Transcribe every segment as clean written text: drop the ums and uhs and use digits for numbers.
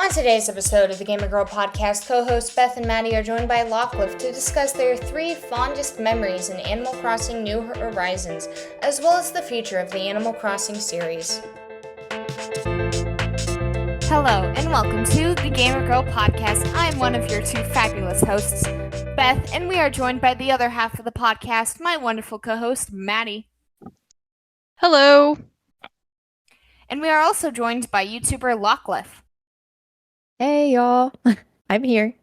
On today's episode of the Gamer Girl podcast, co-hosts Beth and Maddie are joined by Lockleth to discuss their 3 fondest memories in Animal Crossing New Horizons, as well as the future of the Animal Crossing series. Hello, and welcome to the Gamer Girl podcast. I'm one of your 2 fabulous hosts, Beth, and we are joined by the other half of the podcast, my wonderful co-host, Maddie. Hello. And we are also joined by YouTuber Lockleth. Hey y'all, I'm here.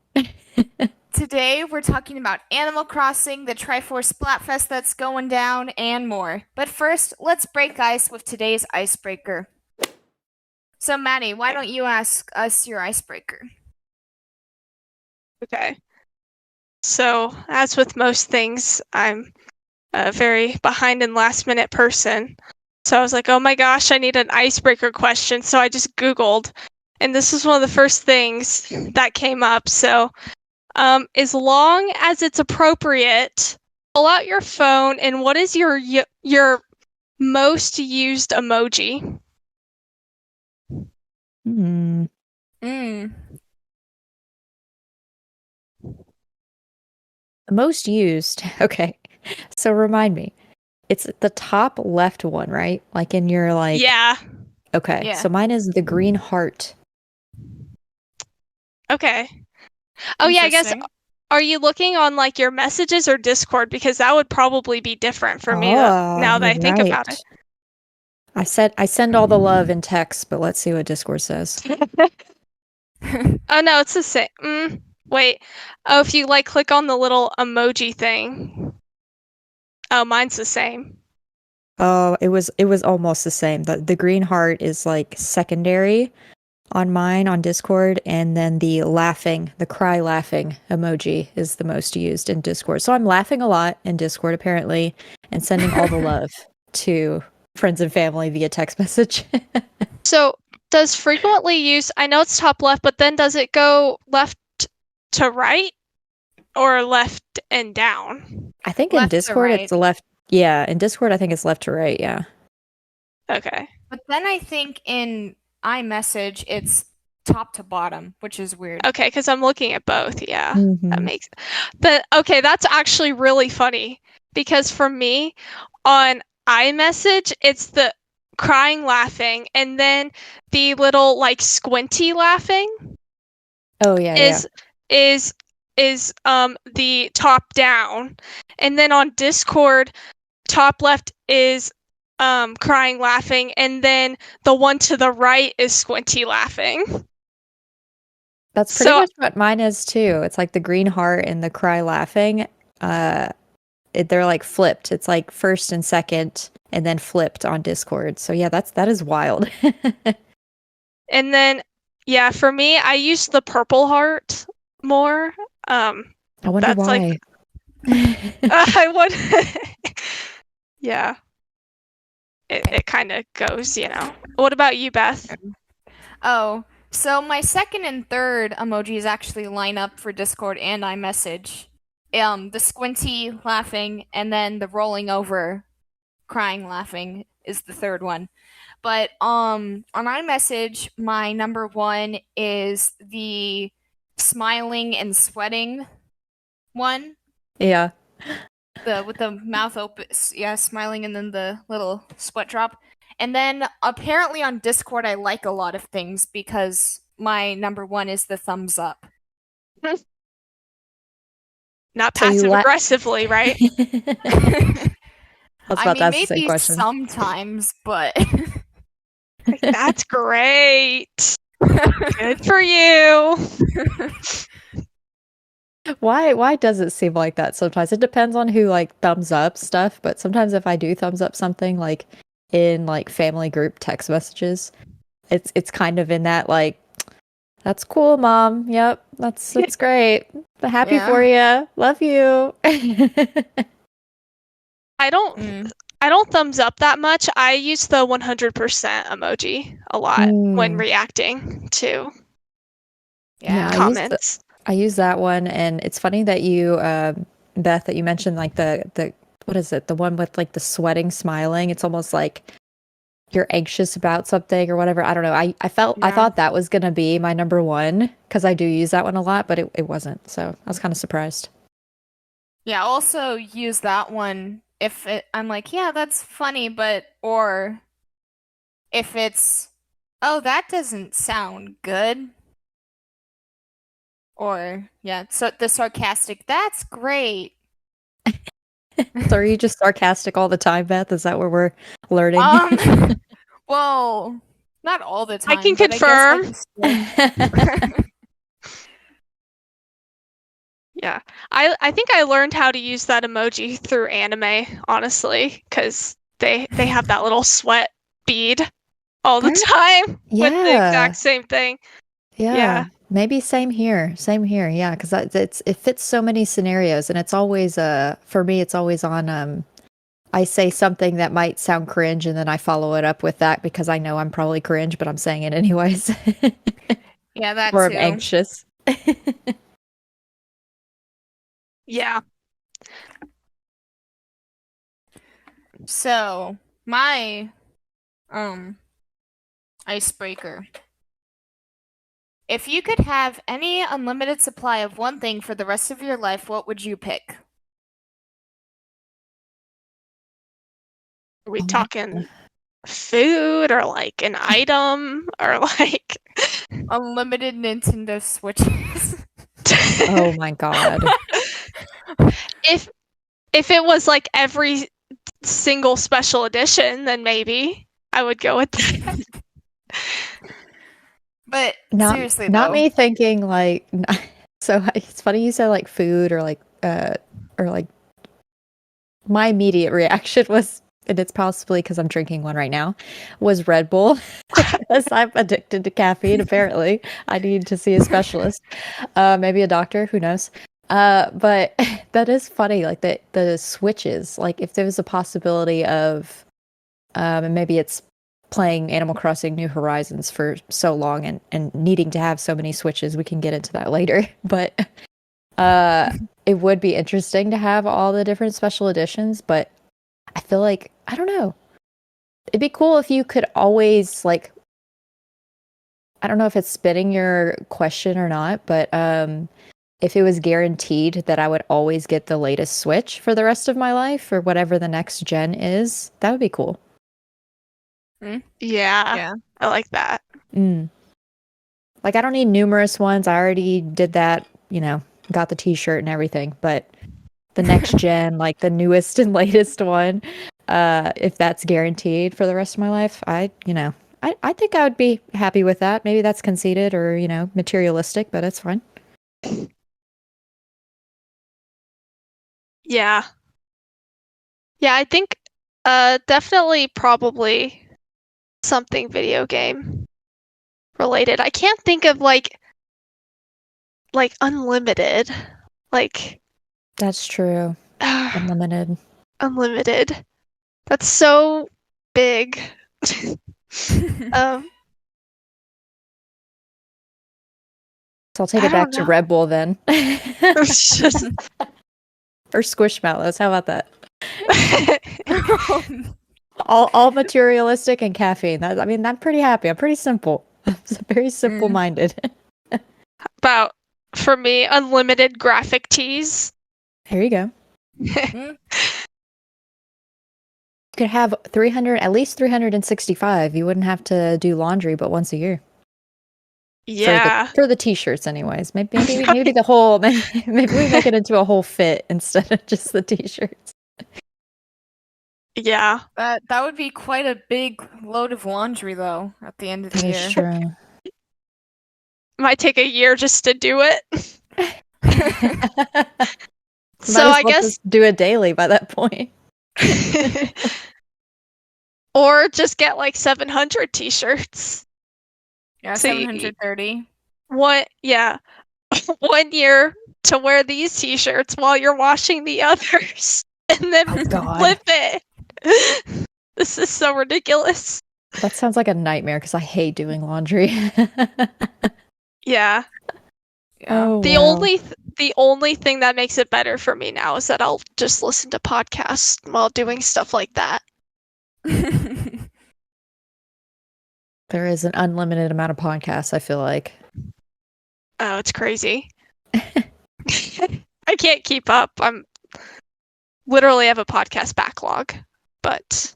Today we're talking about Animal Crossing, the Triforce Splatfest that's going down, and more. But first, let's break ice with today's icebreaker. So Maddie, why don't you ask us your icebreaker? Okay. So, as with most things, I'm a very behind and last minute person. So I was like, oh my gosh, I need an icebreaker question. So I just Googled. And this was one of the first things that came up. So, as long as it's appropriate, pull out your phone and what is your most used emoji? Hmm. Mm. The most used. Okay. So remind me. It's the top left one, right? Like in your Yeah. Okay. Yeah. So mine is the green heart. Okay. Oh yeah, I guess. Interesting. Are you looking on like your messages or Discord? Because that would probably be different for me now that I you're think about it. I send all the love in text, but let's see what Discord says. Oh no, it's the same. Wait. Oh, if you like click on the little emoji thing. Oh, mine's the same. Oh, it was almost the same. The green heart is like secondary on mine on Discord, and then the cry laughing emoji is the most used in Discord. So I'm laughing a lot in Discord apparently, and sending all the love to friends and family via text message. So does frequently use, I know it's top left, but then does it go left to right or left and down? I think Left in to Discord right. it's left. Yeah, in Discord I think it's left to right. Yeah. Okay. But then I think in iMessage it's top to bottom, which is weird. Okay, because I'm looking at both. Yeah, that Mhm. makes. But okay, that's actually really funny because for me, on iMessage, it's the crying laughing, and then the little like squinty laughing Oh yeah, yeah. is the top down, and then on Discord, top left is crying laughing, and then the one to the right is squinty laughing. That's pretty So- much what mine is too. It's like the green heart and the cry laughing. They're like flipped. It's like first and second, and then flipped on Discord. So yeah, that is wild. And then, yeah, for me, I use the purple heart more. I wonder That's why. like- I would. Yeah. It kind of goes, you know. What about you, Beth? Oh, so my second and third emojis actually line up for Discord and iMessage. The squinty laughing and then the rolling over crying laughing is the third one. But on iMessage, my number 1 is the smiling and sweating one. Yeah. With the mouth open, yeah, smiling and then the little sweat drop. And then apparently on Discord I like a lot of things because my number 1 is the thumbs up. Not So you passive aggressively, right? I was about to ask the same maybe question. sometimes, but That's great. Good for you. Why does it seem like that sometimes? It depends on who like thumbs up stuff, but sometimes if I do thumbs up something like in like family group text messages, it's kind of in that like, that's cool, mom. Yep, that's great. Happy Yeah. for you. Love you. I don't thumbs up that much. I use the 100% emoji a lot when reacting to Yeah, comments. I use that one, and it's funny that you, Beth, that you mentioned like the what is it? The one with like the sweating, smiling. It's almost like you're anxious about something or whatever. I don't know. I thought that was gonna be my number one because I do use that one a lot, but it wasn't. So I was kind of surprised. Yeah, I also use that one if I'm like, yeah, that's funny, but or if it's, oh, that doesn't sound good. Or yeah, so the sarcastic, that's great. So are you just sarcastic all the time, Beth? Is that what we're learning? Well, not all the I can time, but I guess I confirm. can still. Yeah. I think I learned how to use that emoji through anime, honestly, because they have that little sweat bead all the time with the Yeah. exact same thing. Yeah. Maybe same here. Same here. Yeah, because it fits so many scenarios, and it's always for me it's always on I say something that might sound cringe, and then I follow it up with that because I know I'm probably cringe, but I'm saying it anyways. Yeah, that Or I'm too. anxious. Yeah. So, my icebreaker. If you could have any unlimited supply of one thing for the rest of your life, what would you pick? Are we Oh my talking food or like an item or like Unlimited Nintendo Switches. Oh my God. if it was like every single special edition, then maybe I would go with that. But Not seriously not though. me thinking like so it's funny you said like food or like my immediate reaction was, and it's possibly because I'm drinking one right now, was Red Bull. Because I'm addicted to caffeine, apparently. I need to see a specialist. Maybe a doctor, who knows? But that is funny, like the switches. Like if there was a possibility of and maybe it's playing Animal Crossing New Horizons for so long and needing to have so many switches, we can get into that later. But it would be interesting to have all the different special editions, but I feel like I don't know. It'd be cool if you could always like I don't know if it's spitting your question or not, but if it was guaranteed that I would always get the latest Switch for the rest of my life or whatever the next gen is, that would be cool. Yeah. I like that. Like I don't need numerous ones. I already did that, got the t-shirt and everything, but the next gen, like the newest and latest one, if that's guaranteed for the rest of my life, I think I would be happy with that. Maybe that's conceited or, materialistic, but it's fine. Yeah. Yeah, I think definitely probably something video game related. I can't think of like unlimited. Like That's true. Unlimited. unlimited. That's so big. Um, So I'll take I it back don't to know. Red Bull then. It's just Or Squishmallows. How about that? All materialistic and caffeine. I'm pretty happy. I'm pretty simple. I'm very simple-minded. about, for me, unlimited graphic tees. Here you go. You could have 300, at least 365. You wouldn't have to do laundry but once a year. Yeah. For the t-shirts anyways. Maybe the whole maybe we make it into a whole fit instead of just the t-shirts. Yeah. That would be quite a big load of laundry though at the end of the That year. is true. Might take a year just to do it. So Might as I well guess just do it daily by that point. or just get like 700 t-shirts. Yeah, So 730. What? Yeah. 1 year to wear these t-shirts while you're washing the others and then flip it. This is so ridiculous. That sounds like a nightmare because I hate doing laundry. Yeah. Oh, The wow. only thing that makes it better for me now is that I'll just listen to podcasts while doing stuff like that. There is an unlimited amount of podcasts, I feel like. Oh, it's crazy. I can't keep up. I'm literally have a podcast backlog. But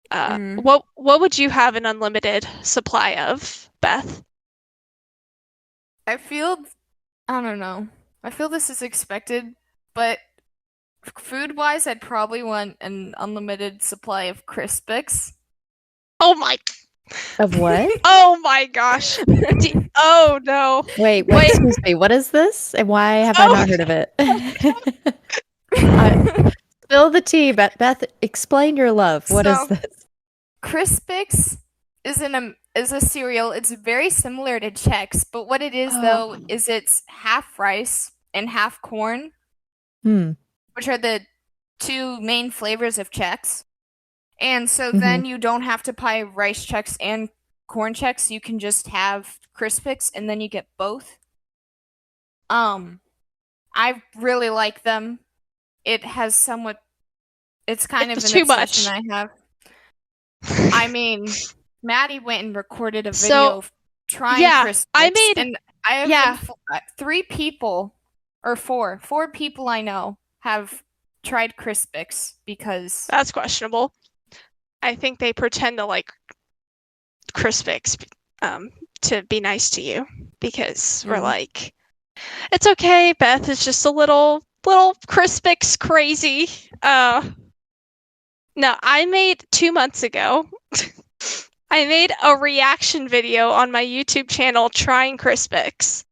what would you have an unlimited supply of, Beth? I don't know. I feel this is expected, but food-wise, I'd probably want an unlimited supply of Crispix. Oh my! Of what? Oh my gosh! Oh no! Wait, excuse me. What is this, and why have I not heard of it? Spill the tea, Beth. Explain your love. What is this? Crispix is a cereal. It's very similar to Chex, but what it is though is it's half rice and half corn, which are the two main flavors of Chex. And so then you don't have to buy rice Chex and corn Chex. You can just have Crispix, and then you get both. I really like them. It has somewhat. It's kind of an obsession I have. I mean, Maddie went and recorded a video of trying Crispix. I have 3 people, or 4 people I know have tried Crispix because that's questionable. I think they pretend to like Crispix to be nice to you because we're like, it's okay, Beth is just a little Crispix crazy. No, I made 2 months ago. I made a reaction video on my YouTube channel trying Crispix.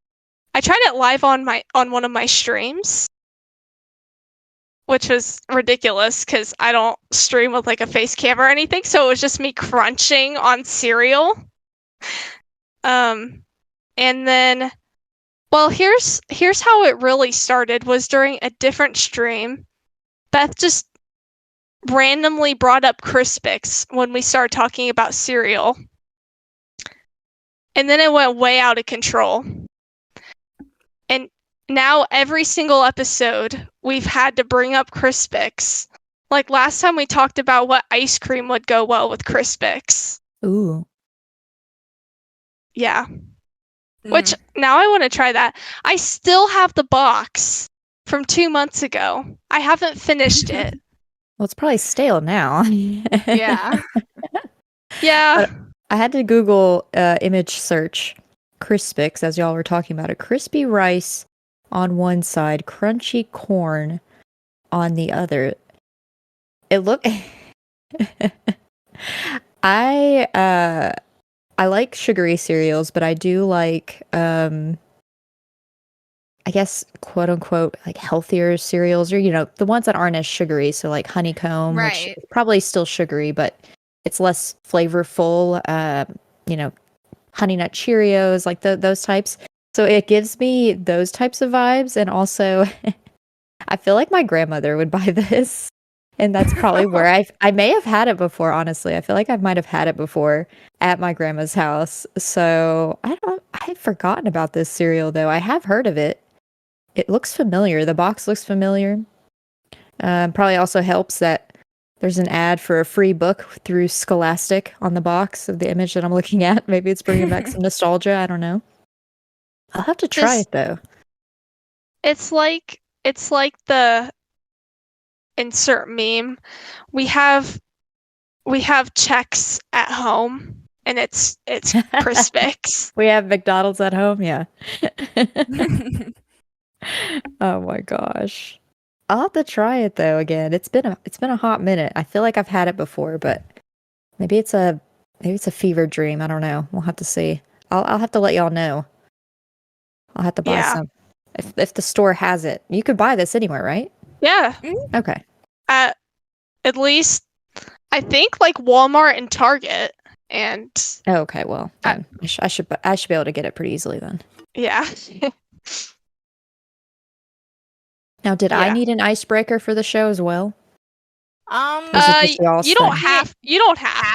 I tried it live on one of my streams, which was ridiculous because I don't stream with like a face cam or anything, so it was just me crunching on cereal. And then, well, here's how it really started. Was during a different stream, Beth just randomly brought up Crispix when we started talking about cereal. And then it went way out of control. And now every single episode, we've had to bring up Crispix. Like last time we talked about what ice cream would go well with Crispix. Ooh. Yeah. Which, now I want to try that. I still have the box from 2 months ago. I haven't finished it. Well, it's probably stale now. Yeah. Yeah. But I had to Google image search Crispix, as y'all were talking about it. Crispy rice on one side, crunchy corn on the other. It look. I like sugary cereals, but I do like I guess quote unquote like healthier cereals, or the ones that aren't as sugary, so like honeycomb, which is probably still sugary, but it's less flavorful. Honey Nut Cheerios, like those types. So it gives me those types of vibes, and also I feel like my grandmother would buy this, and that's probably where I may have had it before. Honestly, I feel like I might have had it before at my grandma's house. So I've forgotten about this cereal though. I have heard of it. It looks familiar. The box looks familiar. Probably also helps that there's an ad for a free book through Scholastic on the box of the image that I'm looking at. Maybe it's bringing back some nostalgia. I don't know. I'll have to try it though. It's like the insert meme. We have Chex at home, and it's Crispix. We have McDonald's at home. Yeah. Oh my gosh. I'll have to try it though again. It's been a hot minute. I feel like I've had it before, but maybe it's a fever dream. I don't know. We'll have to see. I'll have to let y'all know. I'll have to buy some. If the store has it. You could buy this anywhere, right? Yeah. Okay. At least I think like Walmart and Target, and okay, well, then I should be able to get it pretty easily then. Yeah. Now, did I need an icebreaker for the show as well? You don't have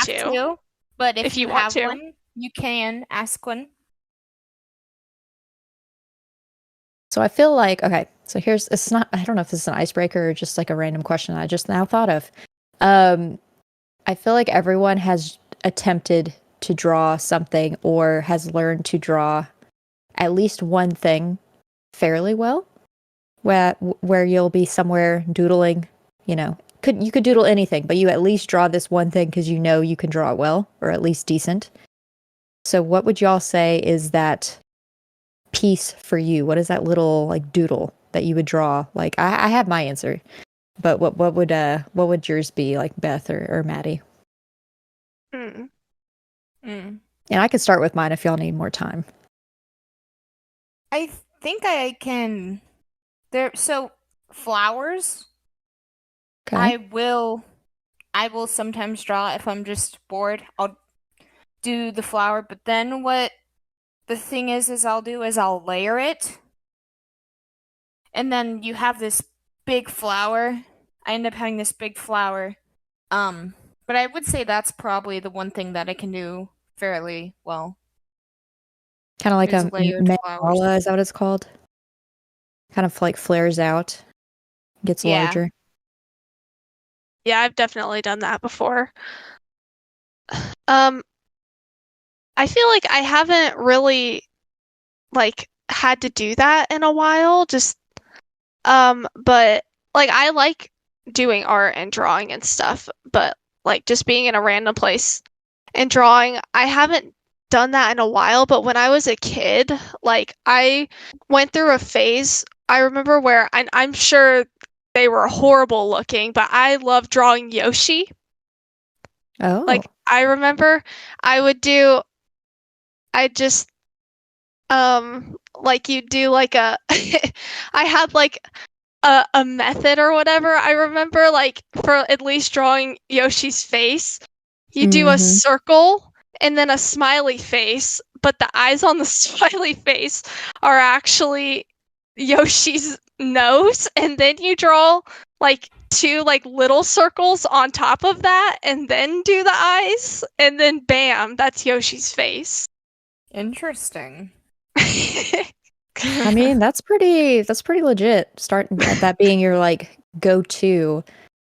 to. But if you have want to. one, you can ask one. So I feel like, okay, so it's not, I don't know if this is an icebreaker or just like a random question I just now thought of. I feel like everyone has attempted to draw something or has learned to draw at least one thing fairly well, where you'll be somewhere doodling, you could doodle anything, but you at least draw this one thing because you know you can draw it well, or at least decent. So what would y'all say is that piece for you? What is that little like doodle that you would draw? Like I have my answer, but what would yours be, like Beth or Maddie? Mm. Mm. And I could start with mine if y'all need more time. I think I can. So flowers. Okay. I will sometimes draw if I'm just bored. I'll do the flower, but then what the thing is I'll layer it, and then you have this big flower. I end up having this big flower. But I would say that's probably the one thing that I can do fairly well Kind of like is a layered flowers. mandala, is that what it's called? Kind of like flares out, gets Yeah. larger. Yeah, I've definitely done that before. Um, I feel like I haven't really like had to do that in a while. But like I like doing art and drawing and stuff, but like just being in a random place and drawing, I haven't done that in a while. But when I was a kid, like I went through a phase. I remember where I'm sure they were horrible looking, but I loved drawing Yoshi. Oh. Like I remember I would do I just like you do like a I had like a method or whatever. I remember like for at least drawing Yoshi's face, you do a Mm-hmm. circle and then a smiley face, but the eyes on the smiley face are actually Yoshi's nose, and then you draw like two like little circles on top of that and then do the eyes, and then bam, that's Yoshi's face. Interesting. I mean, that's pretty legit. Starting at that being your like go-to.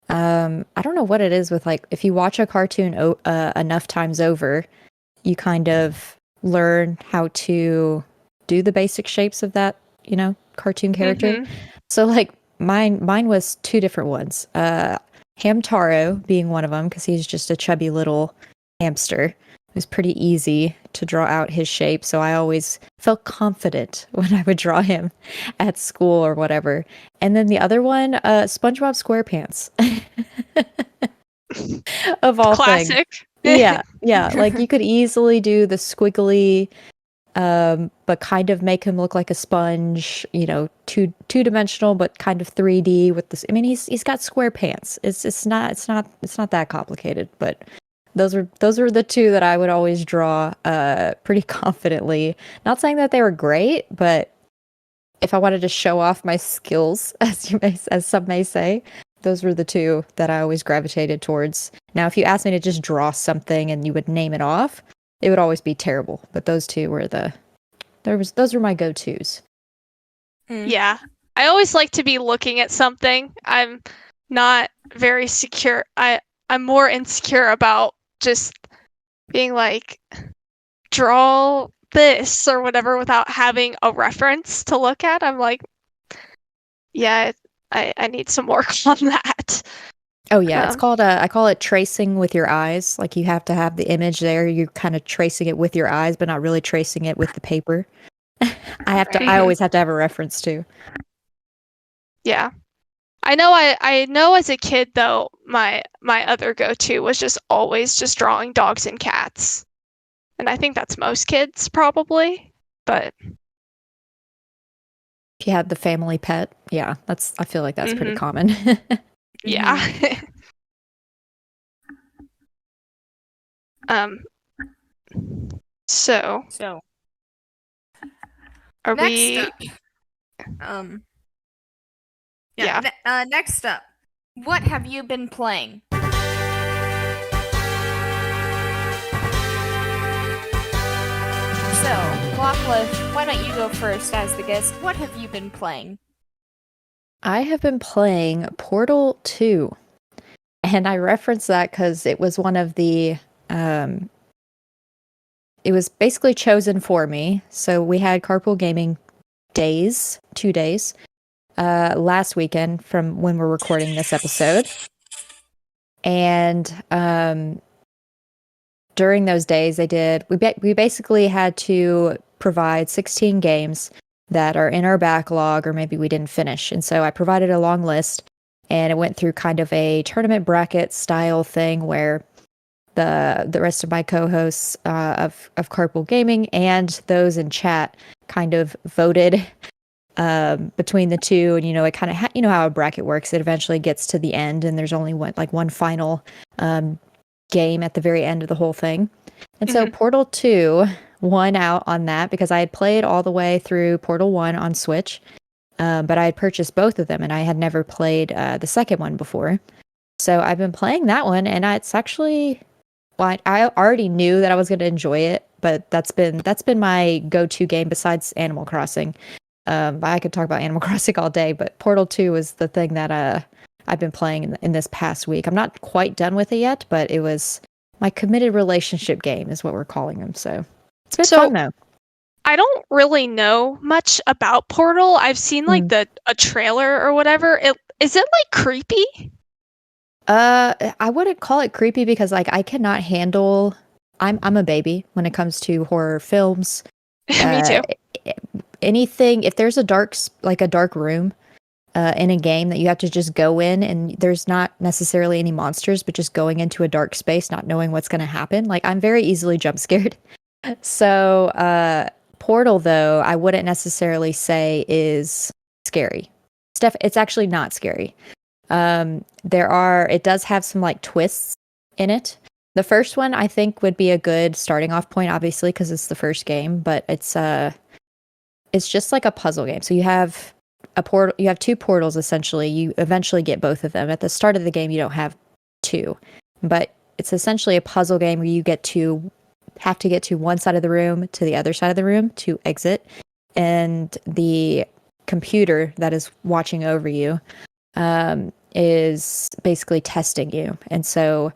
I don't know what it is with like if you watch a cartoon enough times over, you kind of learn how to do the basic shapes of that, cartoon character. Mhm. So like mine was two different ones. Hamtaro being one of them because he's just a chubby little hamster. It was pretty easy to draw out his shape, so I always felt confident when I would draw him at school or whatever. And then the other one, SpongeBob SquarePants. Of all things. Classic. Yeah, yeah. Like you could easily do the squiggly, but kind of make him look like a sponge, two-dimensional, but kind of 3D with this. I mean, he's got square pants. It's not that complicated, but those were the two that I would always draw pretty confidently. Not saying that they were great, but if I wanted to show off my skills, as some may say, those were the two that I always gravitated towards. Now, if you asked me to just draw something and you would name it off, it would always be terrible. But those two were those were my go-tos. Yeah. I always like to be looking at something. I'm not very secure. I'm more insecure about just being like, draw this or whatever without having a reference to look at. I'm like, yeah, I need some work on that. Oh yeah, it's called I call it tracing with your eyes. Like you have to have the image there. You're kind of tracing it with your eyes, but not really tracing it with the paper. I always have to have a reference too. Yeah. I know as a kid though, my other go-to was just always just drawing dogs and cats. And I think that's most kids probably, but If you had the family pet, yeah, I feel like that's pretty common. yeah. So are next we up, yeah. yeah. Next up, what have you been playing? So, Lockleth, why don't you go first as the guest? What have you been playing? I have been playing Portal 2. And I reference that because it was one of the it was basically chosen for me. So we had carpool gaming days, 2 days, last weekend from when we're recording this episode. And during those days, we basically had to provide 16 games that are in our backlog, or maybe we didn't finish. And so I provided a long list, and it went through kind of a tournament bracket style thing where the rest of my co-hosts of Carpool Gaming and those in chat kind of voted between the two, and it kind of you know how a bracket works. It eventually gets to the end, and there's only one final game at the very end of the whole thing. And so Portal 2 won out on that because I had played all the way through Portal 1 on Switch, but I had purchased both of them, and I had never played the second one before. So I've been playing that one, and it's actually, well, I already knew that I was going to enjoy it, but that's been my go-to game besides Animal Crossing. I could talk about Animal Crossing all day, but Portal 2 is the thing that I've been playing in this past week. I'm not quite done with it yet, but it was my committed relationship game is what we're calling them. So it's been fun though. I don't really know much about Portal. I've seen like a trailer or whatever. Is it like creepy? I wouldn't call it creepy because like I cannot handle. I'm a baby when it comes to horror films. Me too. Anything, if there's a dark room in a game that you have to just go in, and there's not necessarily any monsters, but just going into a dark space, not knowing what's going to happen. Like I'm very easily jump scared. So Portal, though, I wouldn't necessarily say is scary. It's actually not scary. It does have some like twists in it. The first one I think would be a good starting off point, obviously, because it's the first game, but it's just like a puzzle game. So you have two portals essentially. You eventually get both of them. At the start of the game, you don't have two, but it's essentially a puzzle game where you have to get to one side of the room to the other side of the room to exit, and the computer that is watching over you is basically testing you. And so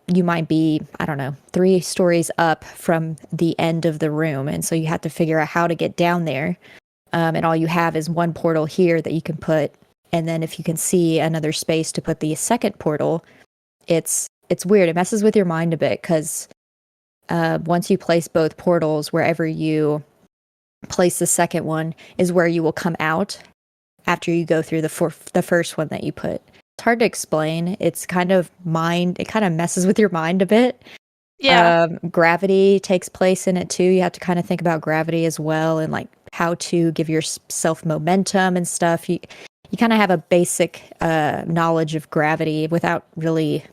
you might be, I don't know, 3 stories up from the end of the room, and so you have to figure out how to get down there. And all you have is one portal here that you can put, and then if you can see another space to put the second portal, it's weird. It messes with your mind a bit because once you place both portals, wherever you place the second one is where you will come out after you go through the first one that you put. It's hard to explain. It kind of messes with your mind a bit. Yeah. Gravity takes place in it too. You have to kind of think about gravity as well, and like how to give yourself momentum and stuff. You kind of have a basic knowledge of gravity without really.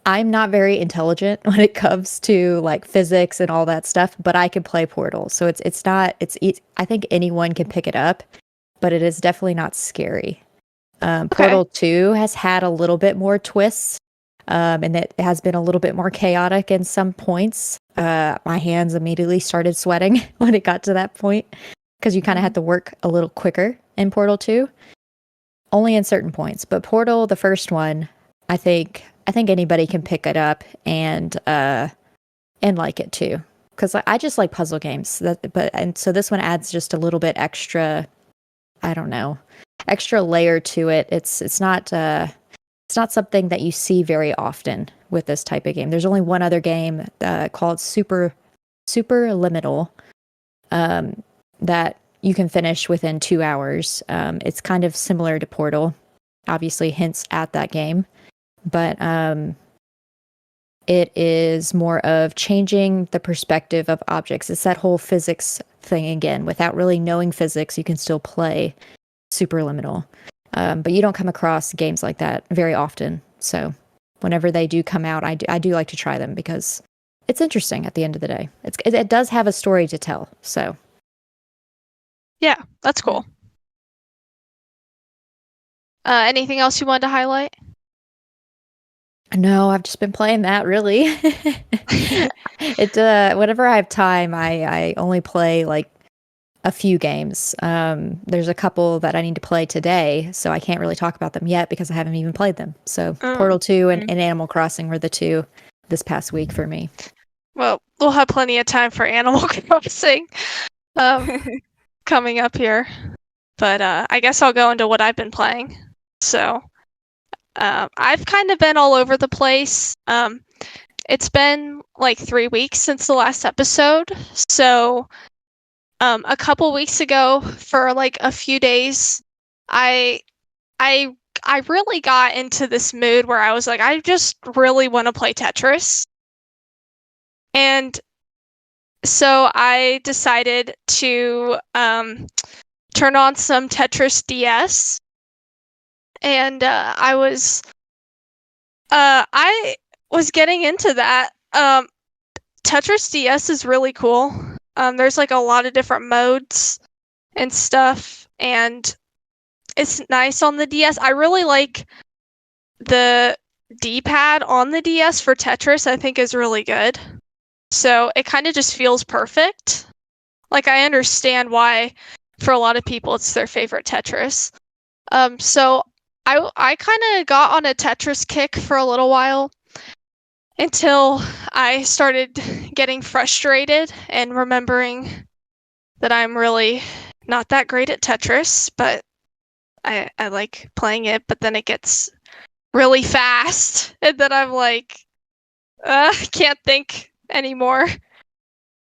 I'm not very intelligent when it comes to like physics and all that stuff, but I can play Portal. So I think anyone can pick it up, but it is definitely not scary. Portal 2 has had a little bit more twists, and it has been a little bit more chaotic in some points. My hands immediately started sweating when it got to that point, because you kind of had to work a little quicker in Portal 2. Only in certain points, but Portal, the first one, I think anybody can pick it up and like it too, because I just like puzzle games. And so this one adds just a little bit extra. I don't know, extra layer to it. It's not something that you see very often with this type of game. There's only one other game called Super Liminal that you can finish within 2 hours. It's kind of similar to Portal, obviously hints at that game, but it is more of changing the perspective of objects. It's that whole physics thing again. Without really knowing physics, you can still play Superliminal. But you don't come across games like that very often. So whenever they do come out, I do like to try them because it's interesting at the end of the day. It does have a story to tell. So yeah, that's cool. Anything else you wanted to highlight? No, I've just been playing that really. Whenever I have time, I only play like a few games. There's a couple that I need to play today, so I can't really talk about them yet because I haven't even played them. So Portal 2 and Animal Crossing were the two this past week for me. Well, we'll have plenty of time for Animal Crossing coming up here. But I guess I'll go into what I've been playing. So I've kind of been all over the place. It's been like 3 weeks since the last episode. So a couple weeks ago, for like a few days, I really got into this mood where I was like, I just really want to play Tetris. And so I decided to turn on some Tetris DS. And I was getting into that. Tetris DS is really cool. There's like a lot of different modes and stuff, and it's nice on the DS. I really like the D-pad on the DS for Tetris. I think is really good. So it kind of just feels perfect. Like, I understand why for a lot of people it's their favorite Tetris. So I kind of got on a Tetris kick for a little while until I started getting frustrated and remembering that I'm really not that great at Tetris, but I like playing it, but then it gets really fast, and then I'm like, can't think anymore.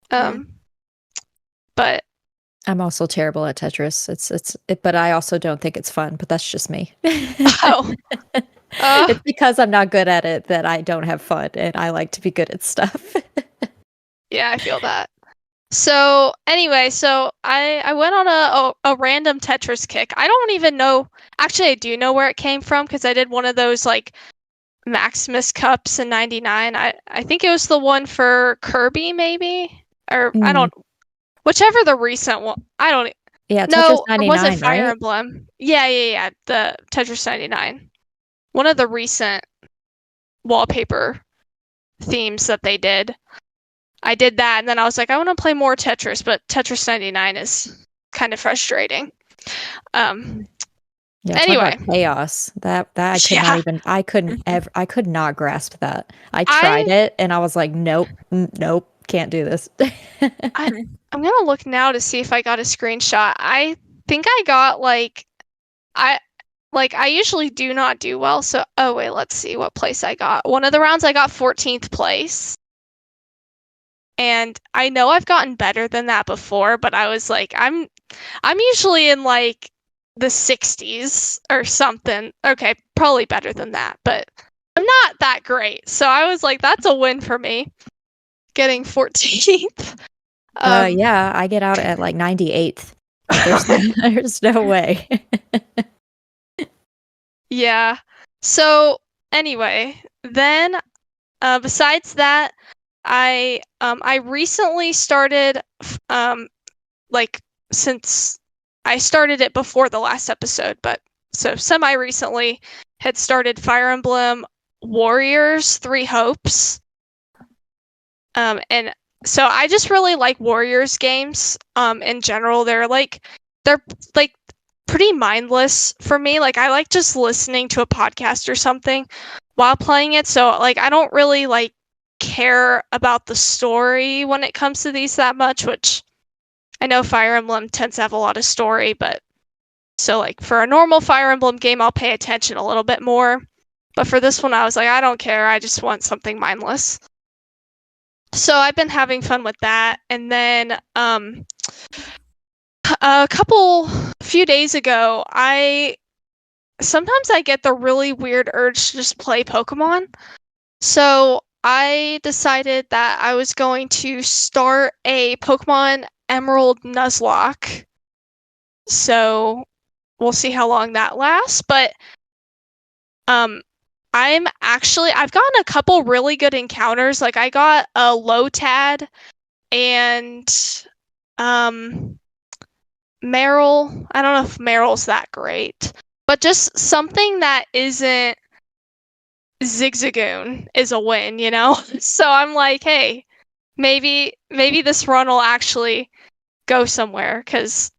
But I'm also terrible at Tetris. But I also don't think it's fun, but that's just me. Oh. It's because I'm not good at it that I don't have fun, and I like to be good at stuff. Yeah, I feel that. So anyway, I went on a random Tetris kick. I don't even know. Actually, I do know where it came from because I did one of those like Maximus Cups in '99. I think it was the one for Kirby, maybe, or I don't. Whichever the recent one. I don't. Yeah, no, Tetris 99, it wasn't Fire right? Emblem. Yeah. The Tetris 99. One of the recent wallpaper themes that they did. I did that, and then I was like, I want to play more Tetris, but Tetris 99 is kind of frustrating. Yeah, anyway, talk about chaos. That I could not even. I could not grasp that. I tried it, and I was like, nope, can't do this. I'm gonna look now to see if I got a screenshot. I think I got I usually do not do well. So wait, let's see what place I got. One of the rounds I got 14th place. And I know I've gotten better than that before, but I was like, I'm usually in like the 60s or something. Okay, probably better than that, but I'm not that great. So I was like, that's a win for me. Getting 14th. Yeah, I get out at like 98th. There's no way. Yeah. So anyway, then besides that, I recently started since I started it before the last episode, but so semi recently had started Fire Emblem Warriors 3 Hopes. And so I just really like Warriors games in general. They're pretty mindless for me. Like, I like just listening to a podcast or something while playing it. So like, I don't really like care about the story when it comes to these that much, which I know Fire Emblem tends to have a lot of story, but so like for a normal Fire Emblem game, I'll pay attention a little bit more. But for this one, I was like, I don't care. I just want something mindless. So I've been having fun with that. And then a few days ago, sometimes I get the really weird urge to just play Pokemon. So I decided that I was going to start a Pokemon Emerald Nuzlocke. So we'll see how long that lasts. But I've gotten a couple really good encounters. Like, I got a Lotad and Meryl. I don't know if Meryl's that great, but just something that isn't Zigzagoon is a win, you know? So I'm like, hey, maybe this run will actually go somewhere, because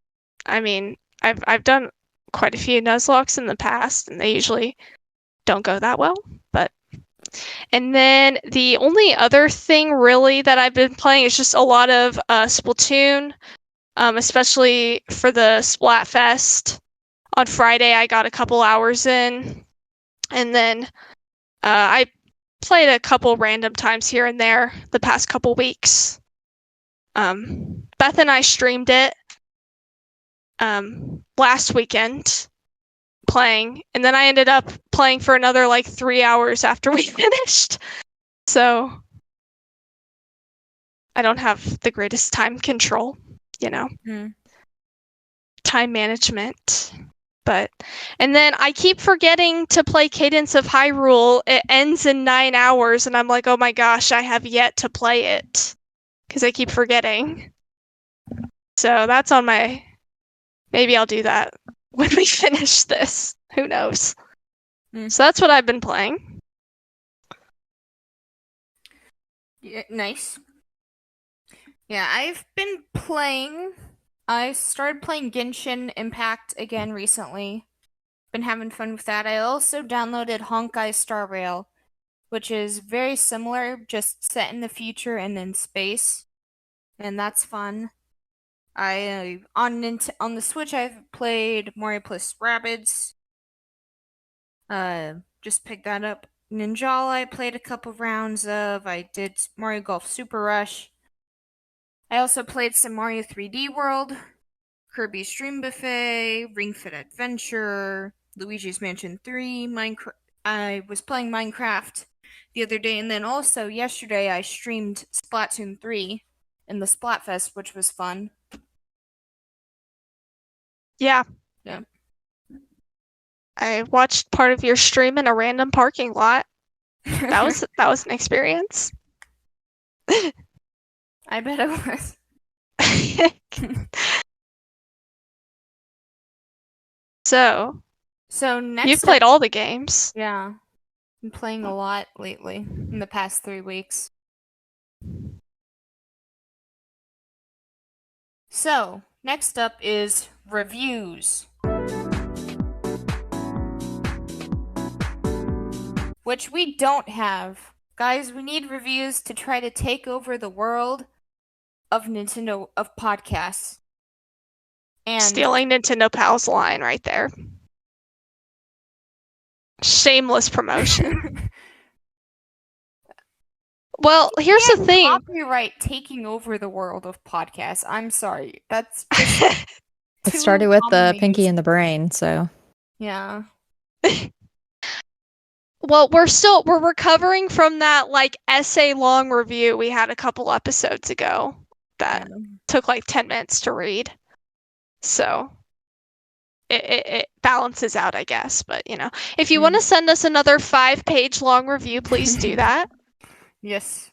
I mean, I've done quite a few Nuzlocks in the past, and they usually don't go that well, but And then the only other thing really that I've been playing is just a lot of Splatoon, especially for the Splatfest. On Friday, I got a couple hours in, and then I played a couple random times here and there the past couple weeks. Beth and I streamed it last weekend playing, and then I ended up playing for another like 3 hours after we finished. So I don't have the greatest time control, time management. And then I keep forgetting to play Cadence of Hyrule. It ends in 9 hours, and I'm like, oh my gosh, I have yet to play it because I keep forgetting. So that's on my. Maybe I'll do that when we finish this. Who knows? So that's what I've been playing. Yeah, nice. Yeah, I've been playing. I started playing Genshin Impact again recently. Been having fun with that. I also downloaded Honkai Star Rail, which is very similar, just set in the future and in space, and that's fun. On the Switch I've played Mario plus Rabbids. Just picked that up. Ninjala I played a couple rounds of. I did Mario Golf Super Rush. I also played some Mario 3D World, Kirby's Dream Buffet, Ring Fit Adventure, Luigi's Mansion 3, Minecraft. I was playing Minecraft the other day, and then also yesterday I streamed Splatoon 3 in the Splatfest, which was fun. Yeah. Yeah. I watched part of your stream in a random parking lot. That was an experience. I bet it was. So next you've played all the games. Yeah. Been playing a lot lately in the past 3 weeks. So, next up is reviews. Which we don't have. Guys, we need reviews to try to take over the world of Nintendo, of podcasts. And Stealing Nintendo Pal's line right there. Shameless promotion. Well, here's the thing. Copyright taking over the world of podcasts. I'm sorry. That's just It started with the Pinky and the Brain, so. Yeah. Well, we're recovering from that like essay long review we had a couple episodes ago that took like 10 minutes to read. So it balances out, I guess. But if you want to send us another 5-page long review, please do that. Yes.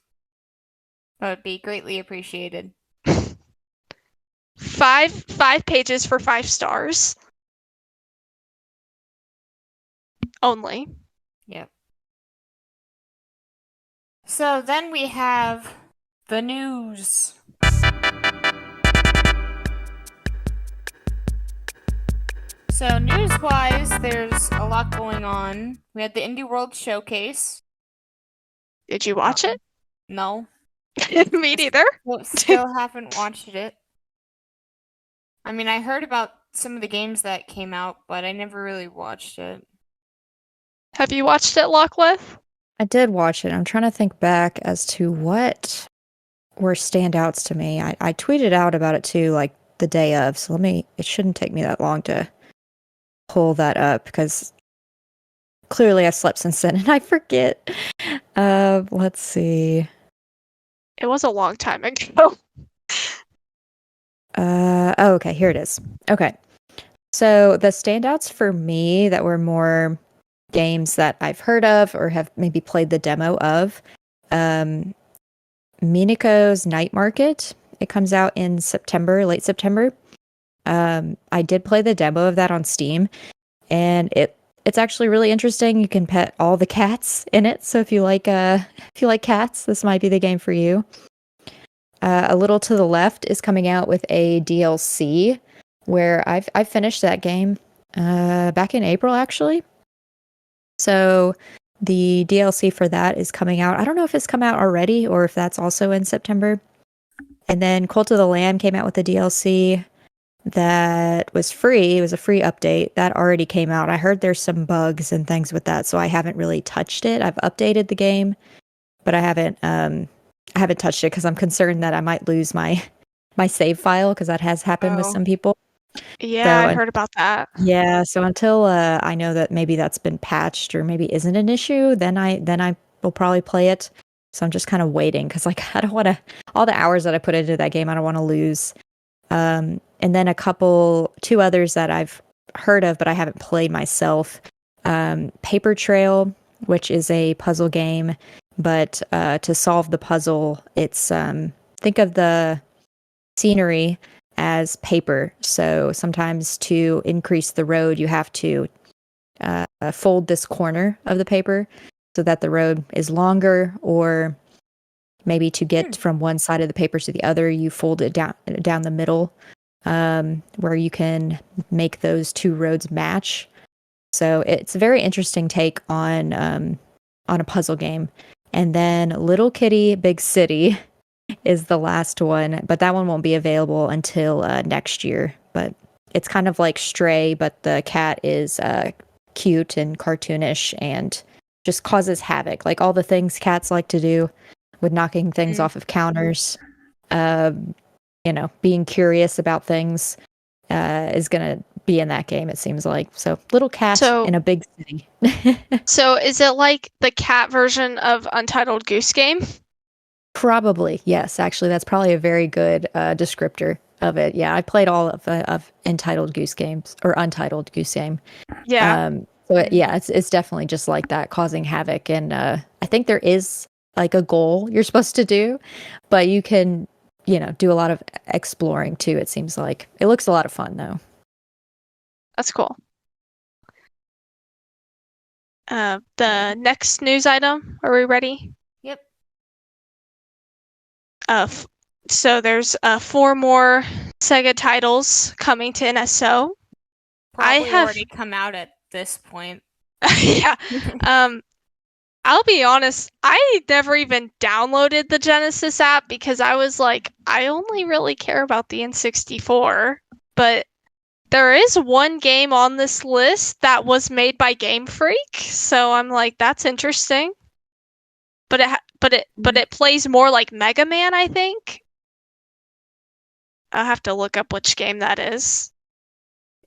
That would be greatly appreciated. 5 pages for 5 stars. Only. Yep. So then we have the news. So news-wise, there's a lot going on. We had the Indie World Showcase. Did you watch it? No. Me neither. Still haven't watched it. I mean, I heard about some of the games that came out, but I never really watched it. Have you watched it, Lockleth? I did watch it. I'm trying to think back as to what were standouts to me. I tweeted out about it too, like the day of. So it shouldn't take me that long to pull that up because clearly I slept since then and I forget. Let's see. It was a long time ago. Okay, here it is. Okay. So the standouts for me that were more games that I've heard of or have maybe played the demo of, Minico's Night Market. It comes out in September, late September. I did play the demo of that on Steam, and it's actually really interesting. You can pet all the cats in it, so if you like cats, this might be the game for you. A little to the left is coming out with a DLC where I finished that game back in April, actually. So the DLC for that is coming out. I don't know if it's come out already or if that's also in September. And then Cult of the Lamb came out with a DLC that was free. It was a free update that already came out. I heard there's some bugs and things with that, so I haven't really touched it. I've updated the game, but I haven't touched it because I'm concerned that I might lose my save file because that has happened with Oh. some people. Yeah, So I heard about that. yeah, so until I know that maybe that's been patched or maybe isn't an issue, then I will probably play it. So I'm just kind of waiting because like I don't want to all the hours that I put into that game, I don't want to lose. And then two others that I've heard of but I haven't played myself. Paper Trail, which is a puzzle game, but to solve the puzzle, it's think of the scenery as paper. So sometimes to increase the road, you have to fold this corner of the paper so that the road is longer, or maybe to get from one side of the paper to the other, you fold it down the middle, where you can make those two roads match. So it's a very interesting take on a puzzle game. And then Little Kitty, Big City is the last one, but that one won't be available until next year. But it's kind of like Stray, but the cat is cute and cartoonish and just causes havoc, like all the things cats like to do with knocking things off of counters. Being curious about things is gonna be in that game, it seems like. So little cat in a big city. So is it like the cat version of Untitled Goose Game? Probably, yes. Actually, that's probably a very good descriptor of it. Yeah, I played all of Entitled Goose Games or Untitled Goose Game. Yeah. It's definitely just like that, causing havoc. And I think there is like a goal you're supposed to do, but you can, do a lot of exploring too. It seems like it looks a lot of fun though. That's cool. The next news item. Are we ready? Yep. So there's 4 more Sega titles coming to NSO. Probably already come out at this point. Yeah. I'll be honest, I never even downloaded the Genesis app because I was like, I only really care about the N64. But there is one game on this list that was made by Game Freak, so I'm like, that's interesting. But it plays more like Mega Man, I think. I'll have to look up which game that is.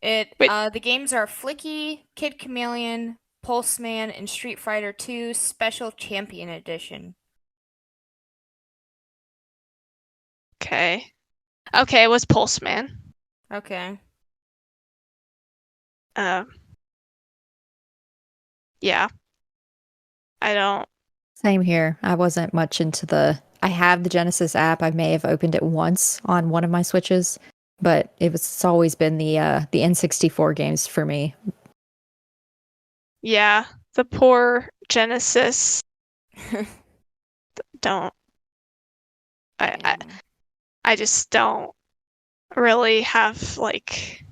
The games are Flicky, Kid Chameleon, Pulseman, and Street Fighter 2 Special Champion Edition. Okay, it was Pulseman. Okay. Yeah. I don't. Same here. I wasn't much into I have the Genesis app. I may have opened it once on one of my Switches, but it's always been the N64 games for me. Yeah, the poor Genesis. Don't. I just don't really have like.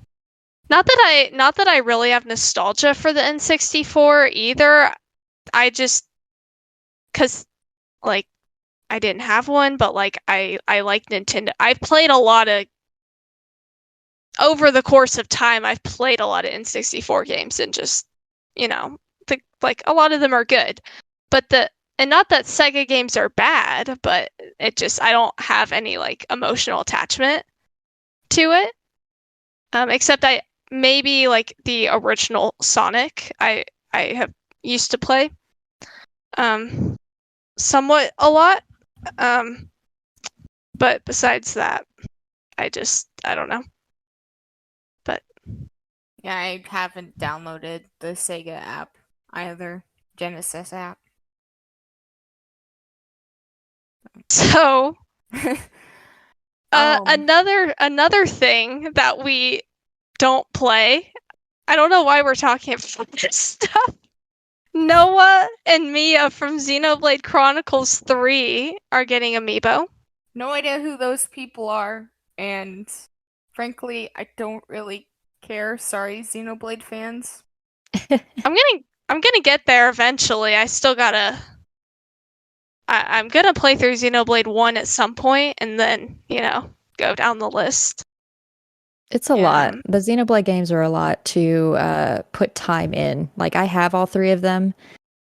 Not that I really have nostalgia for the N64 either. I just, cause like I didn't have one, but like I like Nintendo. I've played a lot of over the course of time. I've played a lot of N64 games and just like a lot of them are good, but and not that Sega games are bad, but it just I don't have any like emotional attachment to it. Except I maybe like the original Sonic I have used to play somewhat a lot. But besides that, I don't know. But yeah, I haven't downloaded the Sega app either. Genesis app. So another thing that we don't play. I don't know why we're talking about this stuff. Noah and Mia from Xenoblade Chronicles 3 are getting amiibo. No idea who those people are, and frankly, I don't really care. Sorry, Xenoblade fans. I'm I'm gonna get there eventually. I still gotta. I'm gonna play through Xenoblade 1 at some point, and then go down the list. It's a Yeah. lot. The Xenoblade games are a lot to put time in. Like I have all three of them.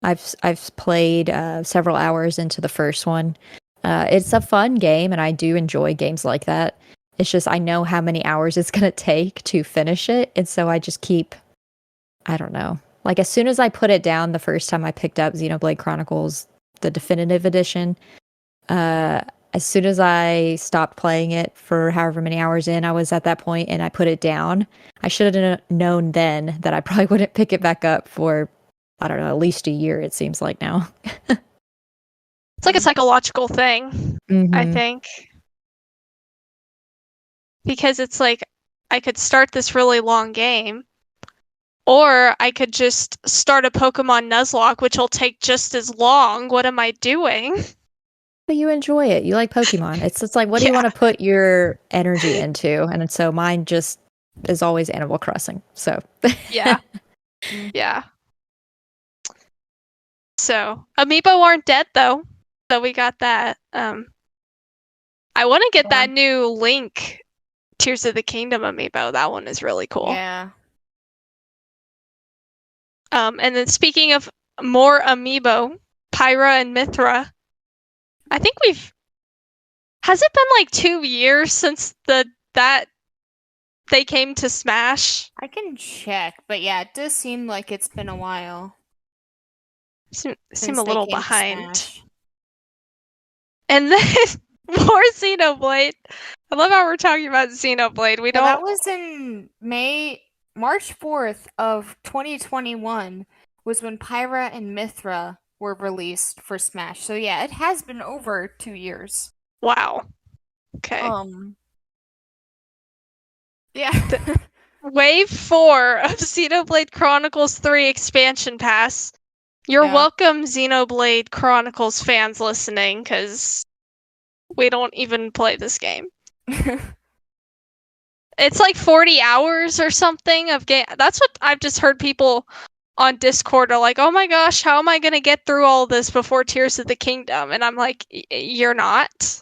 I've played several hours into the first one. It's a fun game, and I do enjoy games like that. It's just I know how many hours it's gonna take to finish it, and so I just keep. I don't know. Like as soon as I put it down, the first time I picked up Xenoblade Chronicles, the definitive edition, uh, as soon as I stopped playing it for however many hours in, I was at that point and I put it down. I should have known then that I probably wouldn't pick it back up for, I don't know, at least a year, it seems like now. It's like a psychological thing, I Mm-hmm. think. Because it's like I could start this really long game, or I could just start a Pokemon Nuzlocke, which will take just as long. What am I doing? But you enjoy it. You like Pokemon. It's just like, what do you Yeah. want to put your energy into? And so mine just is always Animal Crossing. So Yeah. Mm. Yeah. So Amiibo aren't dead though. So we got that. I want to get Yeah. that new Link Tears of the Kingdom amiibo. That one is really cool. Yeah. And then speaking of more amiibo, Pyra and Mithra. I think has it been like 2 years since that they came to Smash? I can check, but yeah, it does seem like it's been a while Seem since a they little came to behind. Smash. And then more Xenoblade. I love how we're talking about Xenoblade. We Yeah, that don't. was in March 4th of 2021 was when Pyra and Mithra were released for Smash. So yeah, it has been over 2 years. Wow. Okay. Yeah. Wave 4 of Xenoblade Chronicles 3 expansion pass. You're Yeah. welcome, Xenoblade Chronicles fans listening, because we don't even play this game. It's like 40 hours or something of game. That's what I've just heard people on Discord are like, oh my gosh, how am I going to get through all this before Tears of the Kingdom? And I'm like, you're not.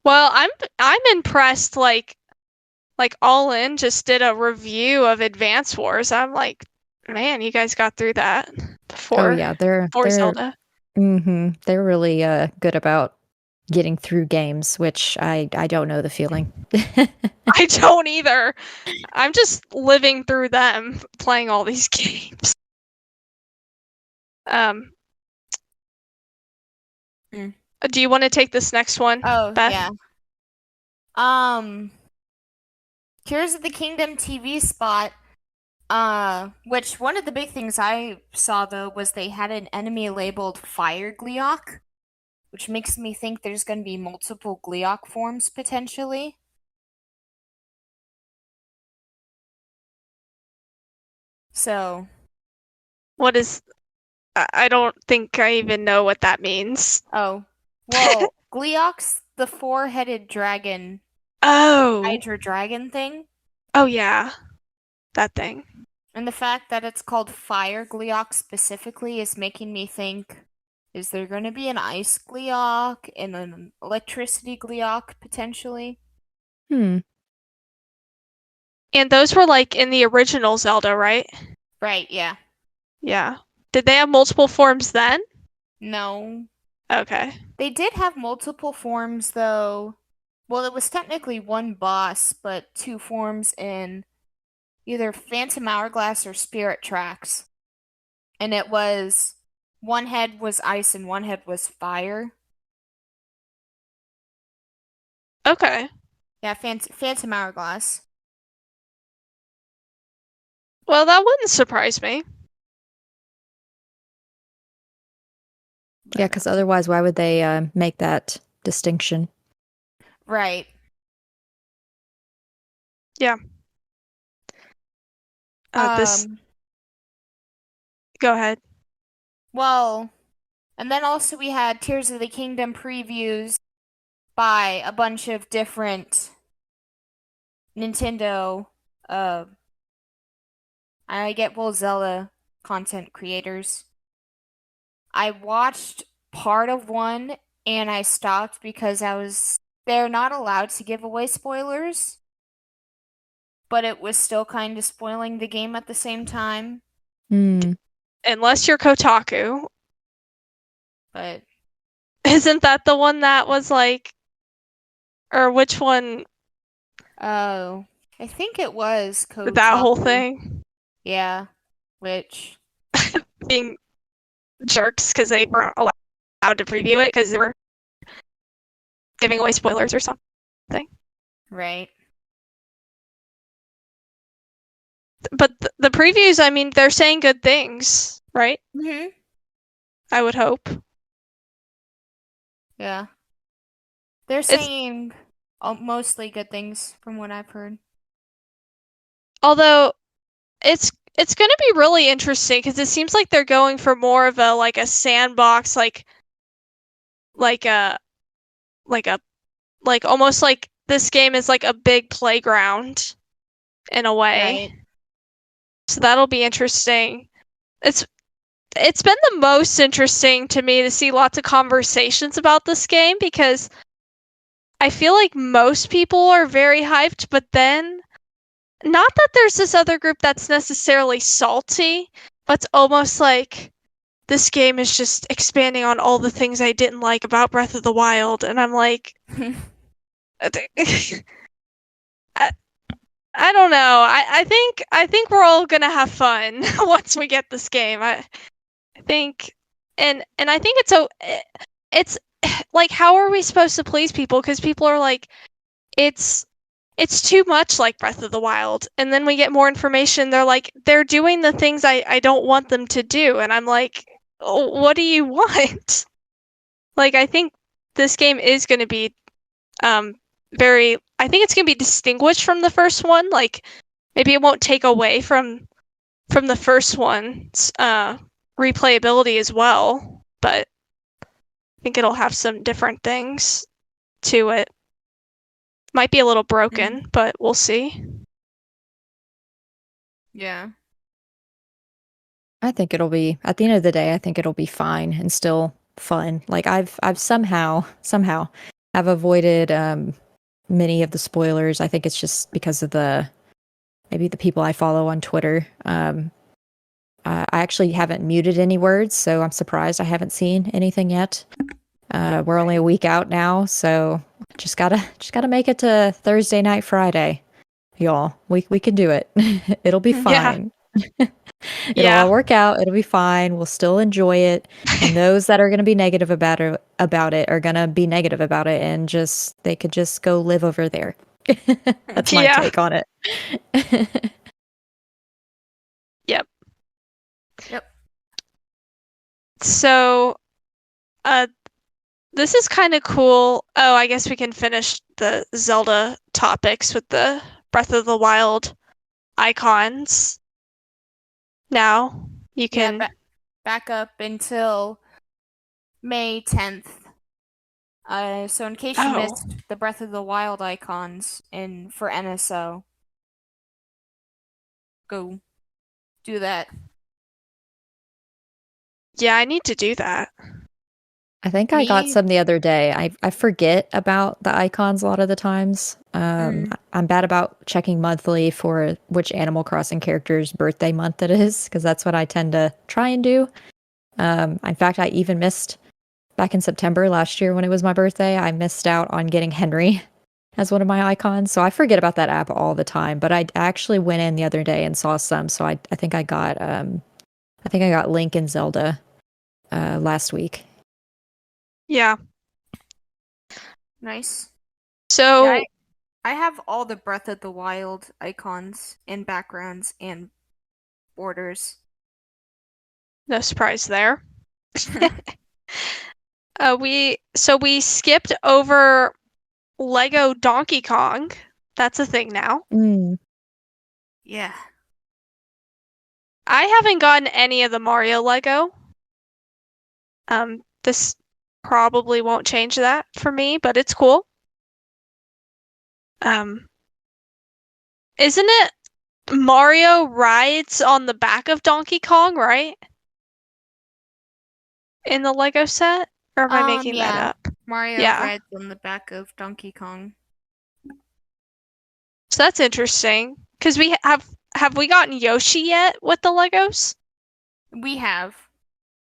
Well, I'm impressed. Like All In just did a review of Advance Wars. I'm like, man, you guys got through that before. oh yeah, they're Zelda. they're really good about getting through games, which I don't know the feeling. I don't either. I'm just living through them, playing all these games. Do you want to take this next one? Oh, Beth? yeah. Tears of the Kingdom TV spot. Which one of the big things I saw though was they had an enemy labeled Fire Gleeok, which makes me think there's going to be multiple Gleeok forms potentially. So, What is... I don't think I even know what that means. oh, well, Gleeok's the four-headed dragon, Oh. Hydra dragon thing. Oh yeah. That thing. And the fact that it's called Fire Gleeok specifically is making me think, is there going to be an Ice Gleeok and an Electricity Gleeok potentially? Hmm. And those were like in the original Zelda, right? Right, yeah. Yeah. Did they have multiple forms then? No. Okay. They did have multiple forms though. Well, it was technically one boss, but two forms in either Phantom Hourglass or Spirit Tracks. And it was one head was ice and one head was fire. Okay. Yeah, Phantom Hourglass. Well, that wouldn't surprise me. Yeah, because otherwise, why would they make that distinction? Right. Yeah. This. Go ahead. Well, and then also we had Tears of the Kingdom previews by a bunch of different Nintendo I get both Zelda content creators. I watched part of one and I stopped because they're not allowed to give away spoilers, but it was still kind of spoiling the game at the same time. Unless you're Kotaku. But Isn't that the one that was like, or which one? oh, I think it was That whole Kotaku. thing? Yeah, which Being jerks because they weren't allowed to preview it because they were giving away spoilers or something. right. But the previews, I mean, they're saying good things, right? Mm-hmm. I would hope. Yeah. They're It's saying mostly good things from what I've heard. although it's going to be really interesting because it seems like they're going for more of a sandbox, like a almost like this game is like a big playground in a way. Right. So that'll be interesting. It's been the most interesting to me to see lots of conversations about this game because I feel like most people are very hyped, but then not that there's this other group that's necessarily salty, but it's almost like this game is just expanding on all the things I didn't like about Breath of the Wild, and I'm like, I don't know. I think we're all gonna have fun once we get this game. I think, and I think it's like, how are we supposed to please people? Because people are like, it's too much like Breath of the Wild, and then we get more information. They're like, they're doing the things I don't want them to do, and I'm like, oh, what do you want? Like, I think this game is going to be very. I think it's going to be distinguished from the first one. Like, maybe it won't take away from the first one's replayability as well, but I think it'll have some different things to it. Might be a little broken, but we'll see. Yeah. I think it'll be, at the end of the day, I think it'll be fine and still fun. Like I've somehow have avoided many of the spoilers. I think it's just because of maybe the people I follow on Twitter. I actually haven't muted any words, so I'm surprised I haven't seen anything yet. We're only a week out now, so just gotta make it to Thursday night, Friday, y'all. We can do it. It'll be fine. It'll all work out. It'll be fine. We'll still enjoy it. And those that are going to be negative about it are going to be negative about it, and they could just go live over there. That's my take on it. Yep. Yep. So, this is kind of cool. Oh, I guess we can finish the Zelda topics with the Breath of the Wild icons. Now you can back up until May 10th. So in case you missed the Breath of the Wild icons for NSO, go do that. Yeah, I need to do that. I think I got some the other day. I forget about the icons a lot of the times. I'm bad about checking monthly for which Animal Crossing character's birthday month it is, because that's what I tend to try and do. In fact, I even missed back in September last year when it was my birthday. I missed out on getting Henry as one of my icons, so I forget about that app all the time. But I actually went in the other day and saw some, so I think I got Link and Zelda last week. Yeah. Nice. So yeah, I have all the Breath of the Wild icons and backgrounds and borders. No surprise there. We skipped over Lego Donkey Kong. That's a thing now. Yeah. I haven't gotten any of the Mario Lego. This probably won't change that for me, but it's cool. Isn't it Mario rides on the back of Donkey Kong, right? In the Lego set? Or am I making that Yeah. up? Mario Yeah. rides on the back of Donkey Kong. So that's interesting. Because have we gotten Yoshi yet with the Legos? We have.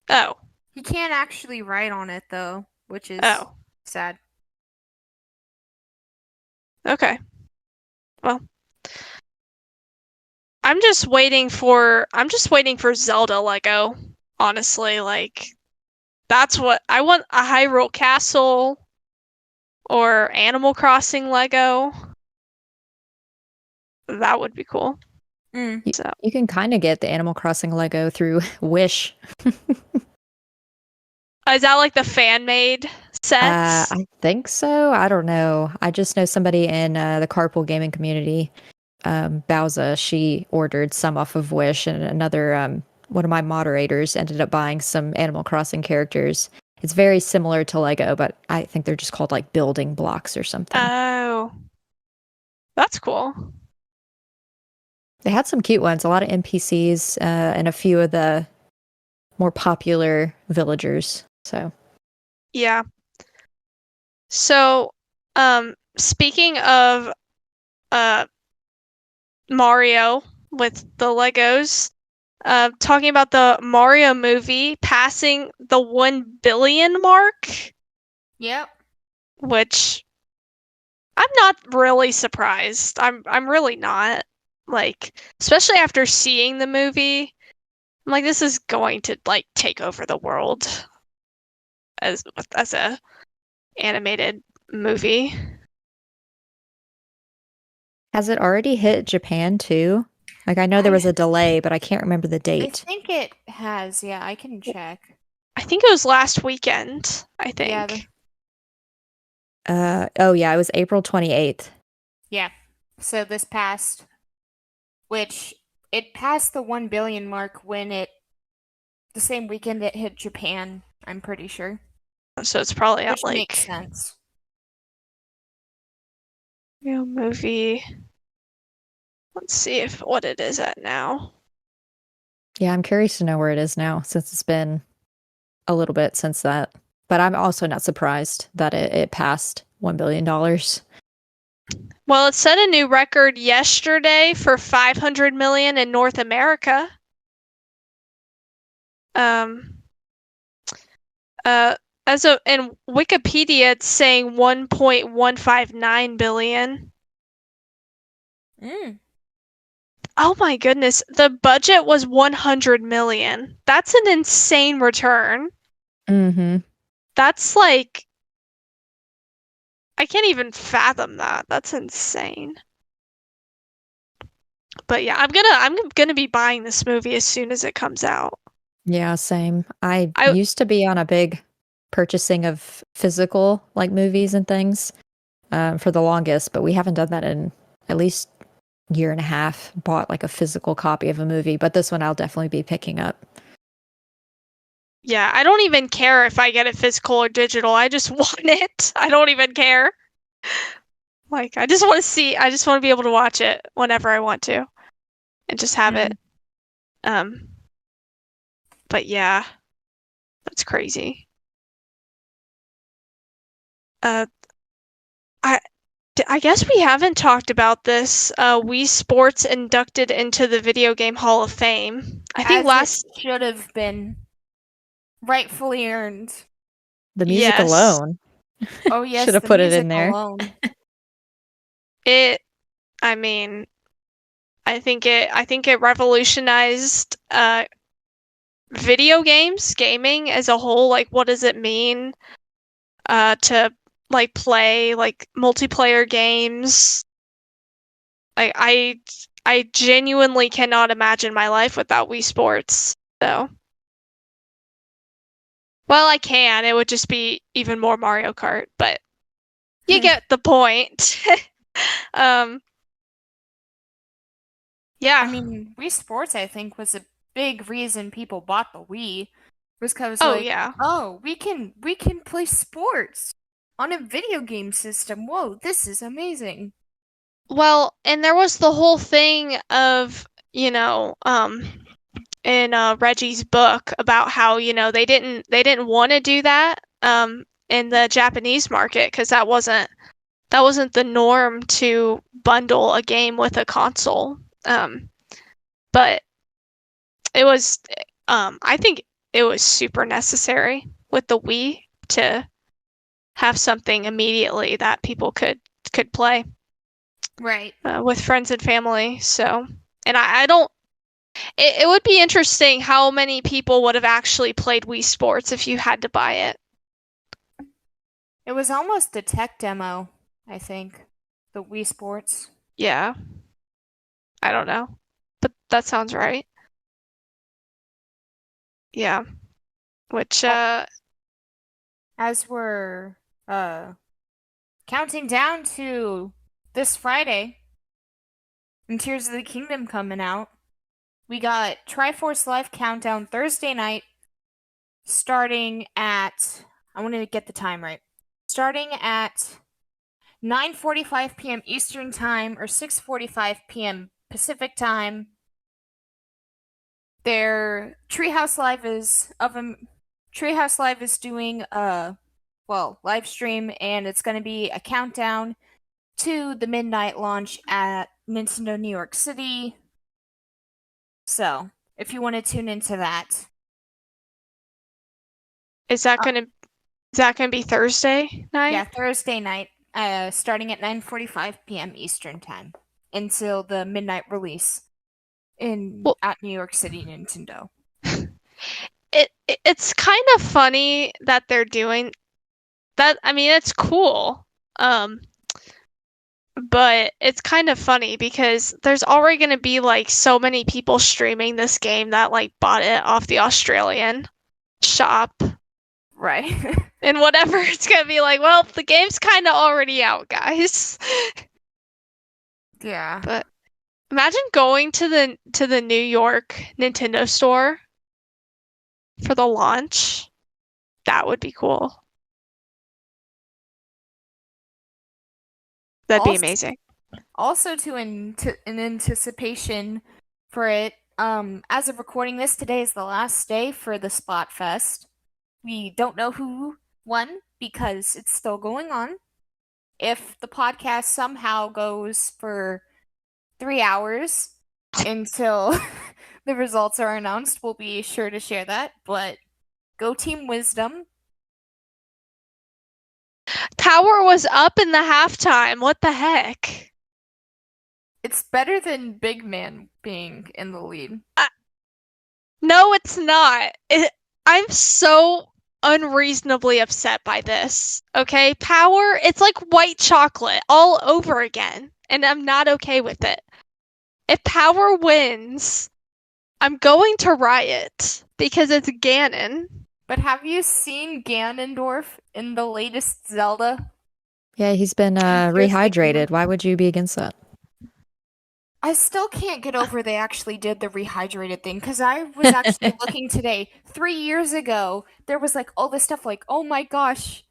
Oh. He can't actually ride on it though, which is Oh. sad. Okay. Well. I'm just waiting for Zelda Lego, honestly. Like, that's what I want, a Hyrule Castle or Animal Crossing Lego. That would be cool. So You can kind of get the Animal Crossing Lego through Wish. is that like the fan-made sets? I think so. I don't know. I just know somebody in the carpool gaming community, Bowza. She ordered some off of Wish, and another one of my moderators ended up buying some Animal Crossing characters. It's very similar to Lego, but I think they're just called like building blocks or something. Oh, that's cool. They had some cute ones, a lot of NPCs, and a few of the more popular villagers. So Yeah. So, speaking of Mario with the Legos, talking about the Mario movie passing the 1 billion mark, Yep. which I'm not really surprised. I'm really not. Like, especially after seeing the movie, I'm like, this is going to like take over the world as a animated movie. has it already hit Japan too? Like I know there was a delay, but I can't remember the I date. think it has. Yeah, I can check. I think it was last weekend, I Yeah, think. Oh yeah, it was April 28th. Yeah. So this passed, which it passed the 1 billion mark when the same weekend it hit Japan, I'm pretty sure. So it's probably at Which like makes sense. movie. Let's see what it is at now. Yeah, I'm curious to know where it is now since it's been a little bit since that. But I'm also not surprised that it passed $1 billion. Well, it set a new record yesterday for 500 million in North America. In Wikipedia, it's saying 1.159 billion. Oh my goodness, the budget was 100 million. That's an insane return. Mm-hmm. That's like, I can't even fathom that. That's insane. But yeah, I'm gonna be buying this movie as soon as it comes out. Yeah, same. I I used to be on a big purchasing of physical like movies and things for the longest, but we haven't done that in at least year and a half. Bought like a physical copy of a movie, but this one I'll definitely be picking up. Yeah, I don't even care if I get it physical or digital. I just want it. I don't even care. Like, I just want to be able to watch it whenever I want to and just have it. But yeah, that's crazy. I guess we haven't talked about this. Wii Sports inducted into the Video Game Hall of Fame. I think As it should have been rightfully earned. The music yes. alone. Oh yes, should have the put it music in there. alone. I mean, I think it revolutionized video games, gaming as a whole. Like, what does it mean to like play like multiplayer games? I genuinely cannot imagine my life without Wii Sports. So, well, I can. It would just be even more Mario Kart, but you get the point. Yeah. I mean, Wii Sports, I think, was a big reason people bought the Wii. Was because Yeah. oh, we can play sports on a video game system. Whoa, this is amazing. Well, and there was the whole thing of, in Reggie's book about how, they didn't want to do that in the Japanese market because that wasn't the norm to bundle a game with a console. But it was I think it was super necessary with the Wii to have something immediately that people could play Right. with friends and family. So, and I don't. It would be interesting how many people would have actually played Wii Sports if you had to buy it. It was almost a tech demo, I think. The Wii Sports. Yeah, I don't know, but that sounds right. Yeah, which As we're counting down to this Friday and Tears of the Kingdom coming out, we got Triforce Live Countdown Thursday night starting at, I want to get the time right, starting at 9:45 p.m. Eastern Time or 6:45 p.m. Pacific Time. Their Treehouse Live is doing a live stream, and it's going to be a countdown to the midnight launch at Nintendo New York City. So, if you want to tune into that. is that gonna be Thursday night? Yeah, Thursday night, starting at 9:45 p.m. Eastern Time until the midnight release at New York City Nintendo. It's kind of funny that they're doing that. I mean, it's cool. But it's kind of funny because there's already going to be like so many people streaming this game that like bought it off the Australian shop. Right. And whatever, it's going to be like, well, the game's kind of already out, guys. Yeah. But imagine going to the New York Nintendo store for the launch. That would be cool. That'd be amazing. Also, in anticipation for it, as of recording this, today is the last day for the Splatfest. We don't know who won because it's still going on. If the podcast somehow goes for 3 hours until the results are announced, we'll be sure to share that. But go Team Wisdom. Power was up in the halftime. What the heck? It's better than Big Man being in the lead. No, it's not. I'm so unreasonably upset by this. Okay? Power, it's like white chocolate all over again. And I'm not okay with it. If Power wins, I'm going to riot because it's Ganon. But have you seen Ganondorf in the latest Zelda? Yeah, he's been rehydrated. Why would you be against that? I still can't get over they actually did the rehydrated thing, because I was actually looking today. 3 years ago, there was like all this stuff like, oh my gosh,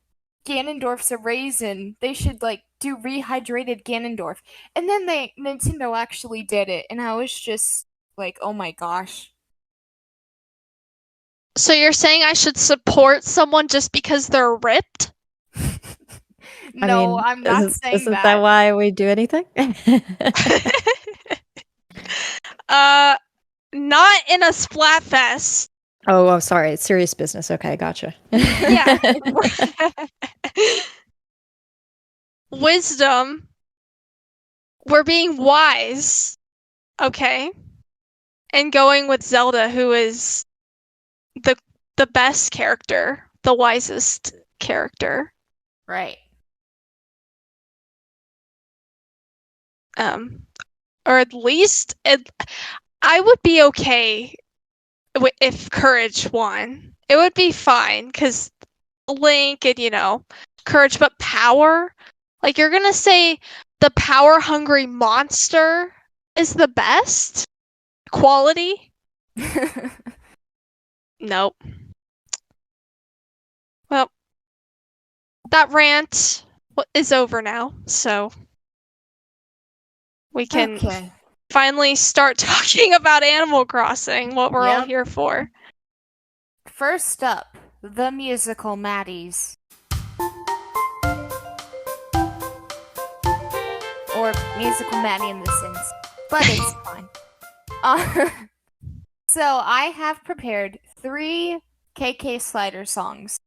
Ganondorf's a raisin. They should like do rehydrated Ganondorf. And then Nintendo actually did it, and I was just like, oh my gosh. So you're saying I should support someone just because they're ripped? No, I'm not saying isn't that why we do anything? Not in a Splatfest. Oh, sorry. It's serious business. Okay, gotcha. Yeah. Wisdom. We're being wise. Okay. And going with Zelda, who is the best character, the wisest character. Right. Or at least I would be okay if Courage won. It would be fine because Link and Courage, but Power, like you're gonna say the power hungry monster is the best quality? Nope. Well, that rant is over now, so we can Okay. finally start talking about Animal Crossing, what we're all Yep. here for. First up, the Musical Maddies. Or Musical Maddie in this instance. But it's fine. So I have prepared 3 KK Slider songs.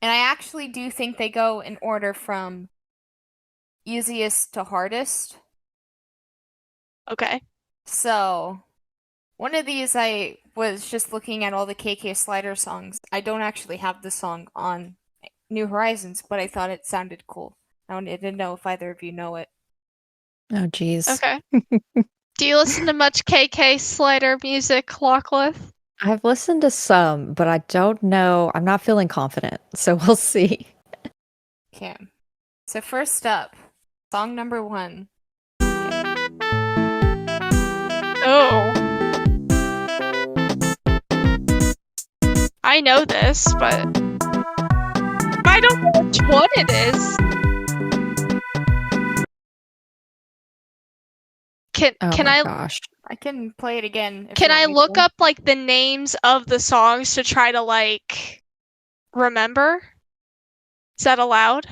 And I actually do think they go in order from easiest to hardest. Okay. So, one of these I was just looking at all the KK Slider songs. I don't actually have the song on New Horizons, but I thought it sounded cool. I didn't know if either of you know it. Oh, geez. Okay. Do you listen to much KK Slider music, Lockleth? I've listened to some, but I don't know. I'm not feeling confident, so we'll see. Okay. So first up, song number 1. Oh. I know this, but I don't know which one it is. Can I Gosh. I can play it again. Can I look up like the names of the songs to try to like remember? Is that allowed?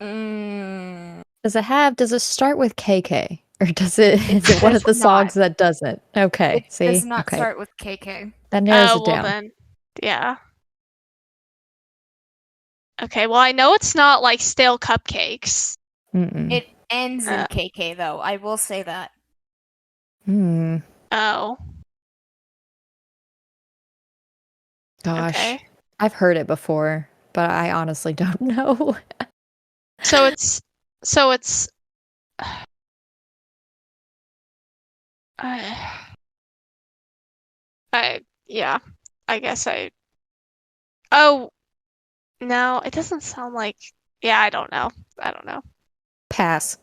Does it start with KK? Or is it one of the songs that doesn't? Okay. It See? does not Okay. start with KK. That narrows Oh, it well down. then. Yeah. Okay, well I know it's not like stale cupcakes. It ends in KK though. I will say that. Oh. Gosh. Okay. I've heard it before, but I honestly don't know. So it's yeah. I guess Oh, no, it doesn't sound like yeah, I don't know. Pass.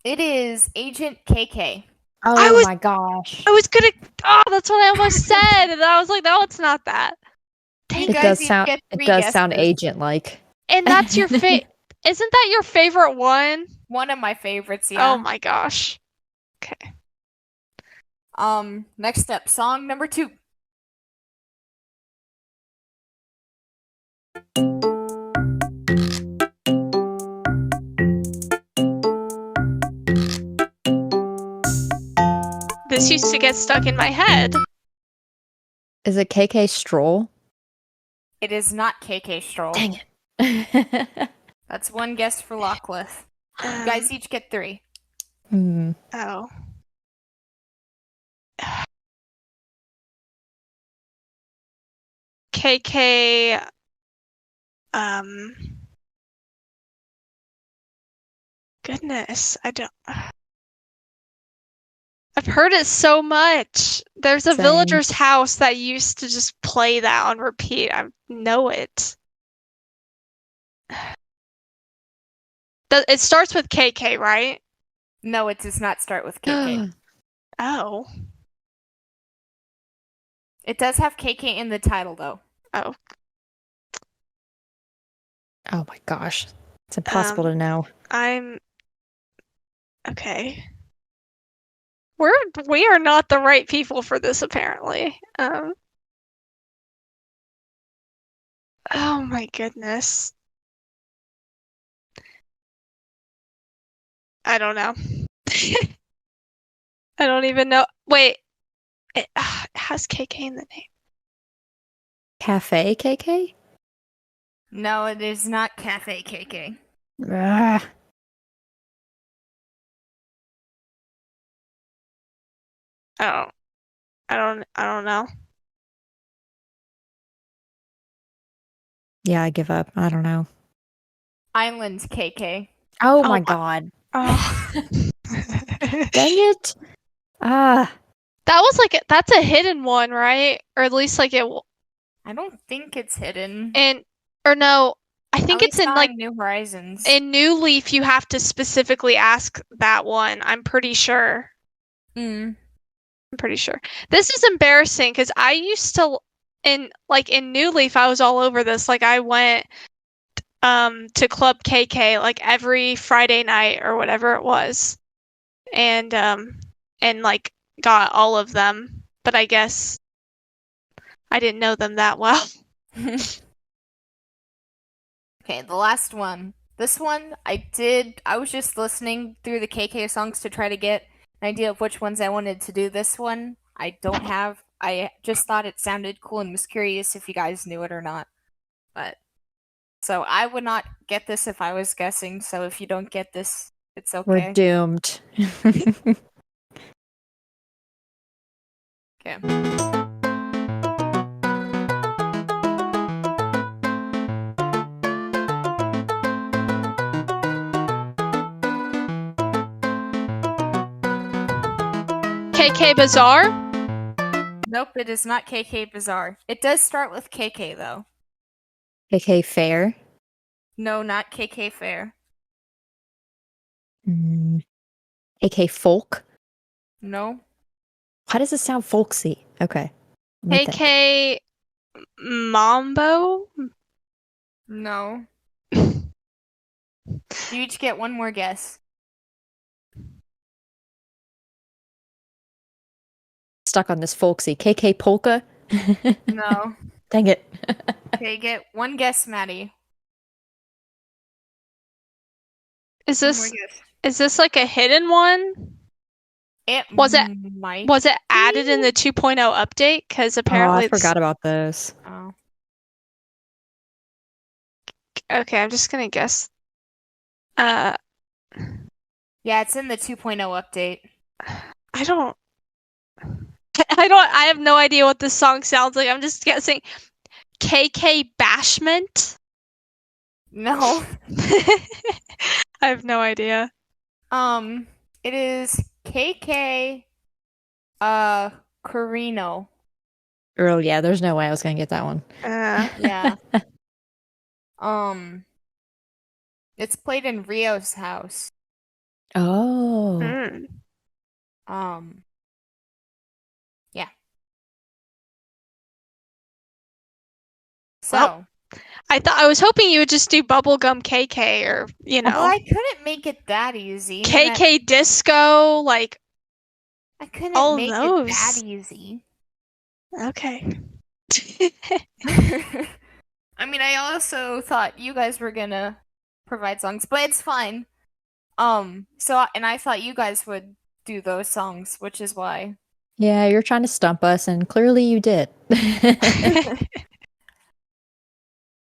It is Agent KK. Oh my gosh. I was gonna that's what I almost said, and I was like, no, it's not that. You It guys does sound get 3 sound guesses. agent-like. And that's your isn't that your favorite one? One of my favorites, yeah. Oh my gosh. Okay. Next up, song number 2. This used to get stuck in my head. Is it KK Stroll? It is not KK Stroll. Dang it. That's 1 guess for Lockleth. You guys each get 3. Oh. KK goodness, I don't I've heard it so much. There's a Same. villager's house that used to just play that on repeat. I know it. It starts with KK, right? No, it does not start with KK. Oh. It does have KK in the title, though. Oh. Oh my gosh. It's impossible to know. Okay. We are not the right people for this, apparently. Oh my goodness. I don't know. I don't even know. Wait. It has KK in the name. Cafe KK? No, it is not Cafe KK. I don't know. Yeah, I give up. I don't know. Islands KK. Oh my god. Oh. Dang it. That's a hidden one, right? Or at least like it. I don't think it's hidden. Or no, I think it's in like New Horizons. In New Leaf, you have to specifically ask that one. I'm pretty sure. I'm pretty sure. This is embarrassing because I used to in New Leaf, I was all over this. Like I went to Club KK like every Friday night or whatever it was, and like got all of them. But I guess I didn't know them that well. Okay, the last one. This one, I was just listening through the KK songs to try to get an idea of which ones I wanted to do. This one, I just thought it sounded cool and was curious if you guys knew it or not. But, so I would not get this if I was guessing, so if you don't get this, it's okay. We're doomed. Okay. KK Bazaar? Nope, it is not KK Bazaar. It does start with KK, though. KK Fair. No, not KK Fair. AK Folk. No. Why does it sound folksy? Okay. let me think. KK Mambo? No. You each get one more guess. Stuck on this folksy. KK Polka. No. Dang it. Okay, get one guess, Maddie. Is One more this guess. like a hidden one? It Was it might. Was it added in the 2.0 update? Because Oh, apparently I forgot about those. Oh. Okay, I'm just gonna guess. Yeah, it's in the 2.0 update. I have no idea what this song sounds like. I'm just guessing. KK Bashment? No. I have no idea. It is KK Carino. Oh, yeah, there's no way I was going to get that one. Yeah. It's played in Rio's house. Oh. Yeah. Well, I was hoping you would just do Bubblegum KK or, Well, I couldn't make it that easy. KK Disco, like I couldn't all make those. it that easy. Okay. I mean, I also thought you guys were gonna provide songs, but it's fine. And I thought you guys would do those songs, which is why. Yeah, you're trying to stump us, and clearly you did.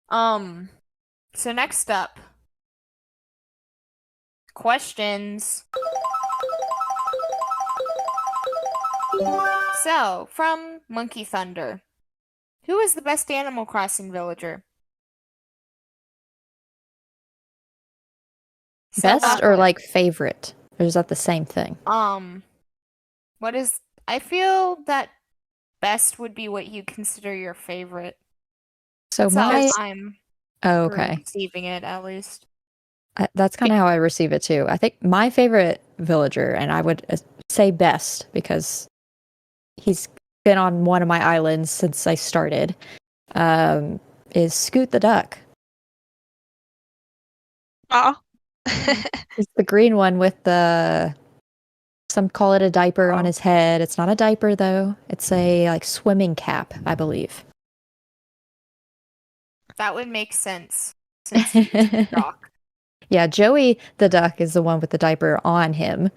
So next up, questions. So, from Monkey Thunder, who is the best Animal Crossing villager? Best or like favorite? Or is that the same thing? I feel that best would be what you consider your favorite. So I'm okay. receiving it, at least. That's kind of how I receive it too. I think my favorite villager, and I would say best because he's been on one of my islands since I started, is Scoot the Duck. Oh. He's the green one with some call it a diaper on his head. It's not a diaper though. It's a like swimming cap, I believe. That would make sense since he's a duck. Yeah, Joey the duck is the one with the diaper on him.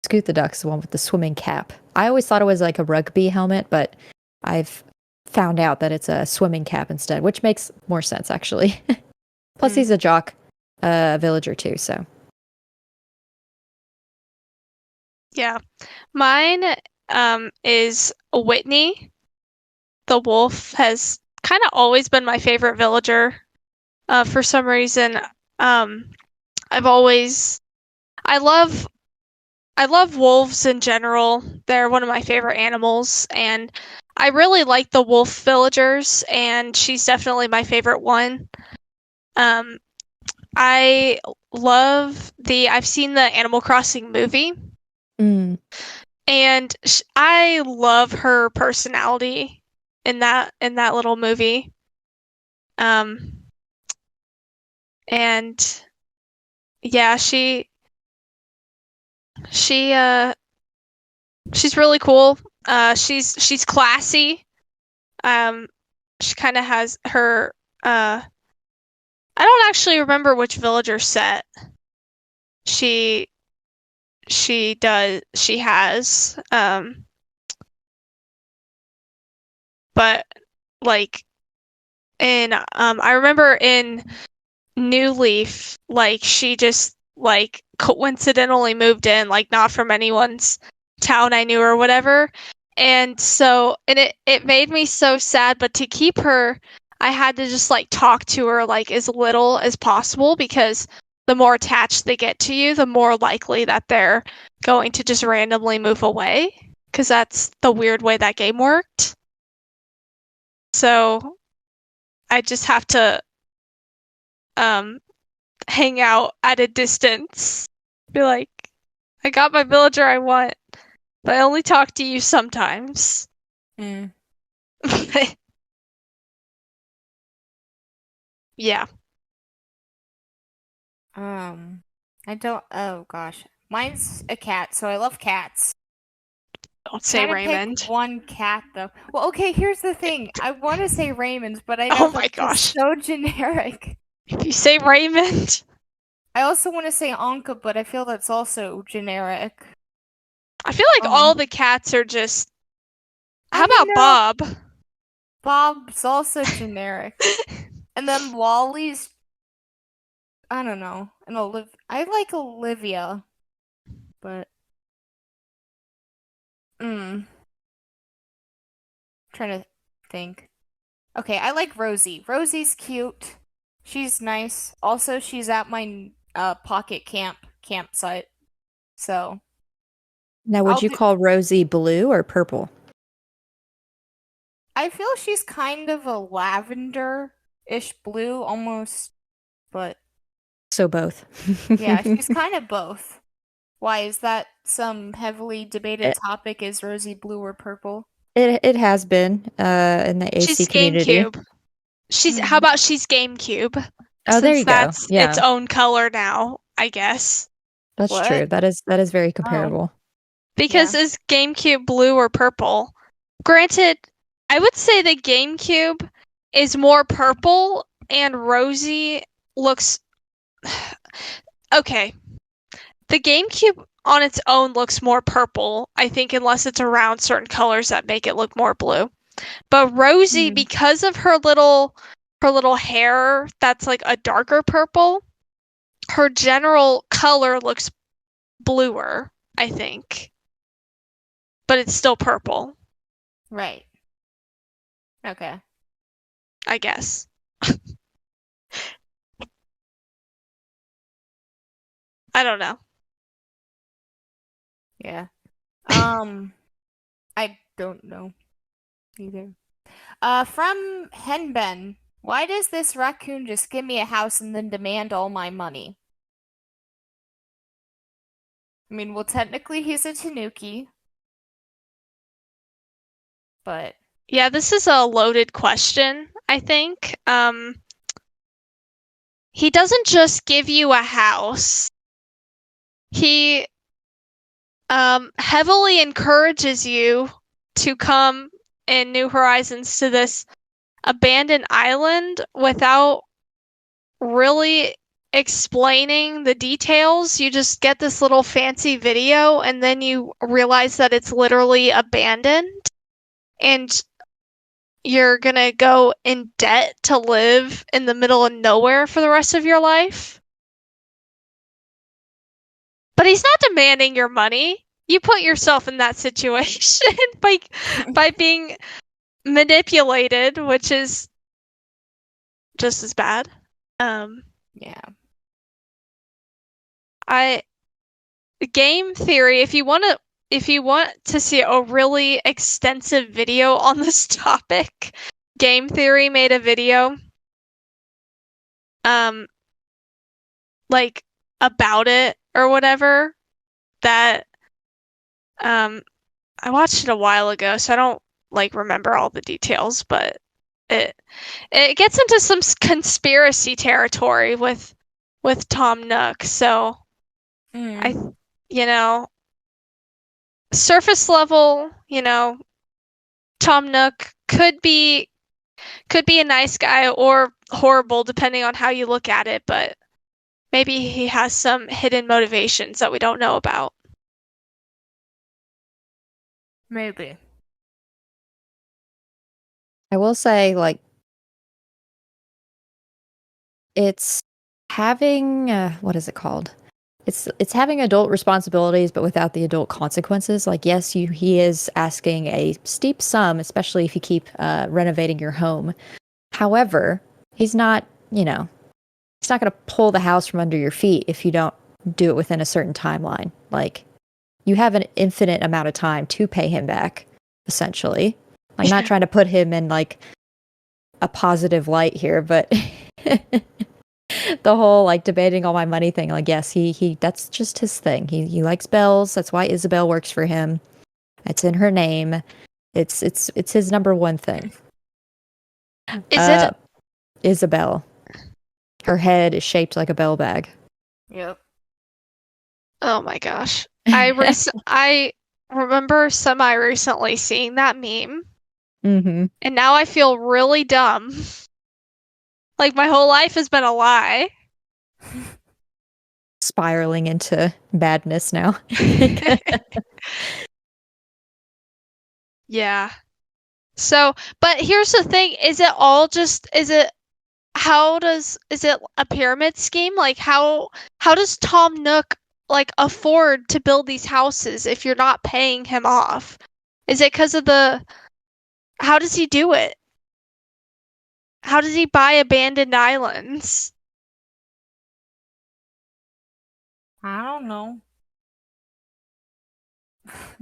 Scoot the duck's the one with the swimming cap. I always thought it was like a rugby helmet, but I've found out that it's a swimming cap instead, which makes more sense actually. Plus he's a jock villager too, so. Yeah. Mine is Whitney. The wolf has kind of always been my favorite villager. For some reason, I love wolves in general. They're one of my favorite animals, and I really like the wolf villagers, and she's definitely my favorite one. I've seen the Animal Crossing movie. And I love her personality in that little movie. And yeah, she's really cool. She's classy. She kind of has her I don't actually remember which villager set she has. But like in I remember in New Leaf, like she just like coincidentally moved in, like not from anyone's town I knew or whatever. And it made me so sad, but to keep her, I had to just like talk to her like as little as possible, because the more attached they get to you, the more likely that they're going to just randomly move away, because that's the weird way that game worked. So I just have to hang out at a distance. Be like, I got my villager I want, but I only talk to you sometimes. Yeah. I don't. Oh gosh, mine's a cat, so I love cats. Don't say Trying to Raymond. pick one cat though. Well, okay, here's the thing. I want to say Raymond, but I know Oh my that's gosh. just so generic. If you say Raymond, I also want to say Anka, but I feel that's also generic. I feel like all the cats are just. How about no. Bob? Bob's also generic. And then Wally's, I don't know. And I like Olivia, but trying to think. Okay, I like Rosie. Rosie's cute. She's nice. Also, she's at my pocket campsite. So Now, would you call Rosie blue or purple? I feel she's kind of a lavender-ish blue almost, but so both. yeah, she's kind of both. Why is that some heavily debated topic? Is Rosie blue or purple? It has been in the AC She's community. GameCube. How about she's GameCube? Oh, there you go. That's Yeah. its own color now, I guess. That's true. That is very comparable. Because is GameCube blue or purple? Granted, I would say the GameCube is more purple and Rosie looks okay. The GameCube on its own looks more purple, I think, unless it's around certain colors that make it look more blue. But Rosie, because of her little hair that's like a darker purple, her general color looks bluer, I think. But it's still purple. Right. Okay. I guess. I don't know. Yeah. I don't know either. From Henben, why does this raccoon just give me a house and then demand all my money? I mean, well, technically he's a Tanuki, but yeah, this is a loaded question, I think. He doesn't just give you a house. He heavily encourages you to come in New Horizons to this abandoned island without really explaining the details. You just get this little fancy video and then you realize that it's literally abandoned and you're gonna go in debt to live in the middle of nowhere for the rest of your life. But he's not demanding your money. You put yourself in that situation by being manipulated, which is just as bad. Yeah. Game theory, if you want to see a really extensive video on this topic, Game Theory made a video like about it or whatever that I watched it a while ago, so I don't like remember all the details, but it gets into some conspiracy territory with with Tom Nook. So surface level, Tom Nook could be a nice guy or horrible depending on how you look at it, but maybe he has some hidden motivations that we don't know about. Maybe. I will say, like, it's having what is it called? It's having adult responsibilities, but without the adult consequences. Like, yes, he is asking a steep sum, especially if you keep renovating your home. However, he's not, he's not going to pull the house from under your feet if you don't do it within a certain timeline. Like, you have an infinite amount of time to pay him back, essentially. Like, not trying to put him in like a positive light here, but the whole like debating all my money thing, like, yes, he that's just his thing. He likes bells. That's why Isabel works for him. It's in her name. It's his number one thing. Is it Isabel? Her head is shaped like a bell bag. Yep. Oh my gosh. I remember semi-recently seeing that meme. Mm-hmm. And now I feel really dumb. Like my whole life has been a lie. Spiraling into badness now. Yeah. So, but here's the thing, is it a pyramid scheme? Like how does Tom Nook like afford to build these houses if you're not paying him off? Is it because of how does he do it? How does he buy abandoned islands? I don't know.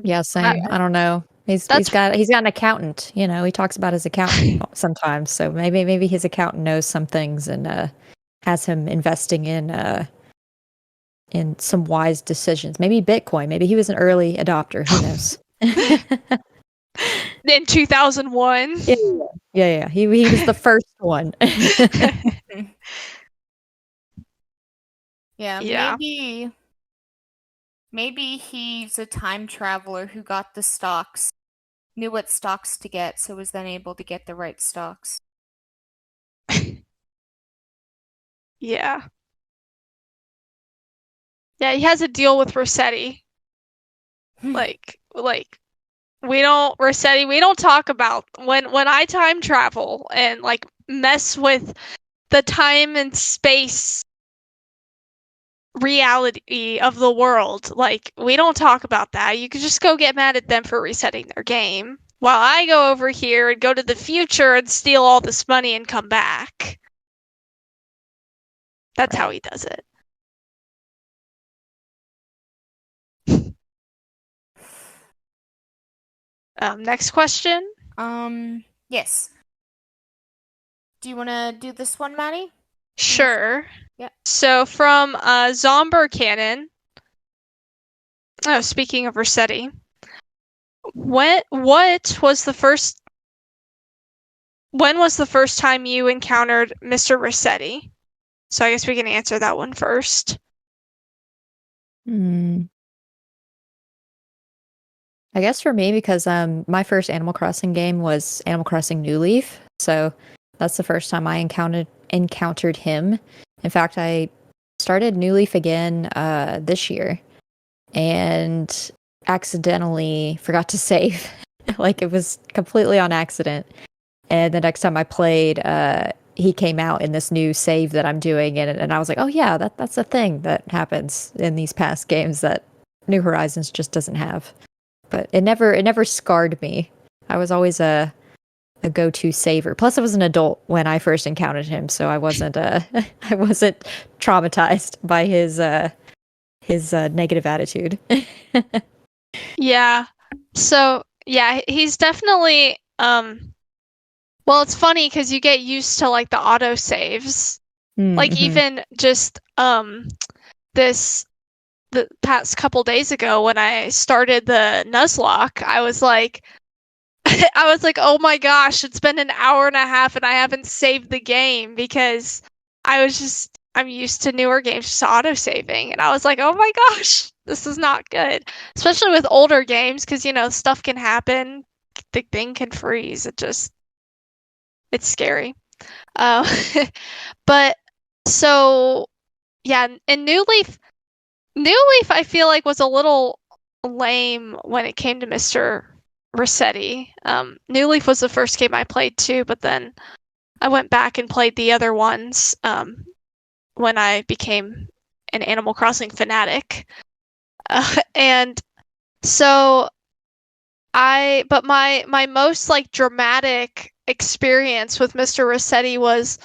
Yeah, same. I don't know. He's got an accountant. He talks about his accountant sometimes. So maybe his accountant knows some things and has him investing in some wise decisions. Maybe Bitcoin. Maybe he was an early adopter. Who knows? In 2001. Yeah. He was the first one. Yeah. Maybe he's a time traveler who got the stocks, knew what stocks to get, so was then able to get the right stocks. Yeah. Yeah, he has a deal with Rossetti. like we don't talk about when I time travel and like mess with the time and space reality of the world. Like, we don't talk about that. You can just go get mad at them for resetting their game, while I go over here and go to the future and steal all this money and come back. That's how he does it. Next question. Yes. Do you want to do this one, Maddie? Sure. Yeah. So from Zomber Cannon. Oh, speaking of Rossetti, when was the first time you encountered Mr. Rossetti? So I guess we can answer that one first. I guess for me, because my first Animal Crossing game was Animal Crossing New Leaf, so that's the first time I encountered him. In fact, I started New Leaf again this year, and accidentally forgot to save. Like, it was completely on accident. And the next time I played, he came out in this new save that I'm doing, and I was like, oh yeah, that's a thing that happens in these past games that New Horizons just doesn't have. But it never scarred me. I was always a go-to saver. Plus, I was an adult when I first encountered him, so I wasn't I wasn't traumatized by his negative attitude. Yeah. So yeah, he's definitely well, it's funny because you get used to like the auto saves. Like even just the past couple days ago when I started the Nuzlocke, I was like, oh my gosh, it's been an hour and a half and I haven't saved the game because I was just I'm used to newer games just auto-saving, and I was like, oh my gosh, this is not good. Especially with older games, because, stuff can happen. The thing can freeze. It's scary. Uh, but, so, yeah, and New Leaf, I feel like, was a little lame when it came to Mr. Rossetti. New Leaf was the first game I played too, but then I went back and played the other ones when I became an Animal Crossing fanatic. And so but my most like dramatic experience with Mr. Rossetti was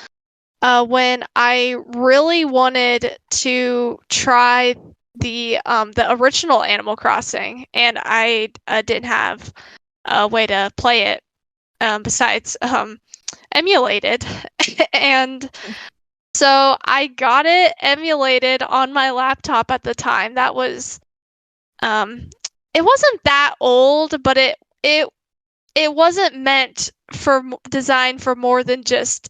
when I really wanted to try the original Animal Crossing, and I didn't have a way to play it besides emulated. And so I got it emulated on my laptop at the time. That was it wasn't that old, but it wasn't meant for designed for more than just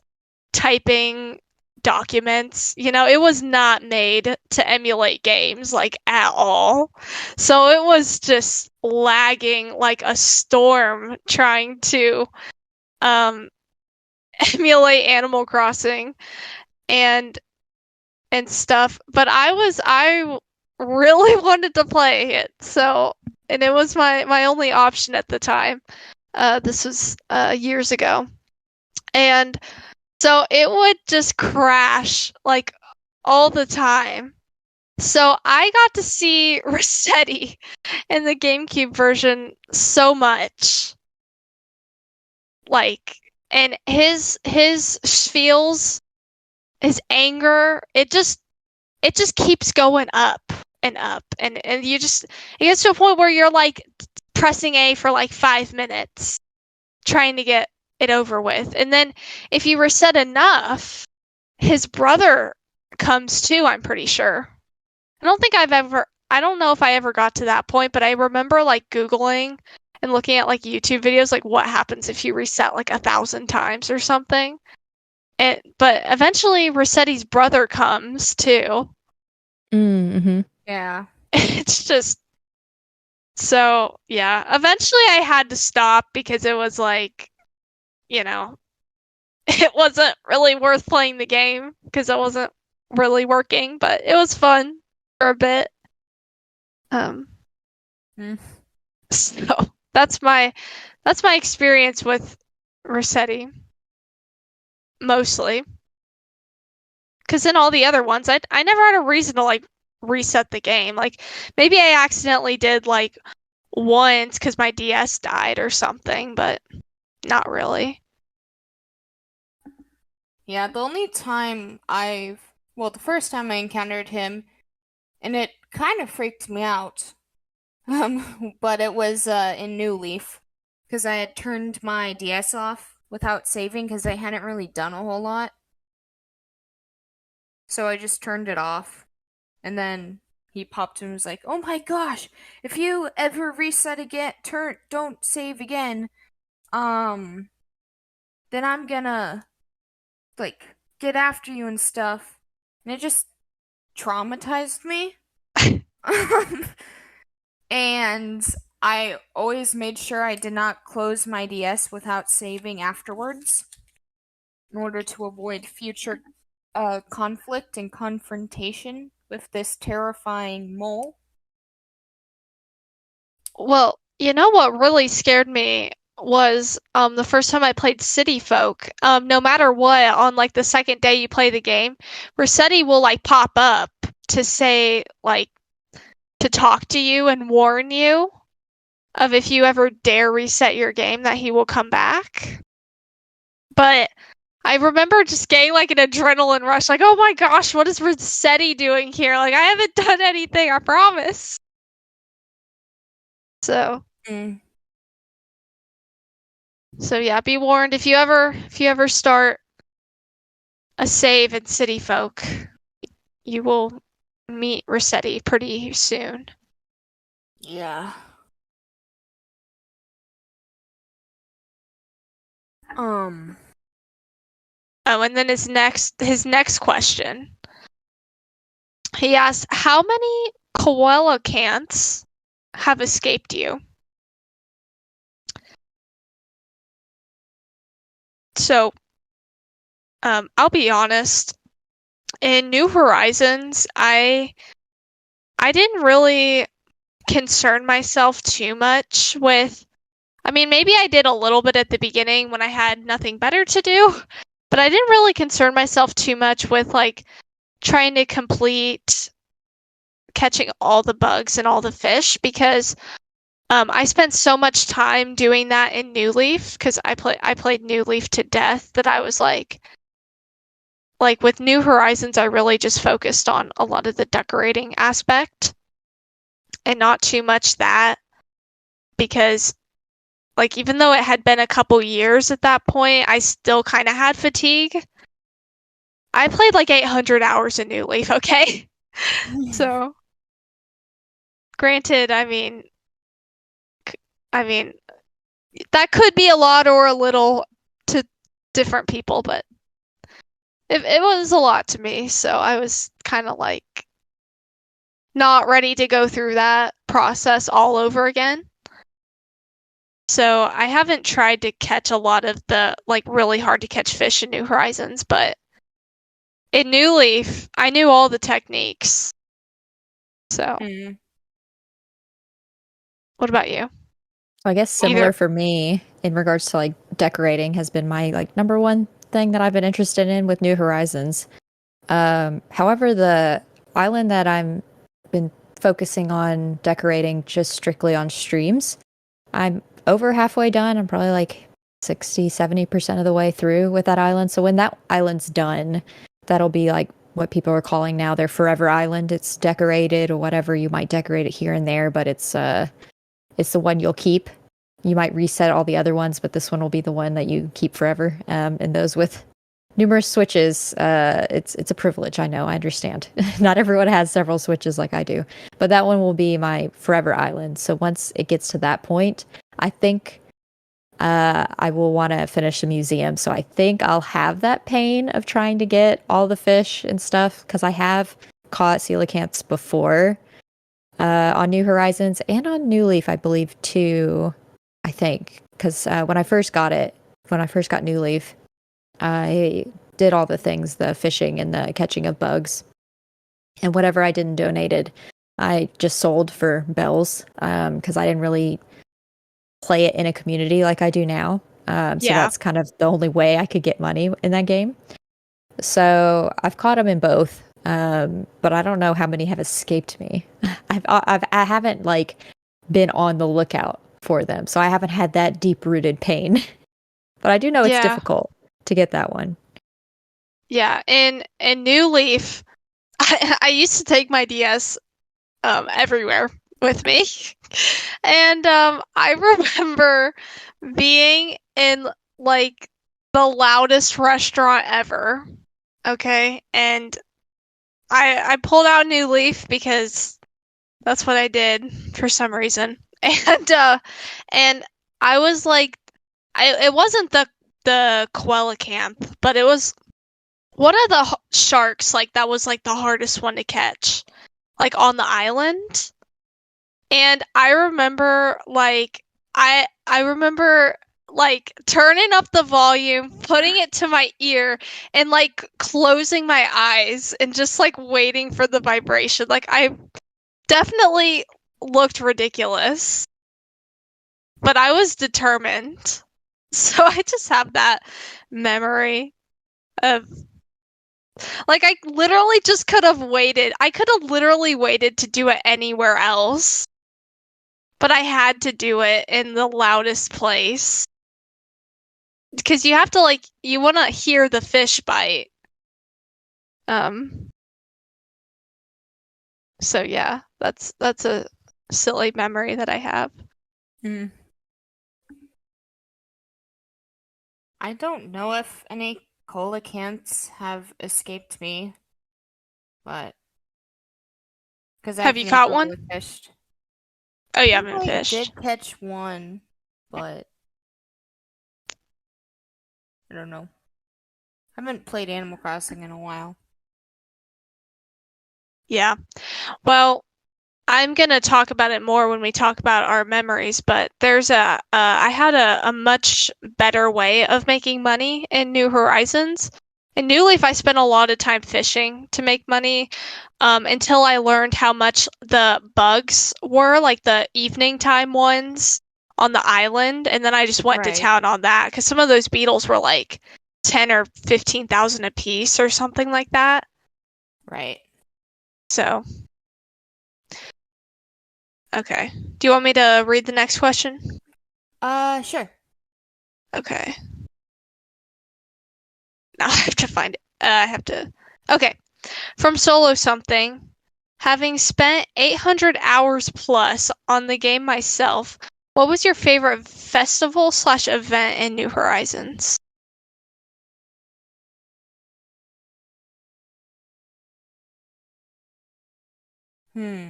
typing documents. It was not made to emulate games like at all. So it was just lagging like a storm trying to emulate Animal Crossing and stuff. But I really wanted to play it. So, and it was my only option at the time. This was years ago. And so it would just crash like all the time. So I got to see Rossetti in the GameCube version so much. Like, and his feels, his anger, it just keeps going up and up. And it gets to a point where you're like pressing A for like 5 minutes trying to get it over with. And then if you reset enough, his brother comes too, I'm pretty sure. I don't know if I ever got to that point, but I remember like Googling and looking at like YouTube videos, like what happens if you reset like 1,000 times or something. But eventually Rossetti's brother comes too. Mm-hmm. Yeah. It's just, so yeah, eventually I had to stop because it was like, it wasn't really worth playing the game because it wasn't really working, but it was fun for a bit. So that's my experience with Rossetti, mostly. Because in all the other ones, I never had a reason to like reset the game. Like maybe I accidentally did like once because my DS died or something, but not really. Yeah, the only time the first time I encountered him, and it kind of freaked me out. But it was in New Leaf, because I had turned my DS off without saving because I hadn't really done a whole lot. So I just turned it off, and then he popped and was like, "Oh my gosh, if you ever reset again, don't save again, then I'm gonna like get after you and stuff." And it just traumatized me. And I always made sure I did not close my DS without saving afterwards in order to avoid future conflict and confrontation with this terrifying mole. Well, you know what really scared me was the first time I played City Folk. No matter what, on like the second day you play the game, Rossetti will like pop up to say like to talk to you and warn you of if you ever dare reset your game that he will come back. But I remember just getting like an adrenaline rush, like, oh my gosh, what is Rossetti doing here? Like, I haven't done anything, I promise. So, so yeah, be warned if you ever start a save in City Folk, you will meet Rossetti pretty soon. Yeah. Oh, and then his next question He asked, how many coelacanths have escaped you? So, I'll be honest. In New Horizons, I didn't really concern myself too much with. I mean, maybe I did a little bit at the beginning when I had nothing better to do, but I didn't really concern myself too much with like trying to complete catching all the bugs and all the fish because I spent so much time doing that in New Leaf because I played New Leaf to death that I was like with New Horizons I really just focused on a lot of the decorating aspect and not too much that because like even though it had been a couple years at that point, I still kind of had fatigue. I played like 800 hours in New Leaf, okay? So, granted, I mean that could be a lot or a little to different people, but it was a lot to me, so I was kind of like not ready to go through that process all over again. So I haven't tried to catch a lot of the like really hard to catch fish in New Horizons, but in New Leaf, I knew all the techniques. So, what about you? I guess similar Either. for me in regards to like decorating has been my like number one thing that I've been interested in with New Horizons. However, the island that I'm been focusing on decorating just strictly on streams, I'm over halfway done. I'm probably like 60-70% of the way through with that island. So when that island's done, that'll be like what people are calling now their forever island. It's decorated or whatever. You might decorate it here and there, but it's the one you'll keep. You might reset all the other ones, but this one will be the one that you keep forever. And those with numerous switches, it's a privilege. I know, I understand. Not everyone has several switches like I do, but that one will be my forever island. So once it gets to that point, I think I will want to finish the museum. So I think I'll have that pain of trying to get all the fish and stuff because I have caught coelacanths before on New Horizons and on New Leaf, I believe too. I think because when I first got New Leaf, I did all the things, the fishing and the catching of bugs, and whatever I didn't donated, I just sold for bells because I didn't really play it in a community like I do now. So Yeah. that's kind of the only way I could get money in that game. So I've caught them in both, but I don't know how many have escaped me. I haven't like been on the lookout for them, so I haven't had that deep rooted pain. But I do know it's Yeah. difficult to get that one. Yeah. In New Leaf, I used to take my DS everywhere with me. And I remember being in like the loudest restaurant ever. Okay? And I pulled out New Leaf because that's what I did for some reason. And I was like it wasn't the coelacanth, but it was one of the sharks like that was like the hardest one to catch like on the island. And I remember I remember like turning up the volume, putting it to my ear and like closing my eyes and just like waiting for the vibration. Like I definitely looked ridiculous, but I was determined. So I just have that memory of like I literally just could have waited. I could have literally waited to do it anywhere else. But I had to do it in the loudest place. Because you have to like you want to hear the fish bite. Um so yeah, that's a silly memory that I have. I don't know if any coelacanths have escaped me, but because Have I've you caught never one? really fished. Oh, you I think haven't I fished. did catch one, but I don't know. I haven't played Animal Crossing in a while. Yeah. Well, I'm going to talk about it more when we talk about our memories, but I had a much better way of making money in New Horizons. In New Leaf, I spent a lot of time fishing to make money, until I learned how much the bugs were, like the evening time ones on the island, and then I just went to Right. town on that, because some of those beetles were like 10 or 15,000 a piece or something like that. Right. So, okay. Do you want me to read the next question? Sure. Okay. Now I have to find it. I have to. Okay. From Solo Something. Having spent 800 hours plus on the game myself, what was your favorite festival/event in New Horizons?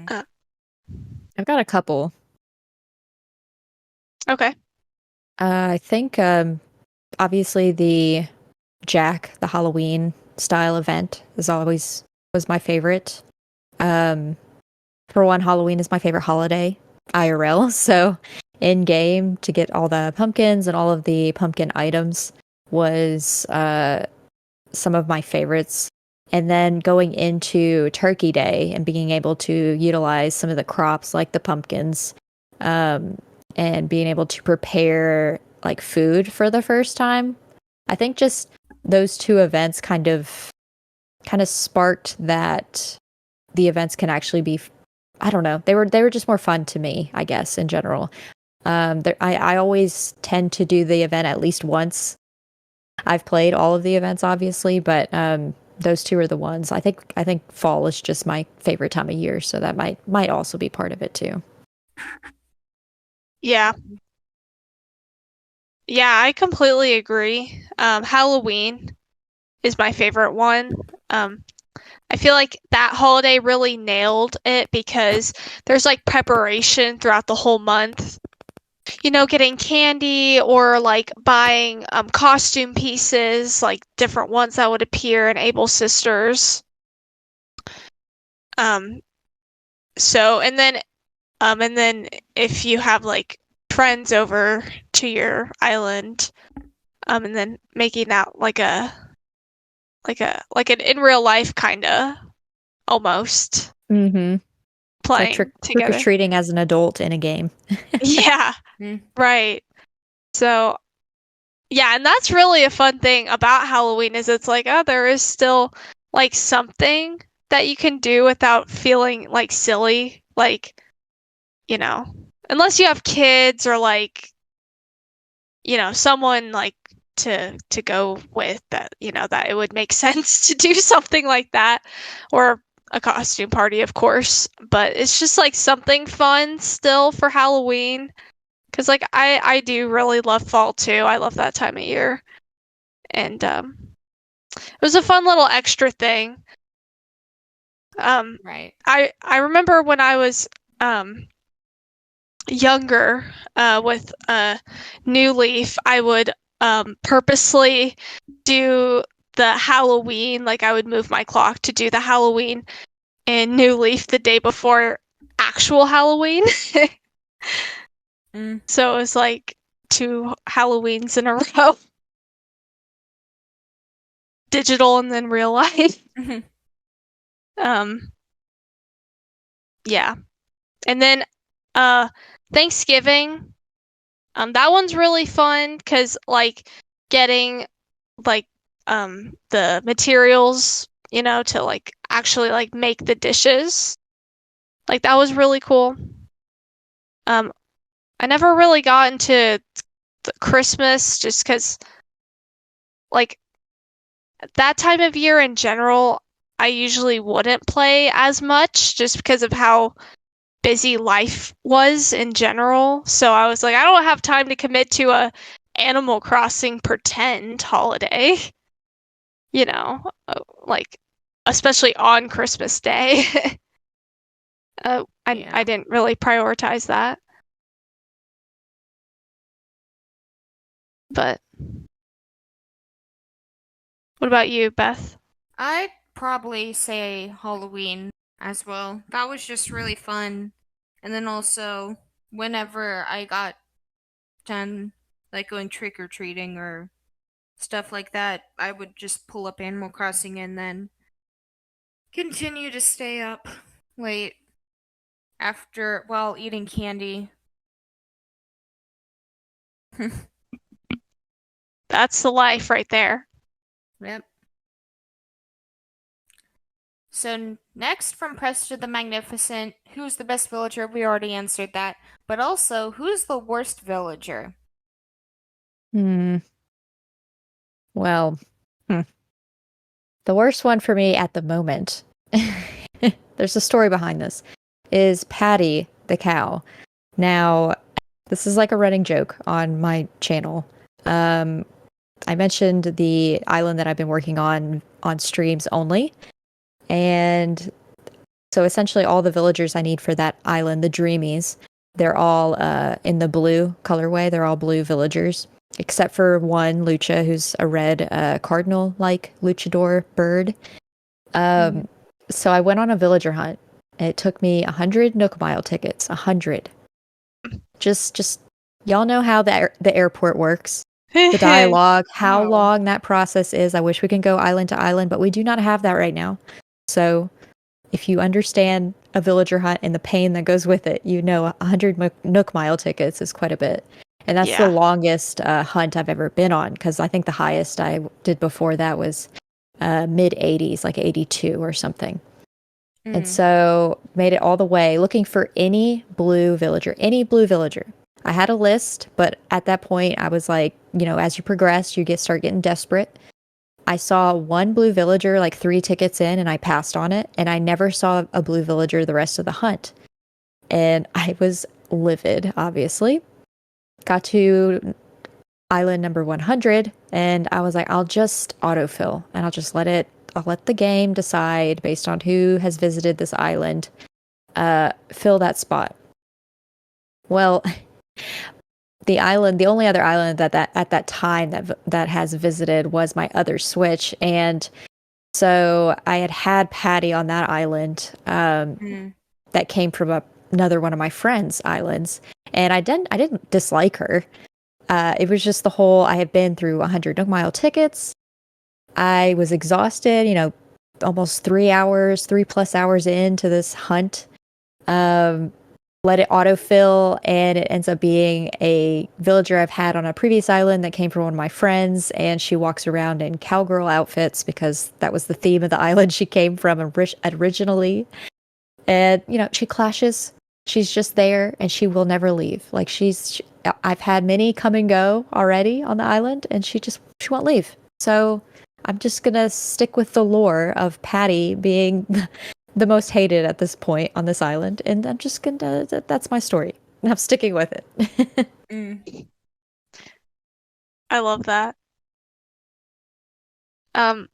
Uh, I've got a couple. okay. I think obviously the the Halloween style event was my favorite. Um, for one, Halloween is my favorite holiday, IRL. So in game to get all the pumpkins and all of the pumpkin items was some of my favorites. And then going into Turkey Day and being able to utilize some of the crops like the pumpkins, um, and being able to prepare like food for the first time. I think just those two events kind of sparked that the events can actually be, I don't know, they were just more fun to me, I guess, in general. I always tend to do the event at least once. I've played all of the events, obviously, but those two are the ones. I think fall is just my favorite time of year, so that might also be part of it too. Yeah. Yeah, I completely agree. Halloween is my favorite one. I feel like that holiday really nailed it because there's like preparation throughout the whole month. Getting candy or like buying costume pieces, like different ones that would appear in Able Sisters. Um, so and then if you have like friends over to your island, and then making that like an in real life kinda almost Mm-hmm. It's like playing trick or together. treating as an adult in a game. Yeah, Mm. right. So yeah, and that's really a fun thing about Halloween is it's like, oh, there is still like something that you can do without feeling like silly, like, you know, unless you have kids or like, someone like to go with that, that it would make sense to do something like that or a costume party, of course, but it's just like something fun still for Halloween. Because like I do really love fall too. I love that time of year. And it was a fun little extra thing. Right. I remember when I was younger, with New Leaf, I would purposely do the Halloween, like I would move my clock to do the Halloween in New Leaf the day before actual Halloween. Mm. So it was like 2 Halloweens in a row, digital and then real life. Um, yeah. And then Thanksgiving, that one's really fun because like getting like the materials, to like actually like make the dishes. Like that was really cool. Um, I never really got into Christmas just because like that time of year in general, I usually wouldn't play as much just because of how busy life was in general. So I was like, I don't have time to commit to a Animal Crossing pretend holiday, like especially on Christmas Day. I Yeah. didn't really prioritize that. But what about you, Beth? I'd probably say Halloween. as well. That was just really fun. And then also, whenever I got done, like going trick or treating or stuff like that, I would just pull up Animal Crossing and then continue to stay up late after while eating candy. That's the life right there. Yep. So next from Presta the Magnificent, who's the best villager? We already answered that. But also, who's the worst villager? Well, the worst one for me at the moment, there's a story behind this, is Patty the cow. Now, this is like a running joke on my channel. I mentioned the island that I've been working on streams only. And so essentially all the villagers I need for that island, the Dreamies, they're all in the blue colorway. They're all blue villagers, except for one, Lucha, who's a red cardinal-like luchador bird. So I went on a villager hunt. It took me 100 Nook Mile tickets. 100. Just y'all know how the airport works. The dialogue, how No. long that process is. I wish we can go island to island, but we do not have that right now. So if you understand a villager hunt and the pain that goes with it, you know 100 Nook Mile tickets is quite a bit. And that's the Yeah. longest hunt I've ever been on, because I think the highest I did before that was mid 80s, like 82 or something. And so made it all the way looking for any blue villager. I had a list, but at that point I was like, as you progress, start getting desperate. I saw one blue villager like 3 tickets in and I passed on it, and I never saw a blue villager the rest of the hunt. And I was livid, obviously. Got to island number 100 and I was like, I'll just autofill and I'll let the game decide based on who has visited this island, fill that spot. Well, the only other island that at that time that has visited was my other Switch, and so I had Patty on that island, that came from another one of my friends' islands, and I didn't dislike her. It was just the whole, I had been through 100 Nook Mile tickets. I was exhausted, almost 3+ hours into this hunt. Let it autofill, and it ends up being a villager I've had on a previous island that came from one of my friends, and she walks around in cowgirl outfits because that was the theme of the island she came from originally. And, she clashes. She's just there, and she will never leave. Like, I've had many come and go already on the island, and she won't leave. So I'm just gonna stick with the lore of Patty being the most hated at this point on this island, and I'm just gonna, that's my story. And I'm sticking with it. I love that. Well,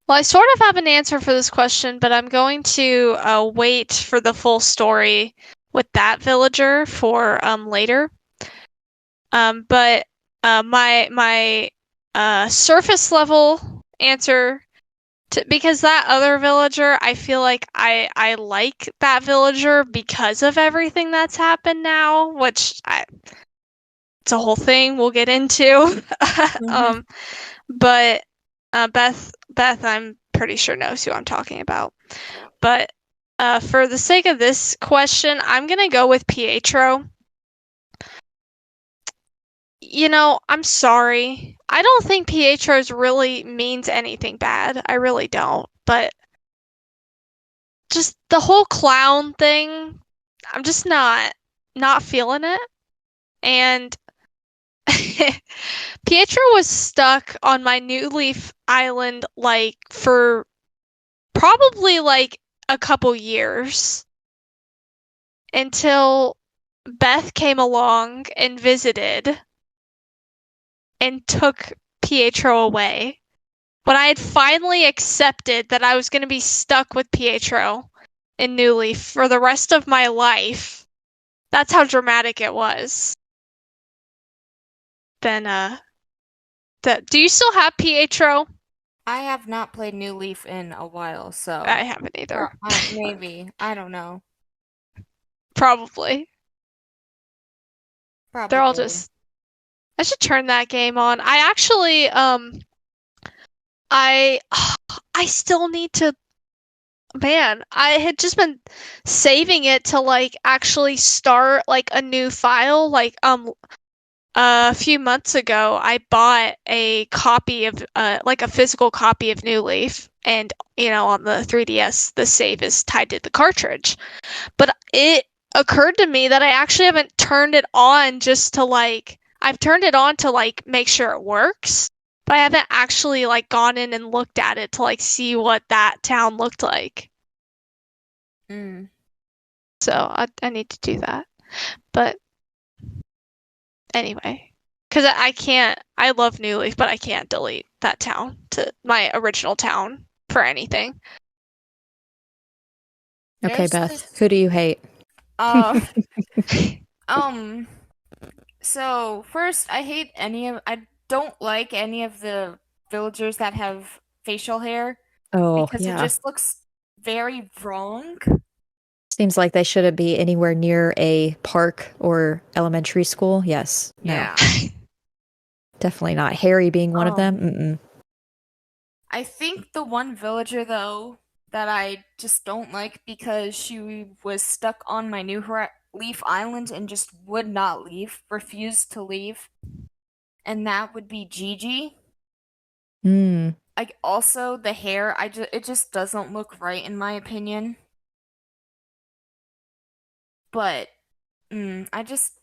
I sort of have an answer for this question, but I'm going to wait for the full story with that villager for later. But my surface level answer, because that other villager, I feel like I like that villager because of everything that's happened now, which it's a whole thing we'll get into. But Beth, I'm pretty sure knows who I'm talking about. But for the sake of this question, I'm gonna go with Pietro. I'm sorry. I don't think Pietro's really means anything bad. I really don't. But just the whole clown thing, I'm just not feeling it. And Pietro was stuck on my New Leaf Island for probably a couple years until Beth came along and visited and took Pietro away. When I had finally accepted that I was going to be stuck with Pietro in New Leaf for the rest of my life, that's how dramatic it was. Then, do you still have Pietro? I have not played New Leaf in a while, so I haven't either. maybe. I don't know. Probably. They're all Probably. just. I should turn that game on. I actually I I still need to. Man, I had just been saving it to like actually start like a new file. Like a few months ago, I bought a copy of like a physical copy of New Leaf, and on the 3DS, the save is tied to the cartridge. But it occurred to me that I actually haven't turned it on just to like. I've turned it on to like make sure it works, but I haven't actually like gone in and looked at it to like see what that town looked like. Mm. So I need to do that. But anyway, because I can't. I love New Leaf, but I can't delete that town to my original town for anything. Okay, There's Beth, this who do you hate? uh um so first I don't like any of the villagers that have facial hair Oh, because it yeah. just looks very wrong. Seems like they shouldn't be anywhere near a park or elementary school. Yes. No. Yeah. Definitely not. Harry being one of them. Um Mm-mm. I think the one villager though that I just don't like because she was stuck on my Leaf Island and just would not leave, refused to leave, and that would be Gigi. Mm. Like also the hair, it just doesn't look right in my opinion. But I just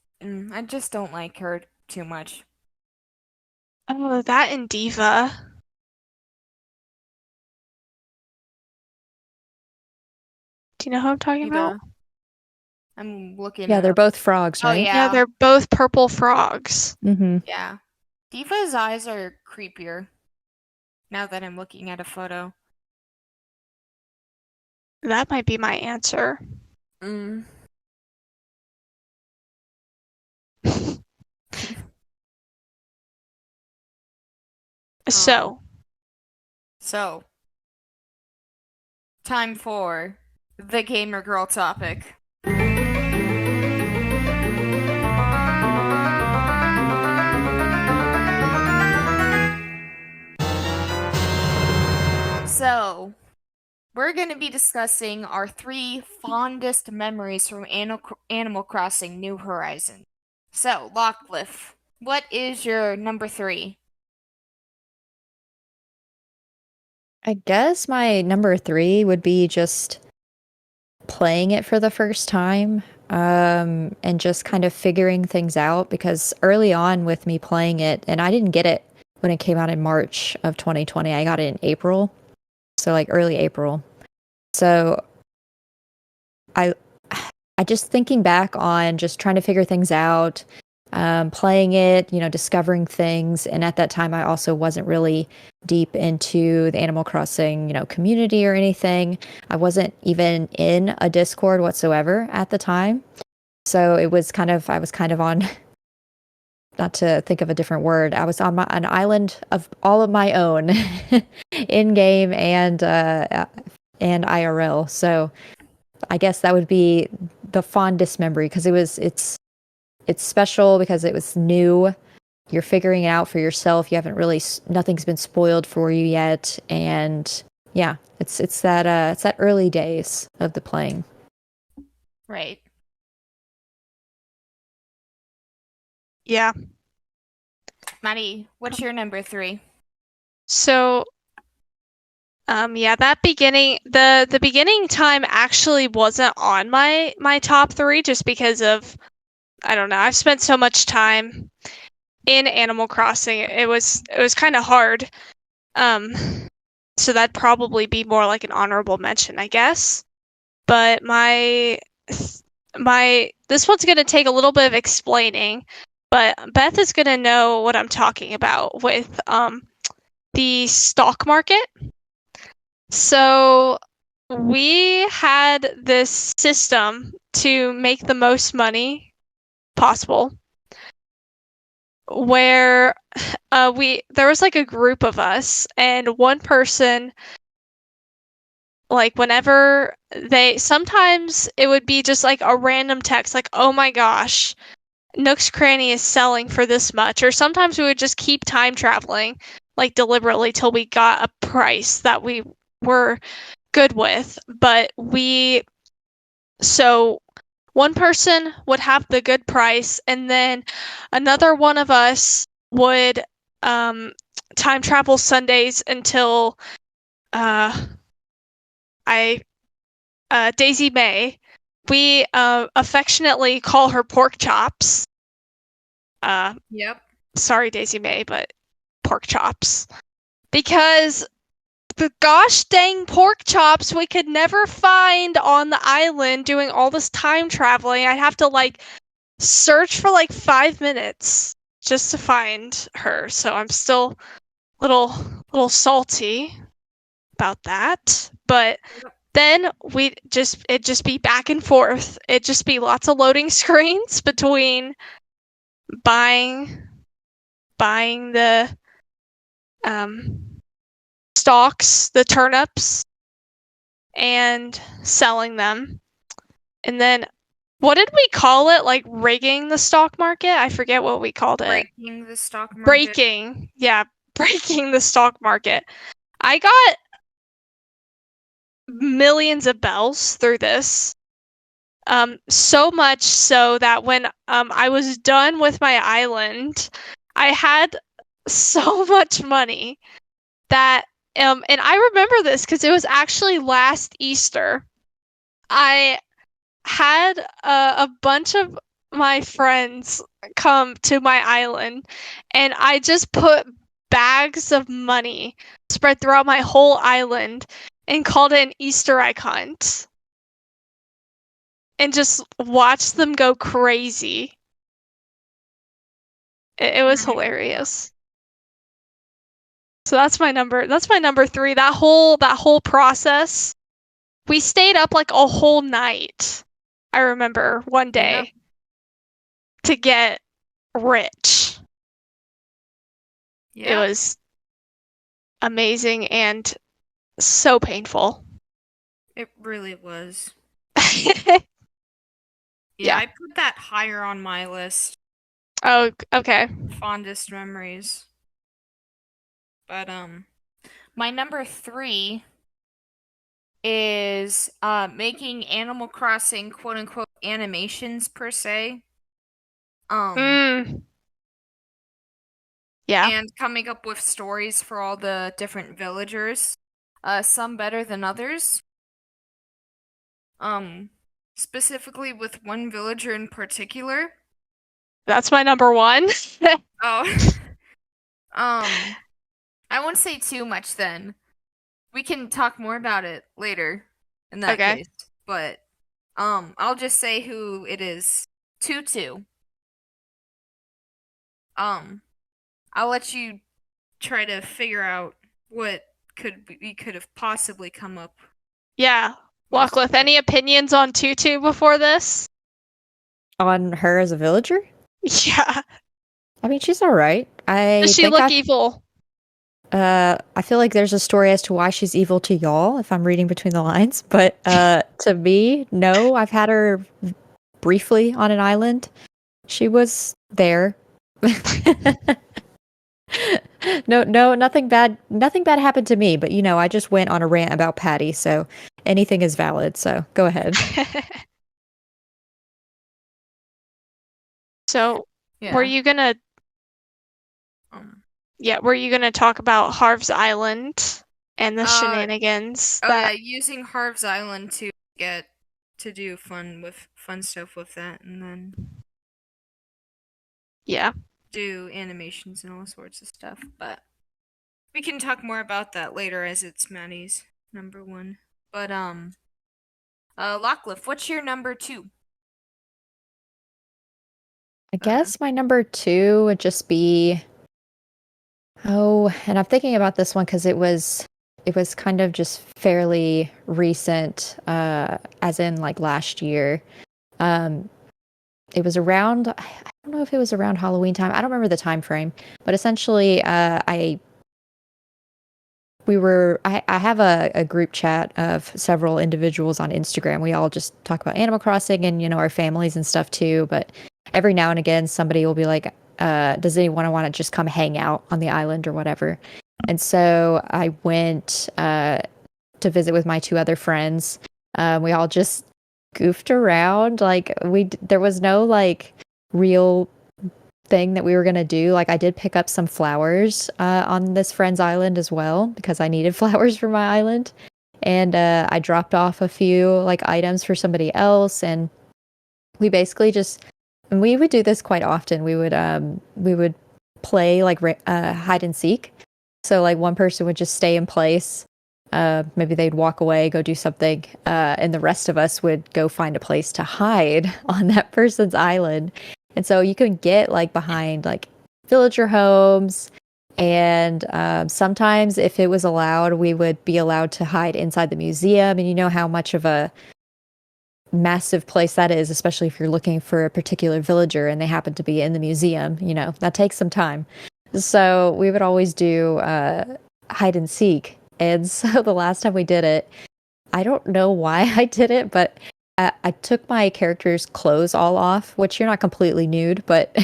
don't like her too much. Oh, that and Diva. Do you know who I'm talking about? I'm looking Yeah, it they're up. both frogs, Oh right? Yeah, yeah, they're both purple frogs. Mm-hmm. yeah. Diva's eyes are creepier now that I'm looking at a photo. That might be my answer. Mm. So, So, time for the gamer girl topic. So, we're going to be discussing our three fondest memories from Animal Crossing New Horizons. So, Lockleth, what is your number three? I guess my number three would be just playing it for the first time, and just kind of figuring things out because early on with me playing it, and I didn't get it when it came out in March of 2020. I got it in April, so like early April. So I I just thinking back on just trying to figure things out, playing it, discovering things. And at that time, I also wasn't really deep into the Animal Crossing, community or anything. I wasn't even in a Discord whatsoever at the time. So I was kind of on, not to think of a different word, I was on an island of all of my own in game and IRL. So I guess that would be the fondest memory because it's special because it was new. You're figuring it out for yourself. You haven't really nothing's been spoiled for you yet, and yeah, it's that early days of the playing. Right. yeah. Maddie, what's your number three? So, yeah, that the beginning time actually wasn't on my top three just because of, I don't know, I've spent so much time in Animal Crossing. It was kind of hard. So that'd probably be more like an honorable mention, I guess. But this one's gonna take a little bit of explaining, but Beth is gonna know what I'm talking about with the stock market. So we had this system to make the most money possible where there was like a group of us, and one person, like, whenever sometimes it would be just like a random text, like, oh my gosh, Nook's Cranny is selling for this much. Or sometimes we would just keep time traveling, like, deliberately till we got a price that we were good with. But so one person would have the good price, and then another one of us would time travel Sundays until Daisy May. We affectionately call her Pork Chops. Yep. Sorry, Daisy May, but Pork Chops. Because the gosh dang pork chops we could never find on the island doing all this time traveling. I'd have to, like, search for like 5 minutes just to find her. So I'm still a little salty about that. But then it'd just be back and forth. It'd just be lots of loading screens between buying the stalks, the turnips, and selling them. And then, what did we call it? Like, rigging the stock market? I forget what we called it. Breaking the stock market. Breaking. Yeah, breaking the stock market. I got millions of bells through this. So much so that when I was done with my island, I had so much money that and I remember this because it was actually last Easter. I had a bunch of my friends come to my island, and I just put bags of money spread throughout my whole island and called it an Easter egg hunt. And just watched them go crazy. It was hilarious. So that's my number 3. That whole process. We stayed up like a whole night. I remember one day to get rich. It was amazing and so painful. It really was. Yeah, I put that higher on my list. Oh, okay. Fondest memories. But my number 3 is making Animal Crossing quote unquote animations per se. Yeah. And coming up with stories for all the different villagers. Some better than others. Specifically with one villager in particular. That's my number 1. Oh. I won't say too much then. We can talk more about it later in that case. But I'll just say who it is. Tutu. I'll let you try to figure out what we could have possibly come up. Yeah. Lockleth, any opinions on Tutu before this? On her as a villager? Yeah. I mean, she's all right. Does she look evil? I feel like there's a story as to why she's evil to y'all, if I'm reading between the lines. But to me, no. I've had her briefly on an island. She was there. No, nothing bad happened to me. But I just went on a rant about Patty, so anything is valid. So go ahead. So, were you gonna talk about Harv's Island and the shenanigans? Using Harv's Island to get to do fun stuff with that, and then do animations and all sorts of stuff. But we can talk more about that later, as it's Maddie's number 1. But Lockleth, what's your number 2? I guess my number 2 would just be. Oh, and I'm thinking about this one because it was kind of just fairly recent, as in like last year. it was around, I don't know if it was around Halloween time. I don't remember the time frame, but essentially, I have a group chat of several individuals on Instagram. We all just talk about Animal Crossing and, our families and stuff too. But every now and again, somebody will be like, does anyone want to just come hang out on the island or whatever? And so I went to visit with my two other friends. We all just goofed around. Like there was no like real thing that we were gonna do. Like I did pick up some flowers on this friend's island as well because I needed flowers for my island, and I dropped off a few like items for somebody else, and we basically just and we would do this quite often. We would play like hide and seek. So like one person would just stay in place. Maybe they'd walk away, go do something, and the rest of us would go find a place to hide on that person's island. And so you can get like behind like villager homes, and sometimes if it was allowed, we would be allowed to hide inside the museum. And you know how much of a massive place that is, especially if you're looking for a particular villager and they happen to be in the museum. That takes some time. So we would always do hide and seek. And so the last time we did it, I don't know why I did it, but I took my character's clothes all off, which you're not completely nude, but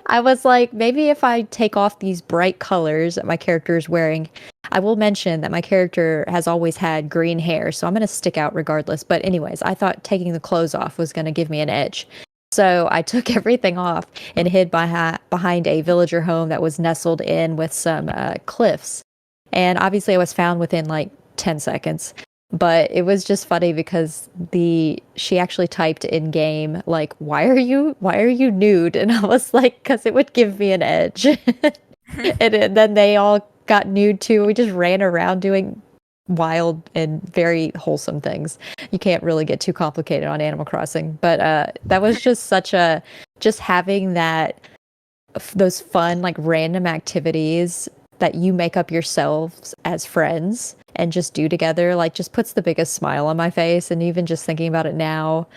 I was like, maybe if I take off these bright colors that my character is wearing, I will mention that my character has always had green hair, so I'm going to stick out regardless. But anyways, I thought taking the clothes off was going to give me an edge. So I took everything off and hid behind a villager home that was nestled in with some cliffs. And obviously I was found within like 10 seconds. But it was just funny because she actually typed in game like, why are you nude? And I was like, because it would give me an edge. And then they all got nude too. We just ran around doing wild and very wholesome things. You can't really get too complicated on Animal Crossing, but that was just just having those fun like random activities that you make up yourselves as friends and just do together, like just puts the biggest smile on my face. And even just thinking about it now,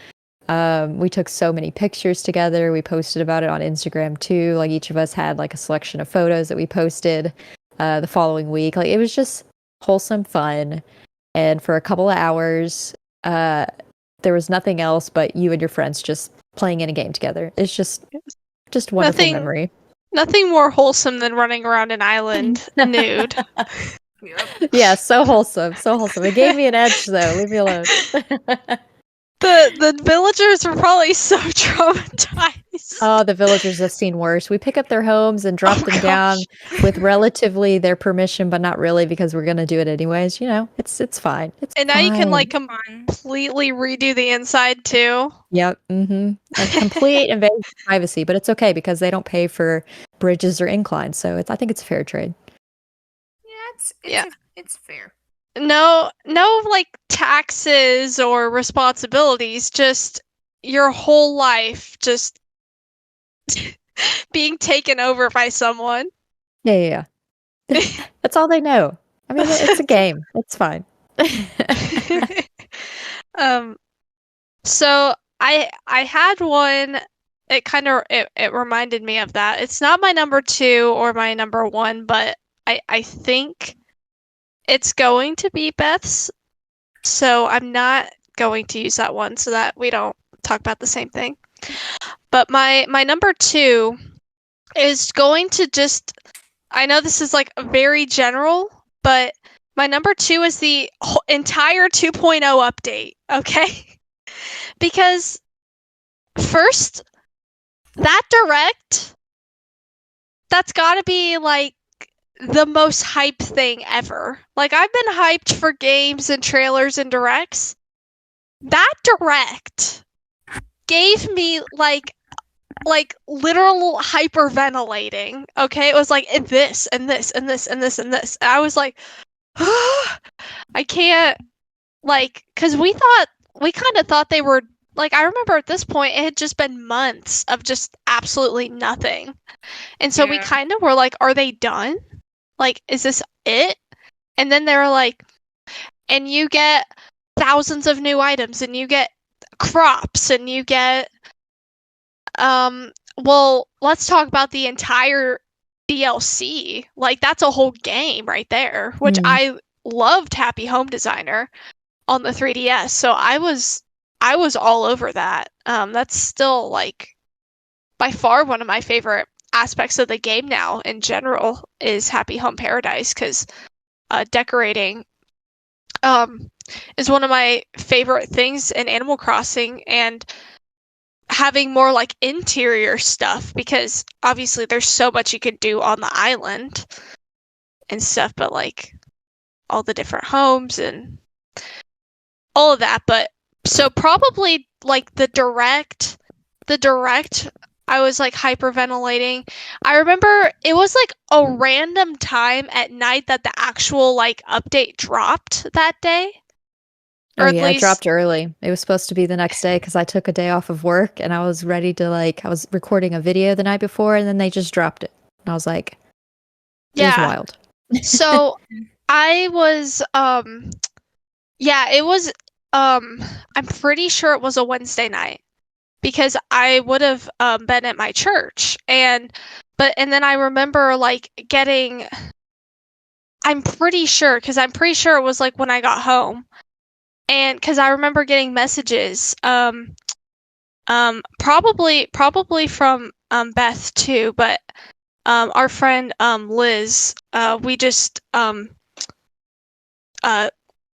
we took so many pictures together. We posted about it on Instagram too. Like each of us had like a selection of photos that we posted the following week. Like it was just wholesome fun. And for a couple of hours, there was nothing else but you and your friends just playing in a game together. It's just wonderful memory. Nothing more wholesome than running around an island nude. Yep. Yeah, so wholesome, so wholesome. It gave me an edge, though. Leave me alone. The villagers were probably so traumatized. Oh, the villagers have seen worse. We pick up their homes and drop them down with relatively their permission, but not really because we're gonna do it anyways. It's fine. And now you can like completely redo the inside too. Yep. Mm-hmm. A complete invasion of privacy, but it's okay because they don't pay for bridges or inclines, so I think it's fair trade. Yeah, it's fair. No like taxes or responsibilities, just your whole life just being taken over by someone. Yeah. That's all they know. I mean, it's a game. It's fine. So I had one. It reminded me of that. It's not my number 2 or my number 1, but I think it's going to be Beth's. So I'm not going to use that one so that we don't talk about the same thing. But my number 2 is going to just, I know this is like very general, but my number 2 is the entire 2.0 update, okay? Because first, that direct, that's gotta be like the most hype thing ever. Like I've been hyped for games and trailers and directs. That direct gave me like literal hyperventilating. Okay, it was like this and this and this and this and this. And I was like, I can't, like, because we kind of thought they were like, I remember at this point it had just been months of just absolutely nothing, and so we kind of were like, are they done? Like, is this it? And then they were like, and you get thousands of new items, and you get crops, and you get Well, let's talk about the entire DLC. Like, that's a whole game right there, which I loved Happy Home Designer on the 3DS. So I was all over that. That's still like by far one of my favorite aspects of the game now in general is Happy Home Paradise because decorating is one of my favorite things in Animal Crossing, and having more like interior stuff because obviously there's so much you can do on the island and stuff, but like all the different homes and all of that. But so probably like the direct I was like hyperventilating. I remember it was like a random time at night that the actual like update dropped that day. Oh Or at yeah, it least dropped early. It was supposed to be the next day because I took a day off of work and I was ready to I was recording a video the night before and then they just dropped it. And I was like, it was yeah. wild. So I was yeah, it was I'm pretty sure it was a Wednesday night because I would have been at my church and then I remember like getting I'm pretty sure it was like when I got home. And cuz I remember getting messages probably from Beth too, but our friend Liz we just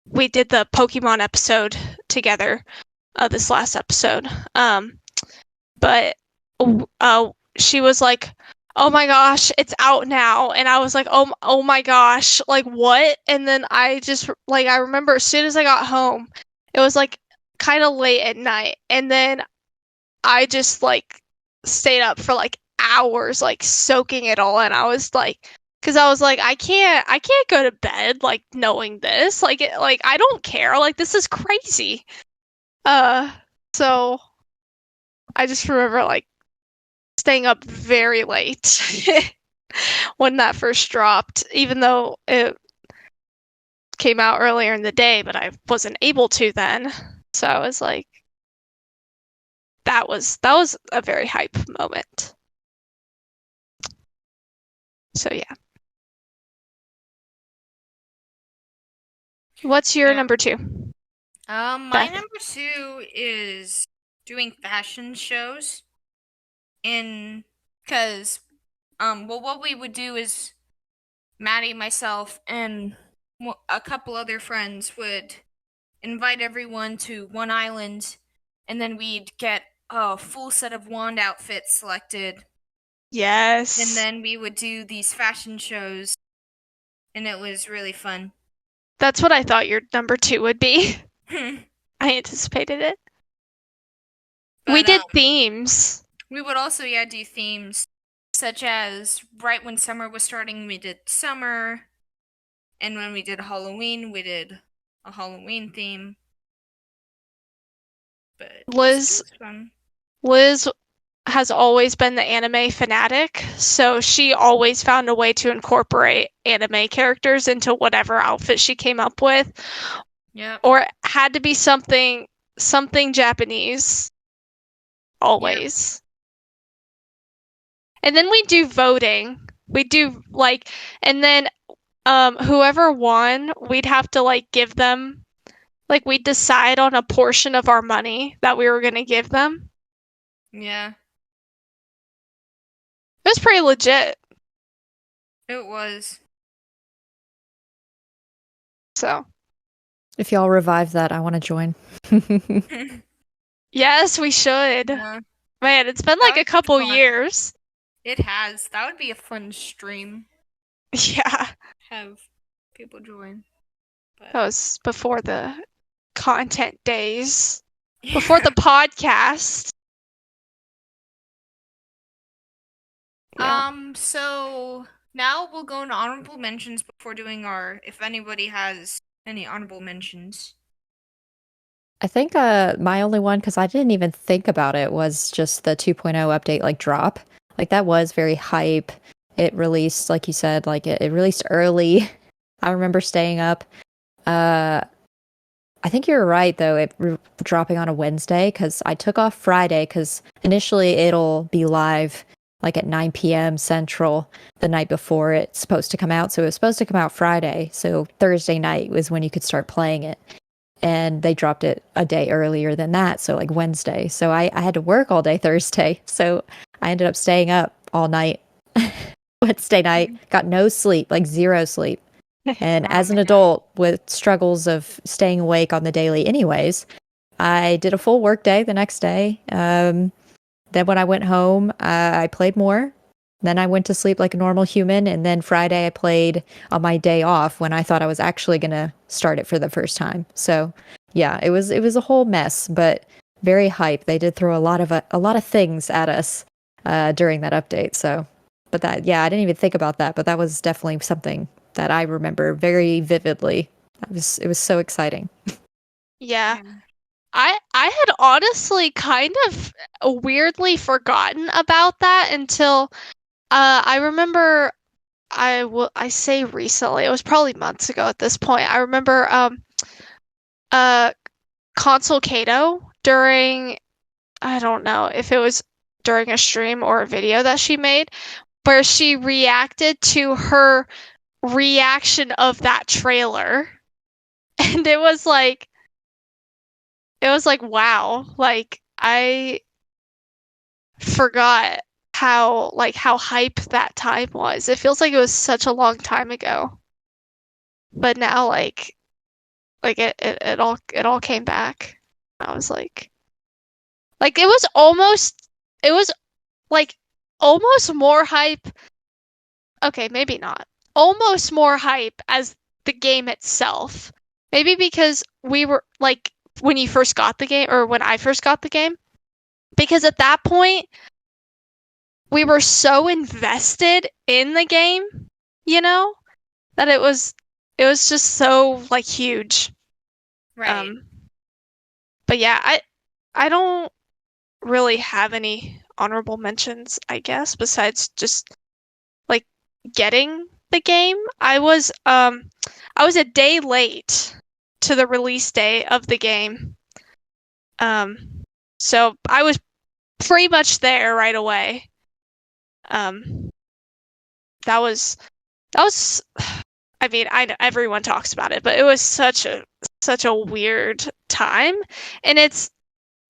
we did the Pokemon episode together this last episode. But she was like, "Oh my gosh, it's out now." And I was like, "Oh my gosh, like what?" And then I just like I remember as soon as I got home, it was like kind of late at night, and then I just like stayed up for like hours like soaking it all in. I was like cuz I was like I can't go to bed like knowing this. Like like I don't care. Like this is crazy. So I just remember like staying up very late when that first dropped, even though it came out earlier in the day, but I wasn't able to then. So I was like that was a very hype moment. So yeah. What's your number 2? My Beth? number 2 is doing fashion shows. Because well, what we would do is Maddie, myself, and a couple other friends would invite everyone to one island, and then we'd get a full set of wand outfits selected, Yes. and then we would do these fashion shows, and it was really fun. That's what I thought your number 2 would be. I anticipated it. But, we did themes. We would also, do themes, such as right when summer was starting, we did summer, and when we did Halloween, we did a Halloween theme. But Liz has always been the anime fanatic, so she always found a way to incorporate anime characters into whatever outfit she came up with. Yeah. Or it had to be something Japanese. Always. Yep. And then we do voting. We do like and then whoever won, we'd have to like give them like we'd decide on a portion of our money that we were going to give them. Yeah. It was pretty legit. It was. So. If y'all revive that, I want to join. Yes, we should. Yeah. Man, it's been like a couple years. It has. That would be a fun stream. Yeah. Have people join. But... That was before the content days. Yeah. Before the podcast. Yeah. So now we'll go into honorable mentions before doing if anybody has any honorable mentions. I think my only one, because I didn't even think about it, was just the 2.0 update like drop. Like that was very hype. It released, like you said, like it released early. I remember staying up. I think you're right though, dropping on a Wednesday because I took off Friday because initially it'll be live like at 9 p.m. Central the night before it's supposed to come out. So it was supposed to come out Friday. So Thursday night was when you could start playing it. And they dropped it a day earlier than that. So like Wednesday. So I had to work all day Thursday. So I ended up staying up all night Wednesday night, got no sleep, like zero sleep. And Oh as an my God. adult with struggles of staying awake on the daily anyways, I did a full work day the next day. Then when I went home, I played more. Then I went to sleep like a normal human. And then Friday I played on my day off when I thought I was actually gonna start it for the first time. So yeah, it was a whole mess, but very hype. They did throw a lot of things at us during that update. So, but that yeah, I didn't even think about that, but that was definitely something that I remember very vividly. It was so exciting. Yeah. I had honestly kind of weirdly forgotten about that until I remember I say recently, it was probably months ago at this point. I remember Console Kato during, I don't know if it was during a stream or a video that she made, where she reacted to her reaction of that trailer. And it was like wow, like I forgot how hype that time was. It feels like it was such a long time ago. But now it all came back. I was like it was like almost more hype. Okay, maybe not. Almost more hype as the game itself. Maybe because we were like when you first got the game or when I first got the game. Because at that point we were so invested in the game, that it was just so like huge. Right. But yeah, I don't really have any honorable mentions, I guess, besides just like getting the game. I was a day late to the release day of the game. So I was pretty much there right away. That was I mean, I know everyone talks about it, but it was such a weird time. And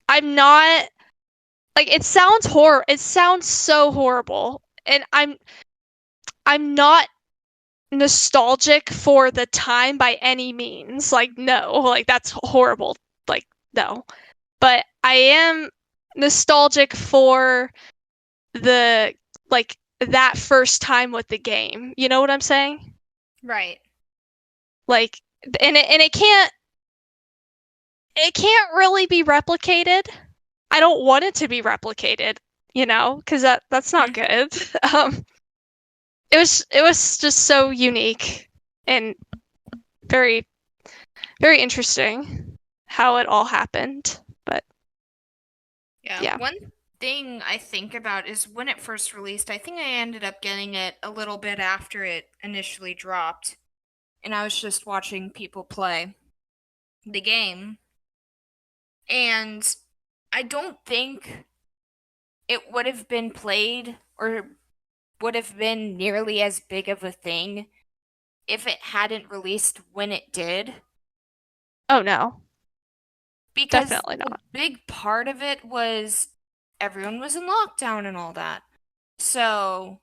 I'm not like it sounds so horrible. And I'm not nostalgic for the time by any means. Like no, like that's horrible. Like no. But I am nostalgic for the like that first time with the game. You know what I'm saying? Right. Like and it can't really be replicated. I don't want it to be replicated, because that's not good. It was just so unique and very, very interesting how it all happened. But yeah. One thing I think about is when it first released, I think I ended up getting it a little bit after it initially dropped. And I was just watching people play the game. And I don't think it would have been played or would have been nearly as big of a thing if it hadn't released when it did. Oh no, Because definitely a not. big part of it was everyone was in lockdown and all that. So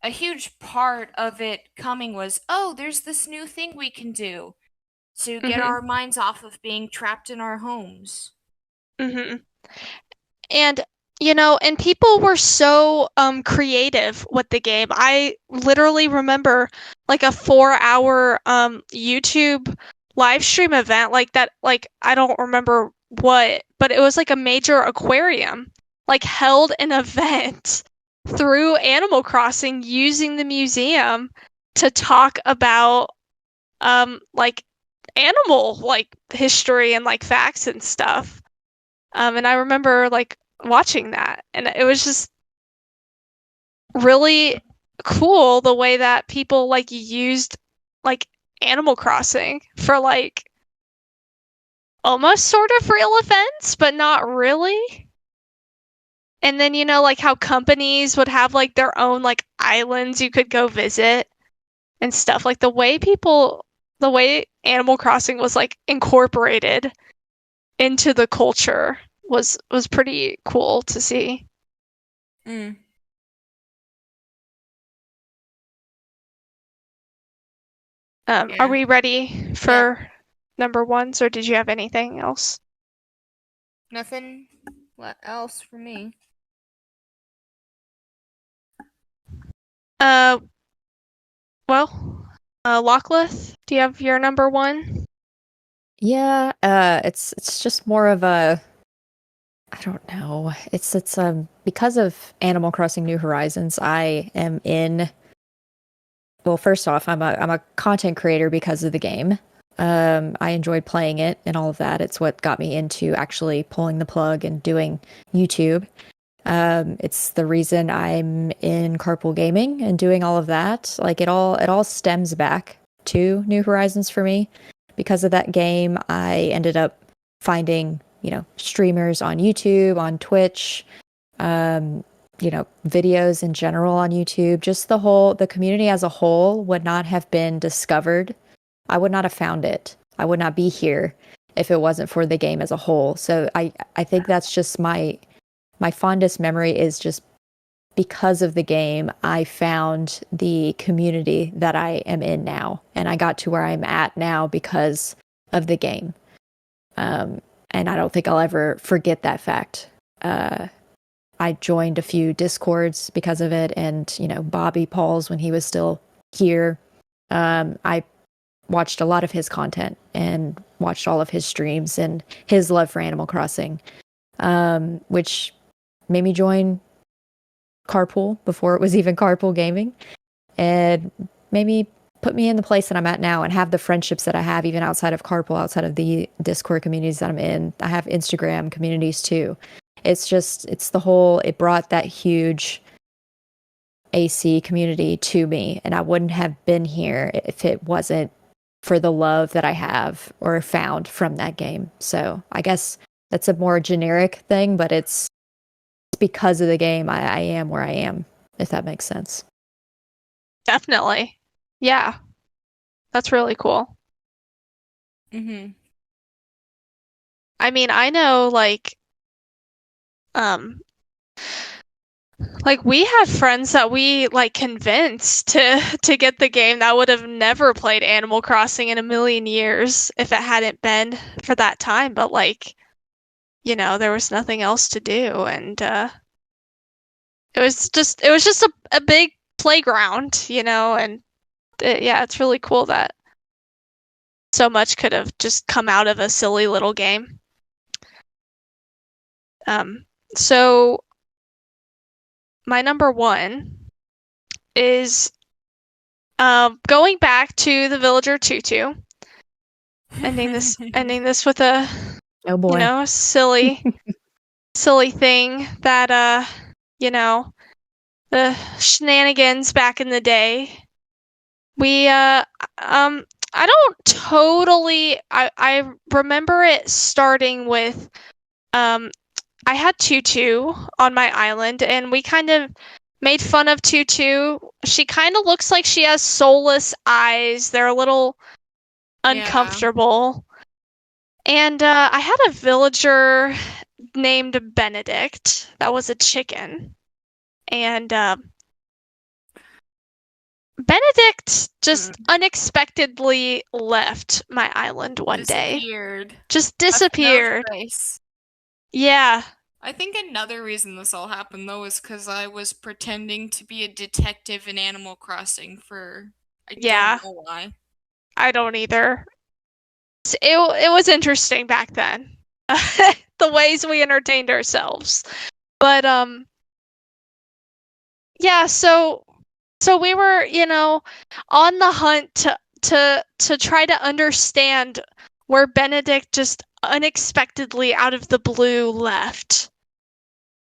a huge part of it coming was, oh, there's this new thing we can do to get Mhm. our minds off of being trapped in our homes. Mhm. And and people were so creative with the game. I literally remember like a 4-hour YouTube live stream event like that. Like I don't remember what, but it was like a major aquarium like held an event through Animal Crossing using the museum to talk about like animal like history and like facts and stuff. And I remember like watching that, and it was just really cool the way that people like used like Animal Crossing for like almost sort of real events, but not really. And then, like how companies would have like their own like islands you could go visit and stuff. Like the way Animal Crossing was like incorporated into the culture was pretty cool to see. Mm. Yeah. Are we ready for number ones, or did you have anything else? Nothing else for me. Well, Lockleth, do you have your number one? Yeah, it's just more of a, I don't know. It's because of Animal Crossing New Horizons, I am in. Well, first off, I'm a content creator because of the game. I enjoyed playing it and all of that. It's what got me into actually pulling the plug and doing YouTube. It's the reason I'm in carpool gaming and doing all of that. Like it all stems back to New Horizons for me. Because of that game, I ended up finding, streamers on YouTube, on Twitch, videos in general on YouTube. Just the community as a whole would not have been discovered. I would not have found it. I would not be here if it wasn't for the game as a whole. So I think that's just my fondest memory is just because of the game, I found the community that I am in now. And I got to where I'm at now because of the game. And I don't think I'll ever forget that fact. I joined a few Discords because of it, and, Bobby Paul's when he was still here. I watched a lot of his content and watched all of his streams and his love for Animal Crossing, which made me join Carpool before it was even Carpool Gaming, and maybe put me in the place that I'm at now and have the friendships that I have even outside of Carpool, outside of the Discord communities that I'm in. I have Instagram communities too. It brought that huge AC community to me, and I wouldn't have been here if it wasn't for the love that I have or found from that game. So I guess that's a more generic thing, but it's because of the game I am where I am, if that makes sense. Definitely. Yeah. That's really cool. Mm-hmm. I mean, I know we have friends that we convinced to get the game that would have never played Animal Crossing in a million years if it hadn't been for that time, but there was nothing else to do, and it was just a big playground, and it's really cool that so much could have just come out of a silly little game. So my number one is going back to the Villager Tutu. Ending this with a Oh boy. silly thing that the shenanigans back in the day. I don't totally. I remember it starting with I had Tutu on my island, and we kind of made fun of Tutu. She kind of looks like she has soulless eyes. They're a little uncomfortable. And I had a villager named Benedict that was a chicken. And Benedict just unexpectedly left my island one day. Just disappeared. Yeah. I think another reason this all happened, though, is because I was pretending to be a detective in Animal Crossing for... I don't know why. I don't either. It was interesting back then. The ways we entertained ourselves. But, yeah, so we were, on the hunt to try to understand where Benedict just unexpectedly out of the blue left.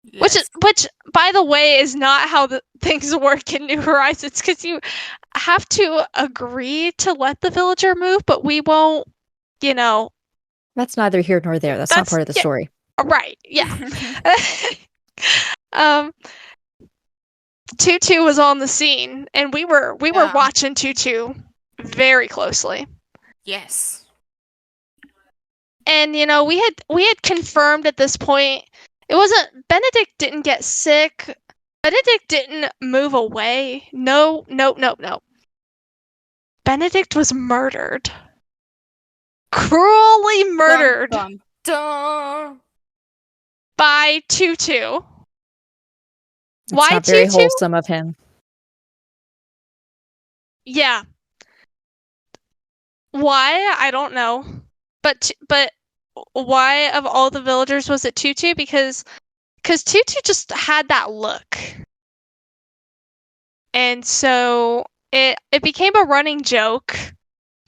Yes. Which, by the way, is not how things work in New Horizons, because you have to agree to let the villager move, but we won't, That's neither here nor there. That's not part of the story. Right. Yeah. Tutu was on the scene, and we were watching Tutu very closely. Yes. And we had confirmed at this point it wasn't Benedict didn't get sick. Benedict didn't move away. No. Benedict was murdered. Cruelly murdered Dun, dun, dun. by Tutu. It's Why not very Tutu? wholesome of him. Yeah. Why? I don't know. But why of all the villagers was it Tutu? Because Tutu just had that look. And so it became a running joke.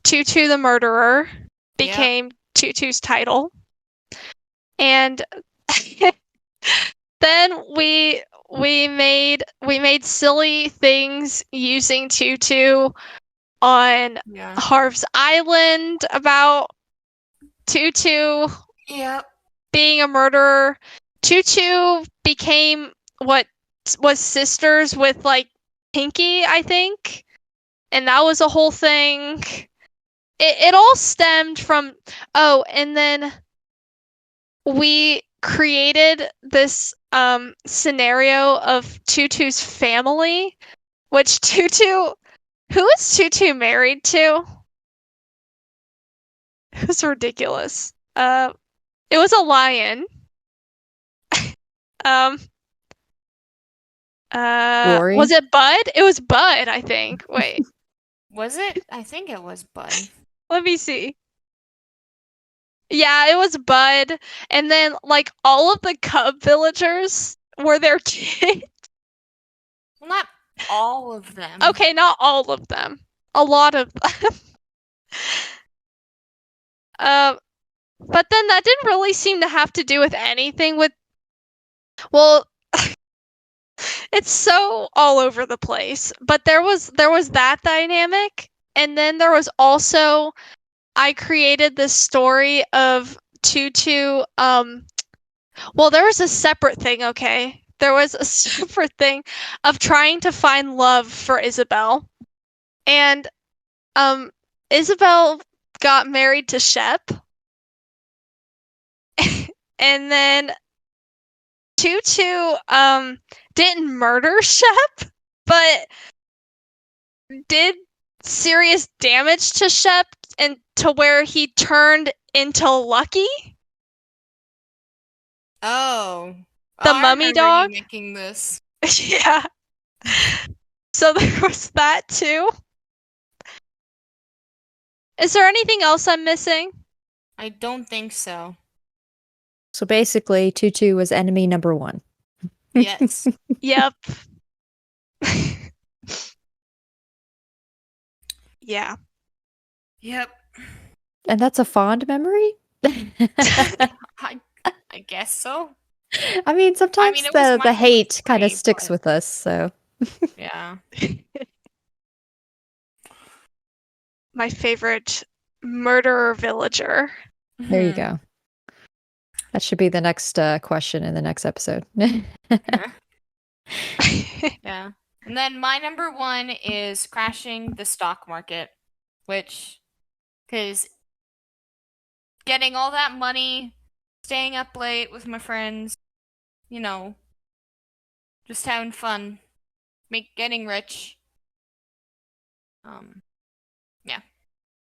Tutu the murderer became Tutu's title. And then we made silly things using Tutu on Harv's Island about Tutu being a murderer. Tutu became what was sisters with like Pinky, I think. And that was a whole thing. It all stemmed from and then we created this scenario of Tutu's family, which who is Tutu married to? It was ridiculous. It was a lion. Rory? Was it Bud? It was Bud, I think. Wait. Was it? I think it was Bud. Let me see. Yeah, it was Bud. And then, like, all of the cub villagers were their kids. Well, not all of them. Okay, not all of them. A lot of them. But then that didn't really seem to have to do with anything with... Well, it's so all over the place. But there was that dynamic, and then there was also... I created this story of Tutu. Well, there was a separate thing, okay? There was a separate thing of trying to find love for Isabel. And Isabel got married to Shep. And then Tutu didn't murder Shep, but did serious damage to Shep and to where he turned into Lucky. Oh. The I mummy remember dog? you making this. Yeah. So there was that too. Is there anything else I'm missing? I don't think so. So basically, Tutu was enemy number 1. Yes. Yep. Yeah. Yep. And that's a fond memory? I guess so. I mean, sometimes it was the hate kind of great, sticks but- with us, so. Yeah. My favorite murderer villager. There you Mhm. go. That should be the next question in the next episode. Yeah. And then my number 1 is crashing the stock market, which, because getting all that money, staying up late with my friends, just having fun, getting rich. Yeah.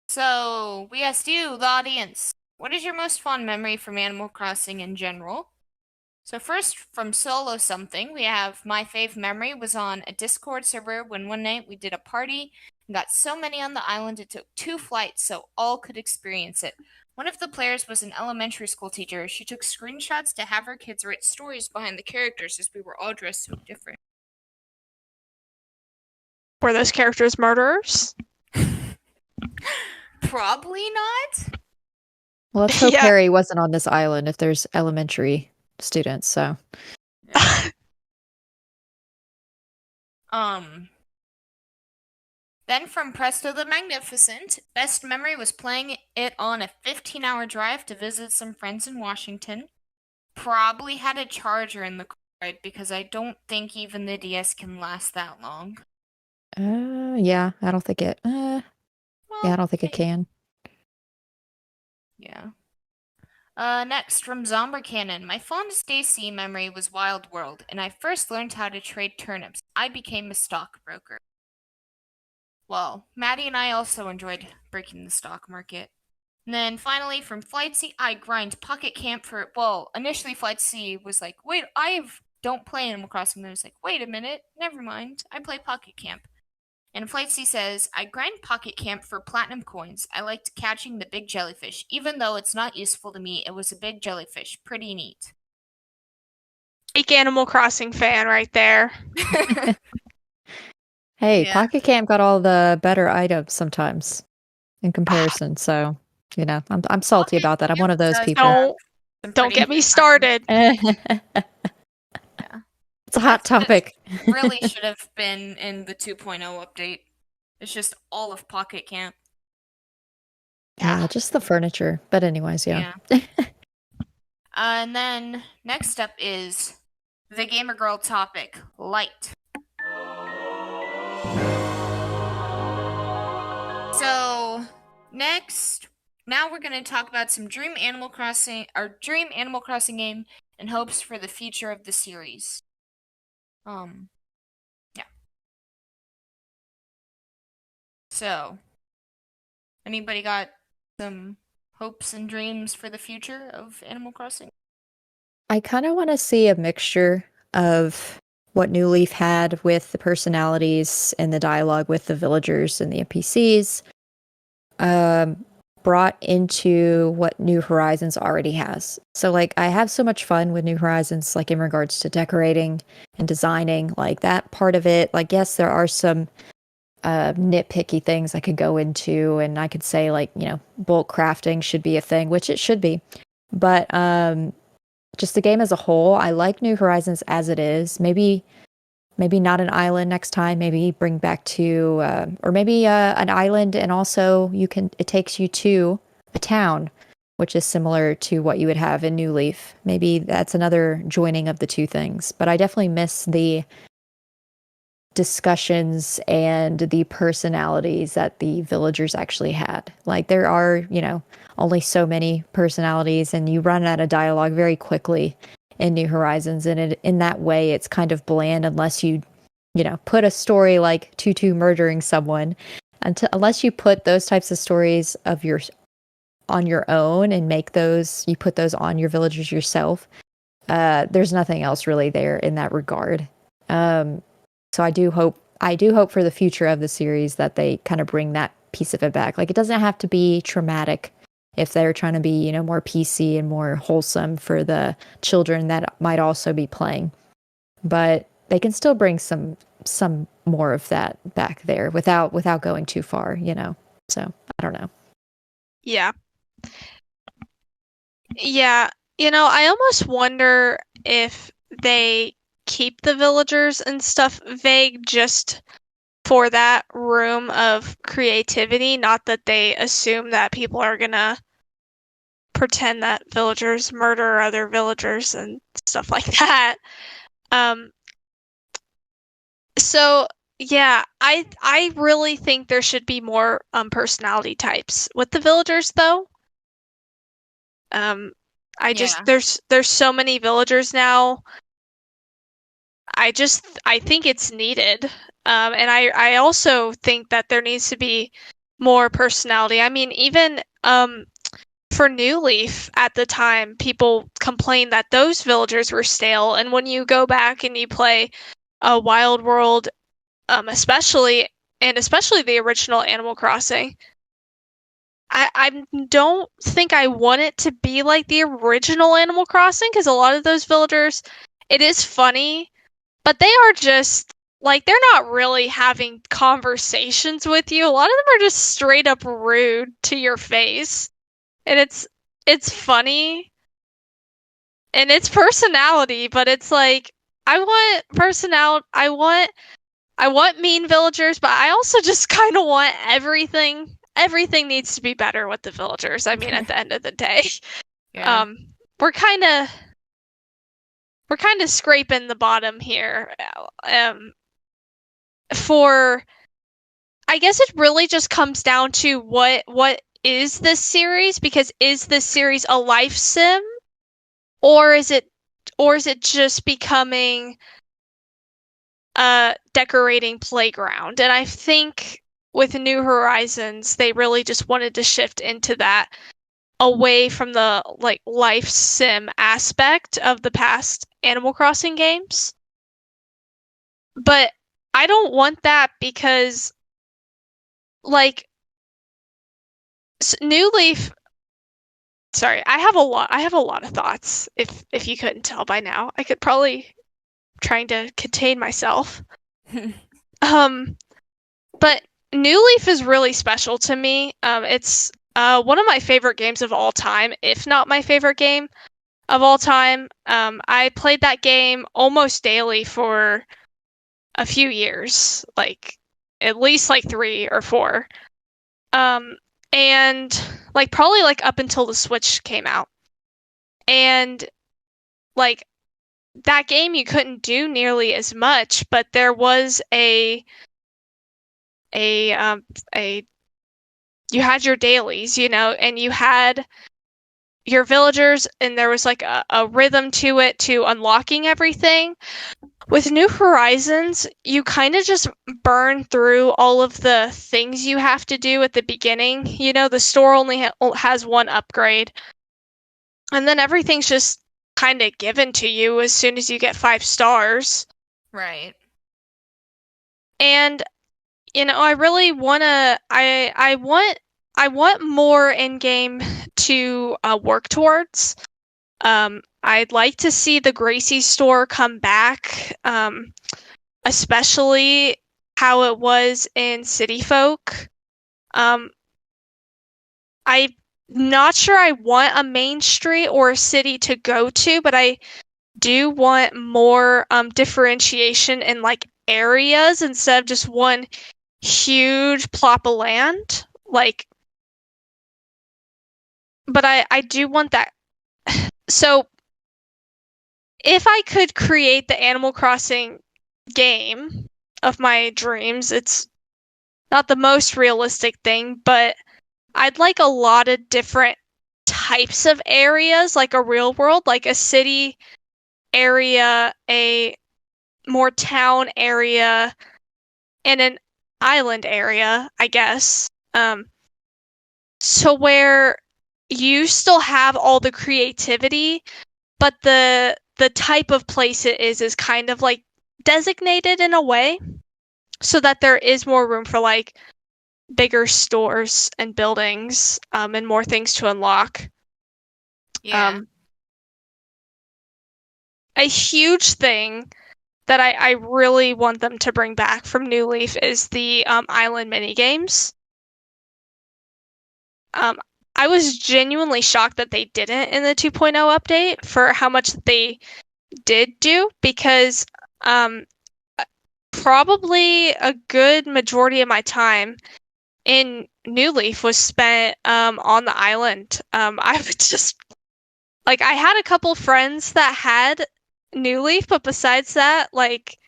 So we asked you, the audience, what is your most fond memory from Animal Crossing in general? So first, from Solo Something, we have my fave memory was on a Discord server when one night we did a party and got so many on the island it took 2 flights so all could experience it. One of the players was an elementary school teacher. She took screenshots to have her kids write stories behind the characters as we were all dressed so different. Were those characters murderers? Probably not. Well, let's hope Yeah. Harry wasn't on this island if there's elementary students, so. Then Then from Presto the Magnificent, best memory was playing it on a 15-hour drive to visit some friends in Washington. Probably had a charger in the car ride because I don't think even the DS can last that long. Yeah, I don't think it. Well, Yeah, I don't think it can. Yeah. Next, from Zomber Cannon, my fondest AC memory was Wild World, and I first learned how to trade turnips. I became a stockbroker. Well, Maddie and I also enjoyed breaking the stock market. And then finally, from Flight C, I grind Pocket Camp for. Well, initially Flight C was like, wait, don't play Animal Crossing. Then I was like, wait a minute, never mind, I play Pocket Camp. And Flight C says, I grind Pocket Camp for platinum coins. I liked catching the big jellyfish. Even though it's not useful to me, it was a big jellyfish. Pretty neat. Big Animal Crossing fan right there. Hey, Yeah. Pocket Camp got all the better items sometimes in comparison, so I'm salty about that. I'm one of those people. Don't get me started. Yeah. It's a hot topic. Really should have been in the 2.0 update. It's just all of Pocket Camp. Yeah, just the furniture. But anyways, yeah. And then next up is the Gamer Girl topic, Lite. So now we're going to talk about some dream Animal Crossing game and hopes for the future of the series. Yeah. So, anybody got some hopes and dreams for the future of Animal Crossing? I kind of want to see a mixture of what New Leaf had with the personalities and the dialogue with the villagers and the NPCs, brought into what New Horizons already has. So, like, I have so much fun with New Horizons, like, in regards to decorating and designing, like, that part of it. Like, yes, there are some nitpicky things I could go into, and I could say, like, bulk crafting should be a thing, which it should be. But, just the game as a whole, I like New Horizons as it is. Maybe not an island next time. Maybe bring back to, or maybe an island, and also it takes you to a town, which is similar to what you would have in New Leaf. Maybe that's another joining of the two things. But I definitely miss the discussions and the personalities that the villagers actually had. Like, there are, only so many personalities, and you run out of dialogue very quickly in New Horizons, and in that way it's kind of bland unless you put a story like Tutu murdering someone, unless you put those types of stories on your own and you put those on your villagers yourself. There's nothing else really there in that regard. So I do hope for the future of the series that they kind of bring that piece of it back. Like, it doesn't have to be traumatic if they're trying to be, more PC and more wholesome for the children that might also be playing. But they can still bring some more of that back there without going too far, So, I don't know. Yeah. Yeah, I almost wonder if they keep the villagers and stuff vague just for that room of creativity, not that they assume that people are gonna pretend that villagers murder other villagers and stuff like that. So yeah, I really think there should be more personality types with the villagers, though. There's so many villagers now. I think it's needed. And I also think that there needs to be more personality. I mean, even for New Leaf at the time, people complained that those villagers were stale. And when you go back and you play a Wild World, especially the original Animal Crossing, I don't think I want it to be like the original Animal Crossing, because a lot of those villagers, it is funny, but they are just, like, they're not really having conversations with you. A lot of them are just straight up rude to your face. And it's funny. And it's personality, but it's like, I want personality. I want I want mean villagers, but I also just kind of want everything. Everything needs to be better with the villagers. I mean, at the end of the day, Yeah. we're kind of scraping the bottom here. For I guess it really just comes down to what is this series? Because is this series a life sim, or is it just becoming a decorating playground? And I think with New Horizons, they really just wanted to shift into that, away from the like life sim aspect of the past Animal Crossing games. But I don't want that because like New Leaf. Sorry, I have a lot of thoughts. If you couldn't tell by now, I could probably trying to contain myself. But New Leaf is really special to me. It's one of my favorite games of all time, if not my favorite game of all time. I played that game almost daily for a few years, like at least like 3 or 4. And like probably like up until the Switch came out. And like that game you couldn't do nearly as much, but there was a you had your dailies, and you had your villagers, and there was like a rhythm to it, to unlocking everything. With New Horizons, you kind of just burn through all of the things you have to do at the beginning. The store only has one upgrade, and then everything's just kind of given to you as soon as you get 5 stars. Right. And I really wanna. I want more in game to work towards. I'd like to see the Gracie store come back, especially how it was in City Folk. I'm not sure I want a main street or a city to go to, but I do want more differentiation in like areas instead of just one huge plop of land. Like, but I do want that. So if I could create the Animal Crossing game of my dreams, it's not the most realistic thing, but I'd like a lot of different types of areas, like a real world, like a city area, a more town area, and an island area, I guess. So where you still have all the creativity, but the type of place it is kind of like designated in a way, so that there is more room for like bigger stores and buildings, and more things to unlock. Yeah. A huge thing that I really want them to bring back from New Leaf is the island minigames. I was genuinely shocked that they didn't in the 2.0 update for how much they did do, because probably a good majority of my time in New Leaf was spent on the island. I would just like, I had a couple friends that had New Leaf, but besides that, like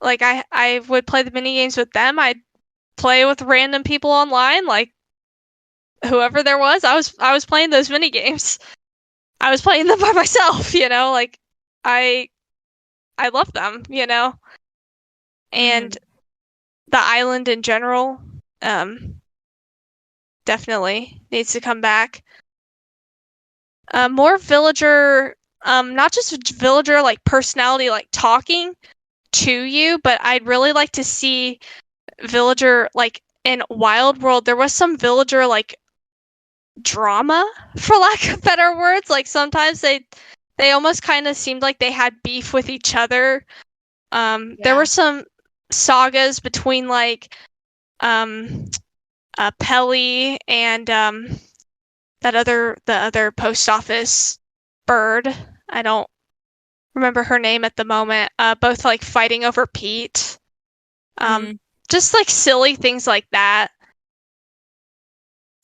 I would play the mini games with them. I'd play with random people online, like whoever there was. I was playing those mini games. I was playing them by myself, like I love them, and the island in general definitely needs to come back. More villager, not just villager like personality, like talking to you, but I'd really like to see villager like in Wild World. There was some villager like drama, for lack of better words. Like sometimes they almost kind of seemed like they had beef with each other. There were some sagas between like Pelly and the other post office bird. I don't remember her name at the moment. Both like fighting over Pete. Just like silly things like that.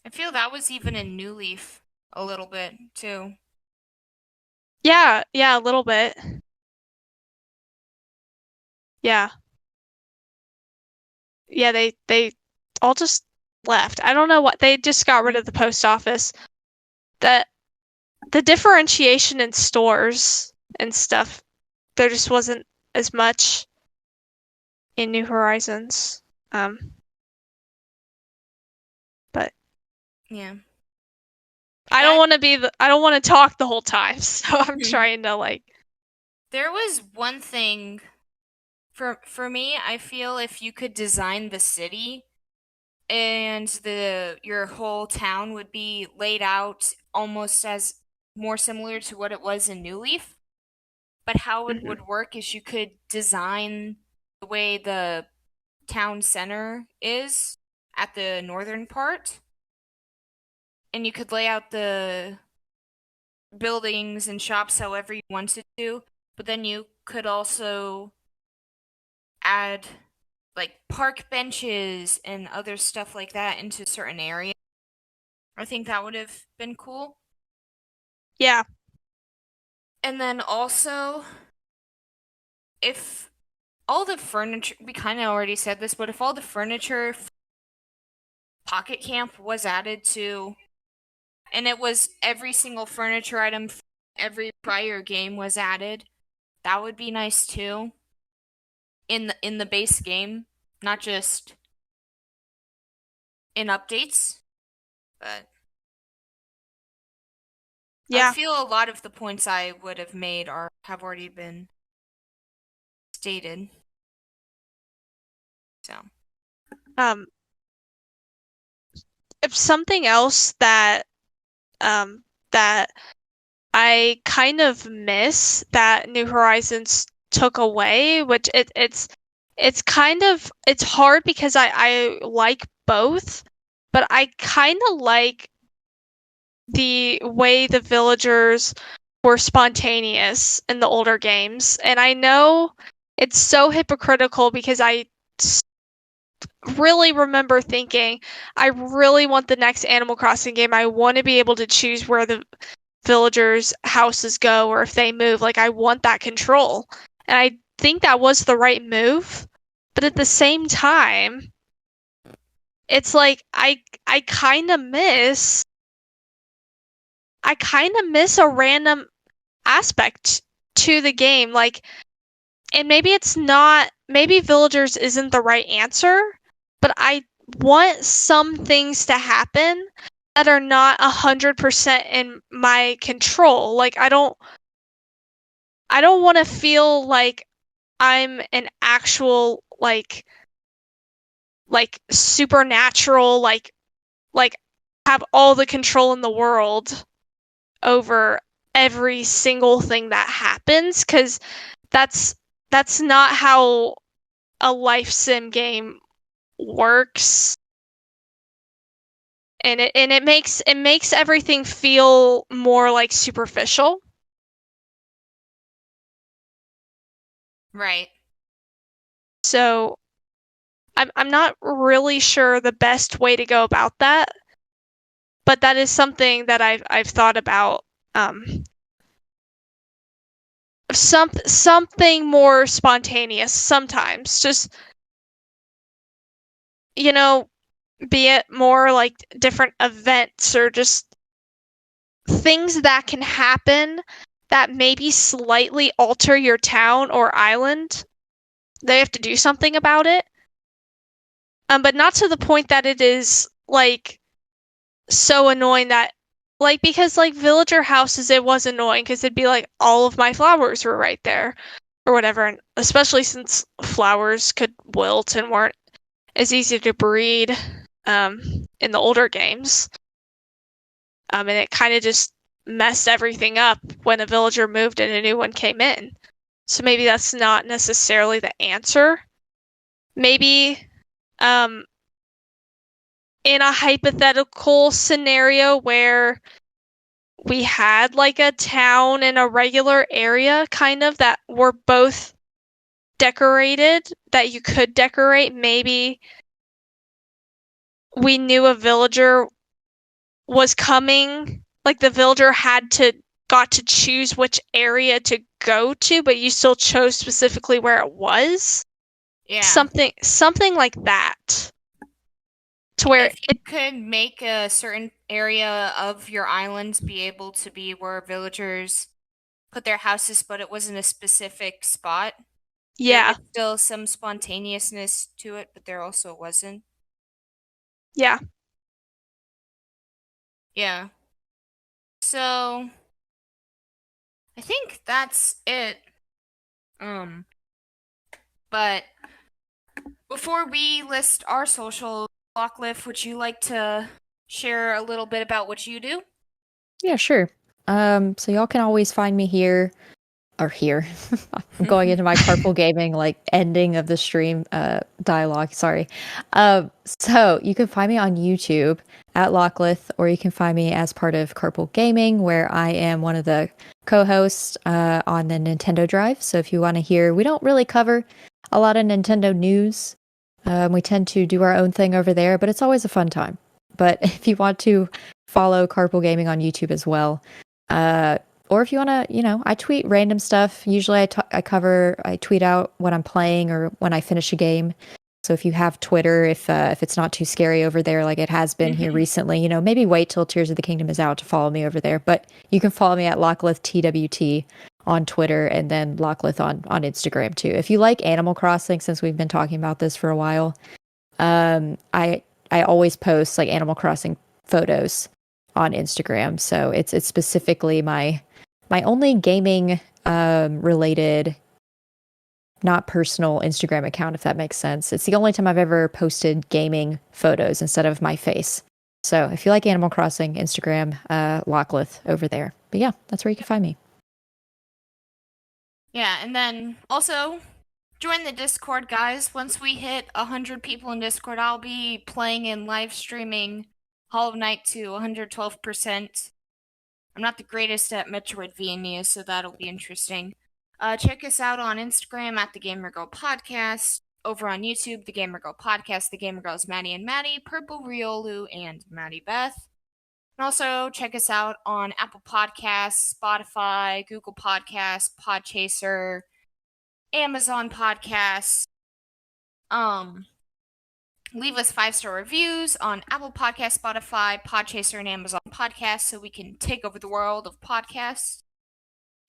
I feel that was even in New Leaf a little bit too. Yeah, a little bit. Yeah. Yeah, they all just left. I don't know what, they just got rid of the post office. The differentiation in stores and stuff, there just wasn't as much in New Horizons. But Yeah. I don't want to talk the whole time, so I'm trying to like. There was one thing for me, I feel if you could design the city and your whole town would be laid out almost as more similar to what it was in New Leaf. But how it would work is you could design the way the town center is at the northern part, and you could lay out the buildings and shops however you wanted to, but then you could also add like park benches and other stuff like that into certain areas. I think that would have been cool. Yeah. And then also, if all the furniture, we kind of already said this, but if all the furniture Pocket Camp was added to, and it was every single furniture item every prior game was added, that would be nice too. In the base game, not just in updates, but Yeah. I feel a lot of the points I would have made have already been stated. So, if something else that that I kind of miss that New Horizons took away, which it's kind of, it's hard because I like both, but I kind of like the way the villagers were spontaneous in the older games. And I know it's so hypocritical because I really remember thinking, I really want the next Animal Crossing game. I want to be able to choose where the villagers' houses go or if they move. Like, I want that control. And I think that was the right move. But at the same time, it's like I kind of miss a random aspect to the game. Like, and maybe it's not, maybe villagers isn't the right answer, but I want some things to happen that are not 100% in my control. Like, I don't want to feel like I'm an actual like supernatural, like have all the control in the world over every single thing that happens, because that's not how a life sim game works. And it makes everything feel more like superficial. right. So I'm not really sure the best way to go about that, but that is something that I've thought about. Something more spontaneous sometimes, just, you know, be it more like different events or just things that can happen that maybe slightly alter your town or island. They have to do something about it. But not to the point that it is like so annoying that, like, because like villager houses, it was annoying because it'd be like all of my flowers were right there or whatever, and especially since flowers could wilt and weren't as easy to breed in the older games. And it kind of just messed everything up when a villager moved and a new one came in. So maybe that's not necessarily the answer. Maybe in a hypothetical scenario where we had like a town and a regular area kind of that were both decorated that you could decorate. Maybe we knew a villager was coming, like the villager got to choose which area to go to, but you still chose specifically where it was. Yeah. Something like that. To where if you could make a certain area of your islands be able to be where villagers put their houses, but it wasn't a specific spot. There yeah, was still some spontaneousness to it, but there also wasn't. yeah. Yeah. So I think that's it. But before we list our social, Lockleth, would you like to share a little bit about what you do? Yeah, sure. So y'all can always find me here. I'm going into my carpool gaming like ending of the stream dialogue, sorry. So you can find me on YouTube at Lockleth, or you can find me as part of Carpool Gaming, where I am one of the co-hosts on the Nintendo Drive. So if you want to hear, we don't really cover a lot of Nintendo news. We tend to do our own thing over there, but it's always a fun time. But if you want to follow Carpool Gaming on YouTube as well, or if you want to, I tweet random stuff. Usually I tweet out when I'm playing or when I finish a game. So if you have Twitter, if it's not too scary over there like it has been here recently, maybe wait till Tears of the Kingdom is out to follow me over there. But you can follow me at Lockleth TWT on Twitter, and then Lockleth on Instagram too. If you like Animal Crossing, since we've been talking about this for a while, I always post like Animal Crossing photos on Instagram. So it's specifically my only gaming related, not personal Instagram account, if that makes sense. It's the only time I've ever posted gaming photos instead of my face. So if you like Animal Crossing, Instagram, Lockleth over there. But yeah, that's where you can find me. Yeah, and then also join the Discord, guys. Once we hit 100 people in Discord, I'll be playing and live streaming Hollow Knight to 112%. I'm not the greatest at Metroidvania, so that'll be interesting. Check us out on Instagram at The Gamer Girl Podcast. Over on YouTube, The Gamer Girl Podcast, The Gamer Girls Maddie and Maddie, Purple Riolu, and Maddie Beth. And also check us out on Apple Podcasts, Spotify, Google Podcasts, Podchaser, Amazon Podcasts. Leave us 5-star reviews on Apple Podcasts, Spotify, Podchaser, and Amazon Podcasts so we can take over the world of podcasts.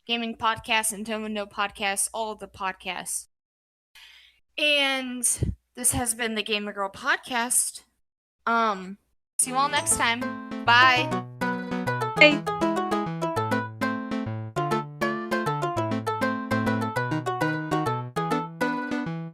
Gaming podcasts, Nintendo podcasts, all of the podcasts. And this has been the Gamer Girl Podcast. See you all next time. Bye. Hey.